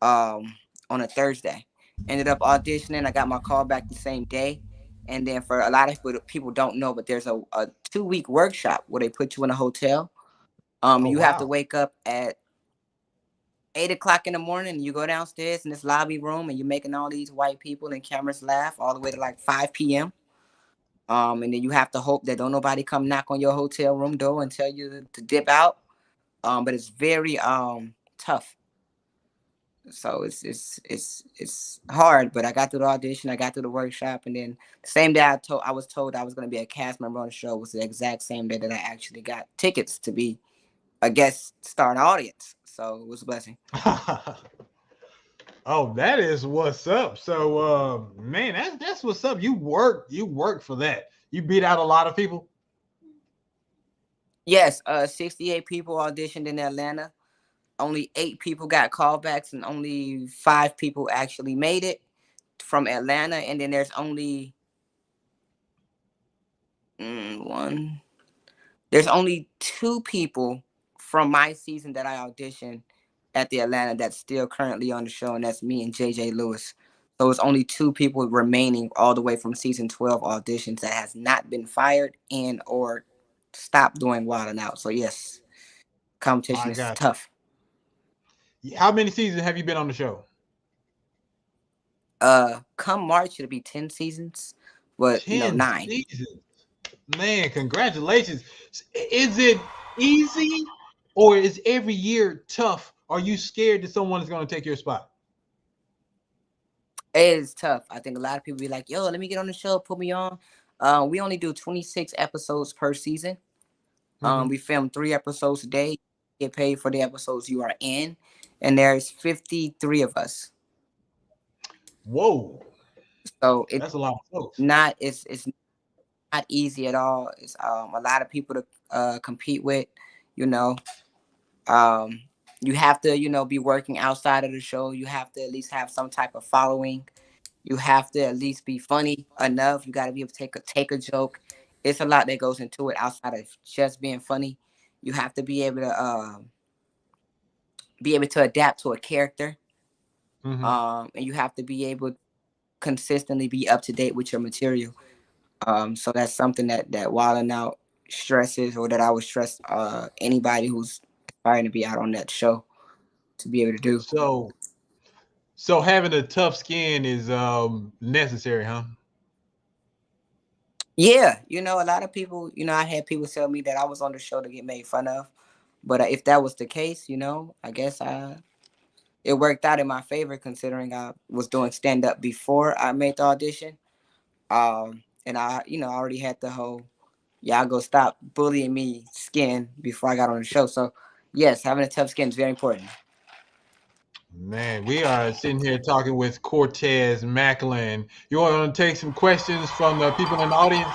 [SPEAKER 7] on a Thursday. Ended up auditioning. I got my call back the same day. And then for a lot of people don't know, but there's a 2-week workshop where they put you in a hotel. You have to wake up at 8 o'clock in the morning and you go downstairs in this lobby room and you're making all these white people and cameras laugh all the way to like 5 p.m. And then you have to hope that don't nobody come knock on your hotel room door and tell you to dip out. But it's very tough. So it's hard, but I got through the audition, I got through the workshop, and then the same day I was told I was going to be a cast member on the show was the exact same day that I actually got tickets to be a guest star in the audience. So it was a blessing.
[SPEAKER 2] Oh, that is what's up. So man, that's what's up. You work for that. You beat out a lot of people.
[SPEAKER 7] Yes, 68 people auditioned in Atlanta. Only 8 people got callbacks, and only 5 people actually made it from Atlanta. And then there's only there's only 2 people from my season that I auditioned at the Atlanta that's still currently on the show, and that's me and JJ Lewis. So it's only 2 people remaining all the way from season 12 auditions that has not been fired and or stopped doing Wildin' Out. So yes, competition is tough.
[SPEAKER 2] How many seasons have you been on the show?
[SPEAKER 7] Come March it'll be 10 seasons, but
[SPEAKER 2] 10
[SPEAKER 7] 9
[SPEAKER 2] seasons. Man, congratulations. Is it easy or is every year tough? Are you scared that someone is going to take your spot?
[SPEAKER 7] It is tough. I think a lot of people be like, yo, let me get on the show, put me on. We only do 26 episodes per season. We film 3 episodes a day, get paid for the episodes you are in, and there's 53 of us.
[SPEAKER 2] Whoa.
[SPEAKER 7] So
[SPEAKER 2] that's a lot of folks.
[SPEAKER 7] It's not easy at all. It's a lot of people to compete with, you have to, be working outside of the show. You have to at least have some type of following. You have to at least be funny enough. You got to be able to take a joke. It's a lot that goes into it outside of just being funny. You have to be able to adapt to a character. And you have to be able to consistently be up to date with your material. So that's something that Wildin' Out stresses, or that I would stress anybody who's aspiring to be out on that show to be able to do.
[SPEAKER 2] So having a tough skin is necessary, huh?
[SPEAKER 7] Yeah, a lot of people, I had people tell me that I was on the show to get made fun of, but if that was the case, I guess it worked out in my favor, considering I was doing stand up before I made the audition. And I already had the whole, y'all go stop bullying me skin before I got on the show. So yes, having a tough skin is very important.
[SPEAKER 2] Man, we are sitting here talking with Cortez Macklin. You want to take some questions from the people in the audience?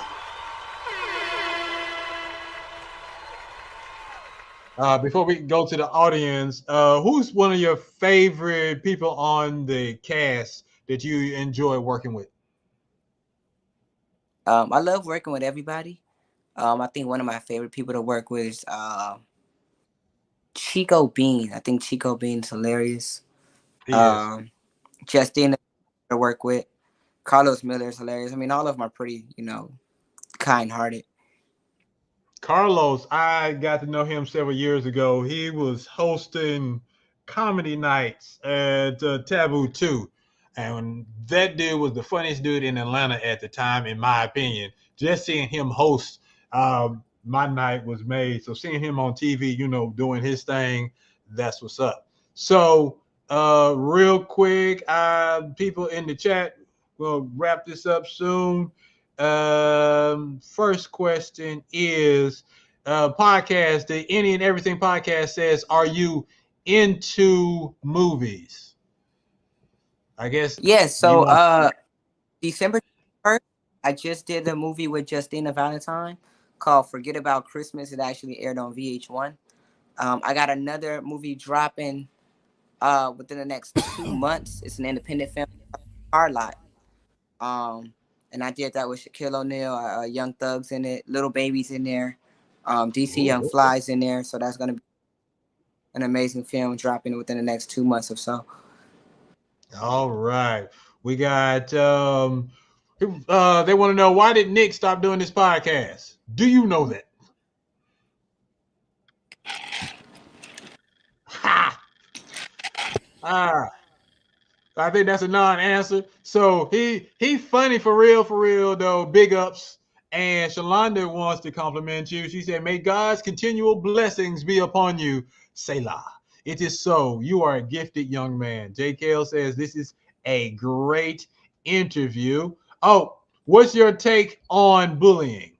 [SPEAKER 2] Before we go to the audience, who's one of your favorite people on the cast that you enjoy working with?
[SPEAKER 7] I love working with everybody. I think one of my favorite people to work with is Chico Bean. I think Chico Bean's hilarious. Justine to work with. Carlos Miller is hilarious. I mean, all of them are pretty, kind-hearted.
[SPEAKER 2] Carlos, I got to know him several years ago. He was hosting comedy nights at Taboo 2. And that dude was the funniest dude in Atlanta at the time, in my opinion. Just seeing him host my night was made. So seeing him on TV, doing his thing, that's what's up. So real quick, people in the chat, we'll wrap this up soon. First question is podcast. The Any and Everything podcast says, are you into movies? I guess.
[SPEAKER 7] Yes. So December 1st, I just did a movie with Justina Valentine called Forget About Christmas. It actually aired on VH1. I got another movie dropping within the next 2 months. It's an independent film, Car Lot. And I did that with Shaquille O'Neal, Young Thug's in it, Little Baby's in there, DC Young Fly's in there. So that's going to be an amazing film dropping within the next 2 months or so.
[SPEAKER 2] All right. We got, they want to know, why did Nick stop doing this podcast? Do you know that? Ha! I think that's a non-answer. So he funny for real though. Big ups. And Shalonda wants to compliment you. She said, may God's continual blessings be upon you. Selah. It is so. You are a gifted young man. J. Kale says, this is a great interview. Oh, what's your take on bullying?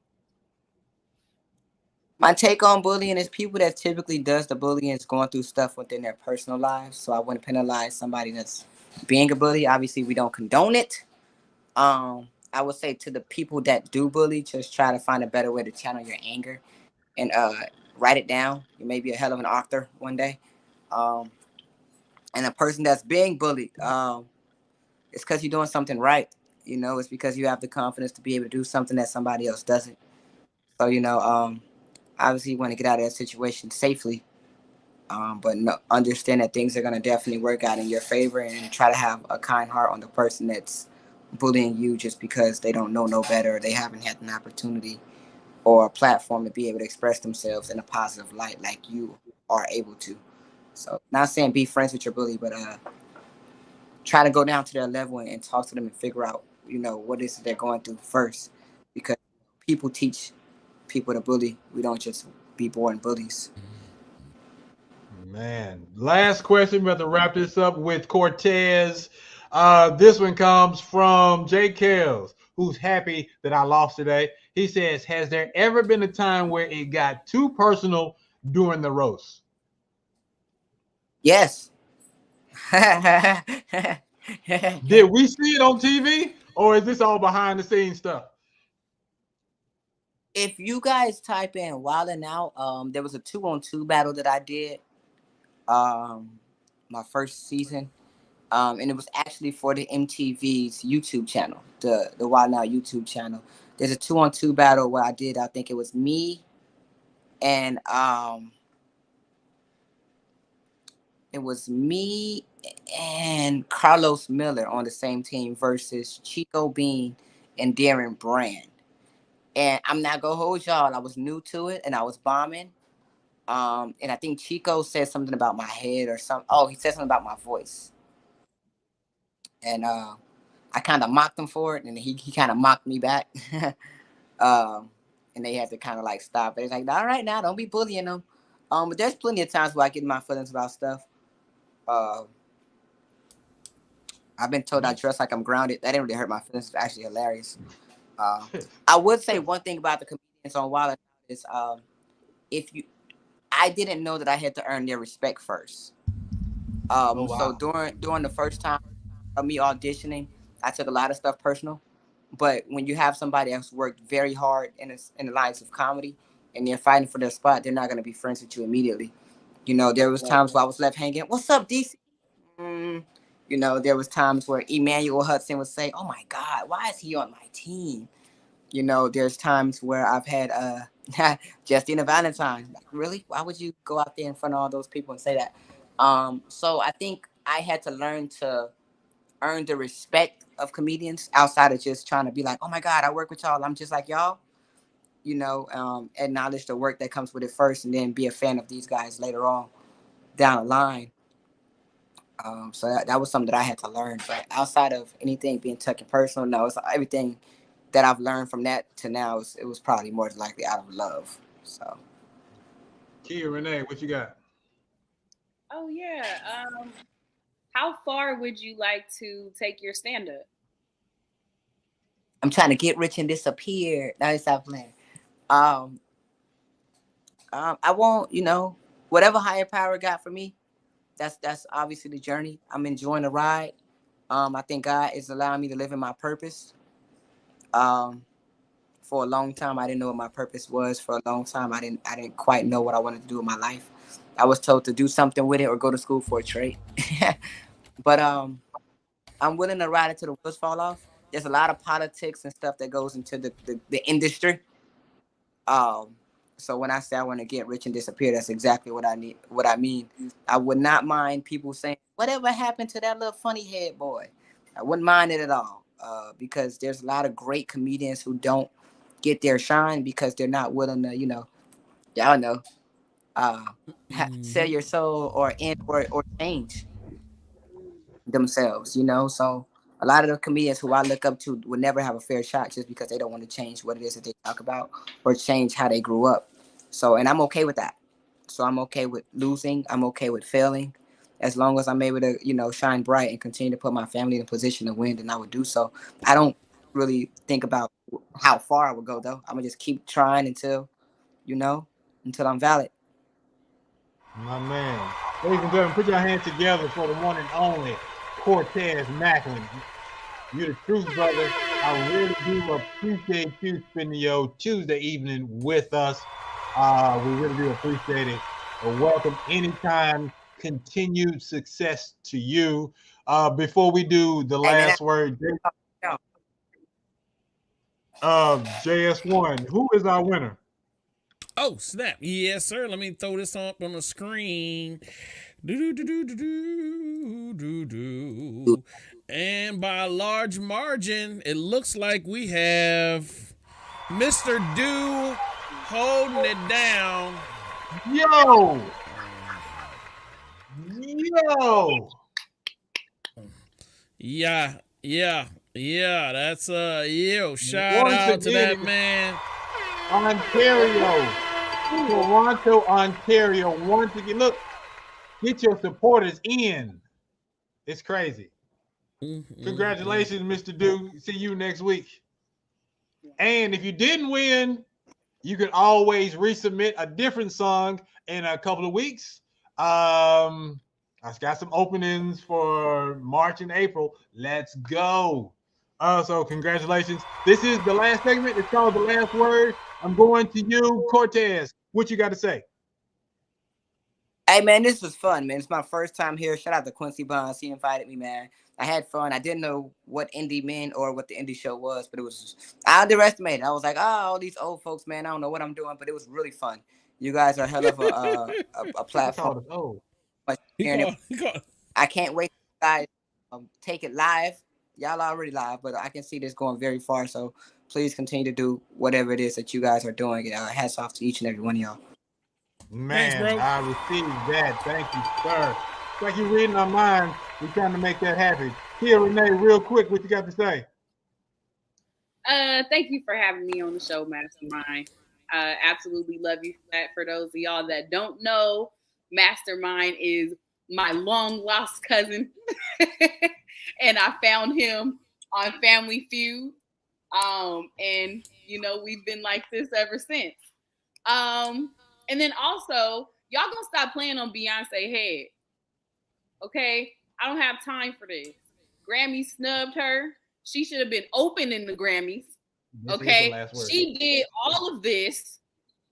[SPEAKER 7] My take on bullying is people that typically does the bullying is going through stuff within their personal lives. So I wouldn't penalize somebody that's being a bully. Obviously, we don't condone it. I would say to the people that do bully, just try to find a better way to channel your anger and write it down. You may be a hell of an author one day. And a person that's being bullied, it's because you're doing something right. You know, it's because you have the confidence to be able to do something that somebody else doesn't. So, obviously you want to get out of that situation safely. But no, understand that things are going to definitely work out in your favor, and try to have a kind heart on the person that's bullying you just because they don't know no better, or they haven't had an opportunity or a platform to be able to express themselves in a positive light like you are able to. So not saying be friends with your bully, but try to go down to their level and talk to them and figure out, what is it they're going through first, because people teach people to bully. We don't just be born bullies.
[SPEAKER 2] Man, last question. We have to wrap this up with Cortez. This one comes from Jay Kells, who's happy that I lost today. He says, has there ever been a time where it got too personal during the roast?
[SPEAKER 7] Yes.
[SPEAKER 2] Did we see it on TV, or is this all behind the scenes stuff?
[SPEAKER 7] If you guys type in Wildin out, there was a 2-on-2 battle that I did my first season. And it was actually for the MTV's YouTube channel, the Wildin Out YouTube channel. There's a 2-on-2 battle where I think it was me and Carlos Miller on the same team versus Chico Bean and Darren Brand. And I'm not gonna hold y'all, I was new to it and I was bombing. And I think Chico said something about my head or something. Oh, he said something about my voice. And I kind of mocked him for it, and he kind of mocked me back. And they had to kind of like stop it. It's like, all right, now don't be bullying them. But there's plenty of times where I get in my feelings about stuff. I've been told I dress like I'm grounded. That didn't really hurt my feelings. It's actually hilarious. I would say one thing about the comedians on Wild is I didn't know that I had to earn their respect first. So during the first time of me auditioning, I took a lot of stuff personal. But when you have somebody that's worked very hard in the lines of comedy and they're fighting for their spot, they're not going to be friends with you immediately. There was times where I was left hanging. What's up, DC? There was times where Emmanuel Hudson would say, oh my God, why is he on my team? There's times where I've had Justina Valentine. Like, really? Why would you go out there in front of all those people and say that? So I think I had to learn to earn the respect of comedians outside of just trying to be like, oh my God, I work with y'all, I'm just like y'all. Acknowledge the work that comes with it first, and then be a fan of these guys later on down the line. So that was something that I had to learn. But outside of anything being taken personal, no, it's everything that I've learned from that to now. It was probably more likely out of love. So,
[SPEAKER 2] Kia Renee, what you got?
[SPEAKER 9] Oh yeah. How far would you like to take your stand-up?
[SPEAKER 7] I'm trying to get rich and disappear. Now stop playing. I won't, whatever higher power got for me, that's obviously the journey. I'm enjoying the ride. I think God is allowing me to live in my purpose. For a long time, I didn't know what my purpose was. For a long time, I didn't quite know what I wanted to do in my life. I was told to do something with it or go to school for a trade. But I'm willing to ride until the wheels fall off. There's a lot of politics and stuff that goes into the industry. So when I say I want to get rich and disappear, that's exactly what I need. What I mean, I would not mind people saying, "Whatever happened to that little funny head boy?" I wouldn't mind it at all, because there's a lot of great comedians who don't get their shine because they're not willing to, y'all know, sell your soul or change themselves. So A lot of the comedians who I look up to would never have a fair shot just because they don't want to change what it is that they talk about or change how they grew up. So, and I'm okay with that. So I'm okay with losing. I'm okay with failing. As long as I'm able to, shine bright and continue to put my family in a position to win, then I would do so. I don't really think about how far I would go, though. I'm going to just keep trying until I'm valid.
[SPEAKER 2] My man. Ladies and gentlemen, put your hands together for the one and only Cortez Macklin. You're the truth, brother. I really do appreciate you spending your Tuesday evening with us. We really do appreciate it. Welcome anytime. Continued success to you. Before we do the last word, JS1, who is our winner?
[SPEAKER 1] Oh, snap. Yes, sir. Let me throw this up on the screen. And by a large margin, it looks like we have Mr.Doo holding it down.
[SPEAKER 2] Yo!
[SPEAKER 1] Yeah. That's shout out to that man.
[SPEAKER 2] Ontario. Toronto, Ontario. Once again, look, get your supporters in. It's crazy. Congratulations, Mr. Doo. See you next week. And if you didn't win, you can always resubmit a different song in a couple of weeks. I've got some openings for March and April. Let's go. So congratulations. This is the last segment. It's called The Last Word. I'm going to you, Cortez. What you got to say?
[SPEAKER 7] Hey, man, this was fun, man. It's my first time here. Shout out to Quincy Bonds. He invited me, man. I had fun. I didn't know what indie meant or what the indie show was, but I underestimated. I was like, all these old folks, man, I don't know what I'm doing, but it was really fun. You guys are a hell of a platform. I can't wait to guys take it live. Y'all already live, but I can see this going very far. So please continue to do whatever it is that you guys are doing. Hats off to each and every one of y'all.
[SPEAKER 2] Man, thanks, I received that. Thank you, sir. It's like you're reading our minds. We're trying to make that happen. Here, Renee, real quick, what you got to say?
[SPEAKER 9] Thank you for having me on the show, Mastermind. Absolutely love you for that. For those of y'all that don't know, Mastermind is my long lost cousin. And I found him on Family Feud. And we've been like this ever since. And then also, y'all gonna stop playing on Beyonce head. Okay? I don't have time for this. Grammy snubbed her. She should have been open in the Grammys. Okay? She did all of this.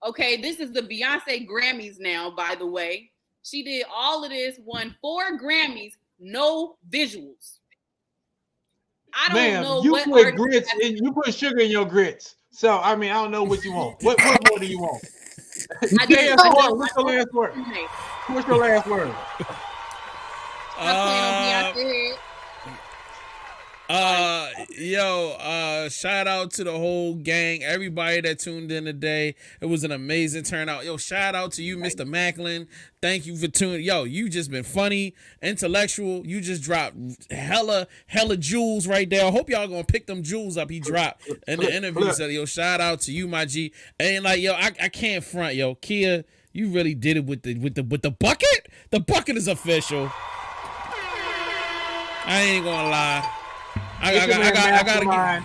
[SPEAKER 9] Okay? This is the Beyonce Grammys now, by the way. She did all of this, won 4 Grammys, no visuals. I don't know
[SPEAKER 2] you
[SPEAKER 9] what
[SPEAKER 2] put grits and you put sugar in your grits. So I don't know what you want. What more do you want? What's your last word? What's your last word?
[SPEAKER 1] Shout out to the whole gang, everybody that tuned in today. It was an amazing turnout. Yo, shout out to you, Mr. Macklin. Thank you for tuning. Yo, you just been funny, intellectual. You just dropped hella jewels right there. I hope y'all gonna pick them jewels up he dropped in the interview. So, yo, shout out to you, my G. And I can't front, yo, Kia. You really did it with the bucket. The bucket is official. I ain't gonna lie. I gotta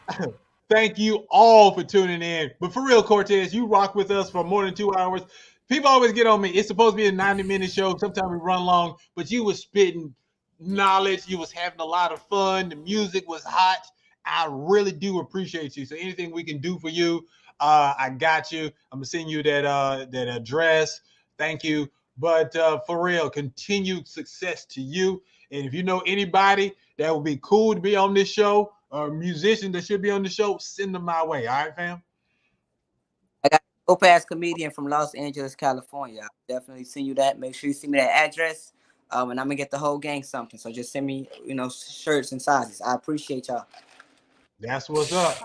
[SPEAKER 2] get. Thank you all for tuning in. But for real, Cortez, you rock with us for more than 2 hours. People always get on me. It's supposed to be a 90-minute show. Sometimes we run long, but you was spitting knowledge. You was having a lot of fun. The music was hot. I really do appreciate you. So anything we can do for you, I got you. I'm gonna send you that address. Thank you. But for real, continued success to you. And if you know anybody that would be cool to be on this show, or a musician that should be on the show, send them my way. All right, fam?
[SPEAKER 7] I got a dope-ass comedian from Los Angeles, California. I'll definitely send you that. Make sure you send me that address. And I'm going to get the whole gang something. So just send me, shirts and sizes. I appreciate y'all.
[SPEAKER 2] That's what's up.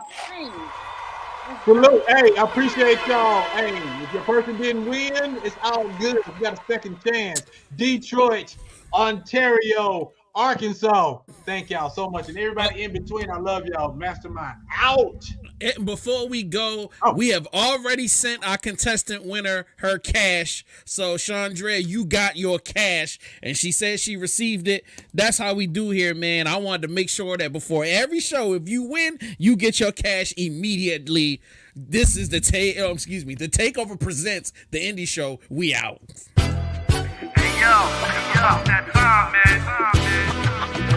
[SPEAKER 2] Salute. Hey, I appreciate y'all. Hey, if your person didn't win, it's all good. We got a second chance. Detroit, Ontario, Arkansas. Thank y'all so much. And everybody in between, I love y'all. Mastermind out.
[SPEAKER 1] And before we go, we have already sent our contestant winner her cash. So, Chandra, you got your cash. And she said she received it. That's how we do here, man. I wanted to make sure that before every show, if you win, you get your cash immediately. This is the Takeover presents the Indie Show. We out.
[SPEAKER 4] Hey, yo, about that time, man.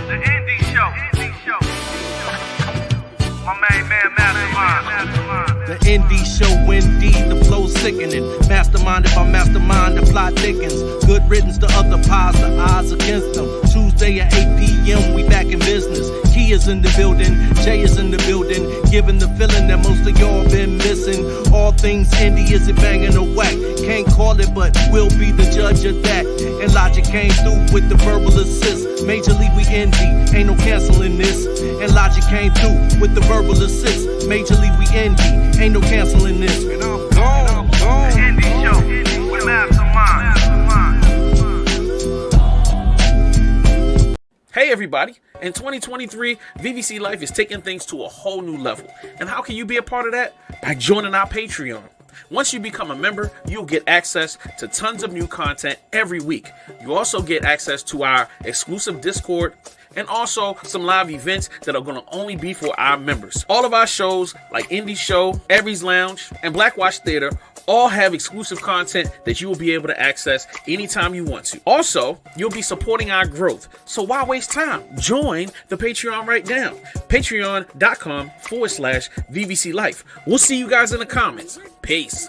[SPEAKER 4] The Indie Show. My main man, Mastermind. The Indie Show, indeed, the flow sickening. Mastermind, if I mastermind, the plot thickens. Good riddance to other pies, the odds against them. Tuesday at 8 p.m., we back in business. Key is in the building, Jay is in the building. Giving the feeling that most of y'all been missing. All things indie, is it banging or whack? Can't call it, but we'll be the judge of that. And Logic came through with the verbal assist. Major League, we indie, ain't no canceling this. And Logic came through with the verbal assist. Major League, we indie, ain't no canceling this. And I'm gone. The Indie Show with Mastermind.
[SPEAKER 1] Hey everybody, in 2023, VVC Life is taking things to a whole new level. And how can you be a part of that? By joining our Patreon. Once you become a member, you'll get access to tons of new content every week. You also get access to our exclusive Discord and also some live events that are going to only be for our members. All of our shows like Indie Show, Every's Lounge, and Black Watch Theater all have exclusive content that you will be able to access anytime you want to. Also, you'll be supporting our growth. So why waste time? Join the Patreon right now. Patreon.com/VVC Life. We'll see you guys in the comments. Peace.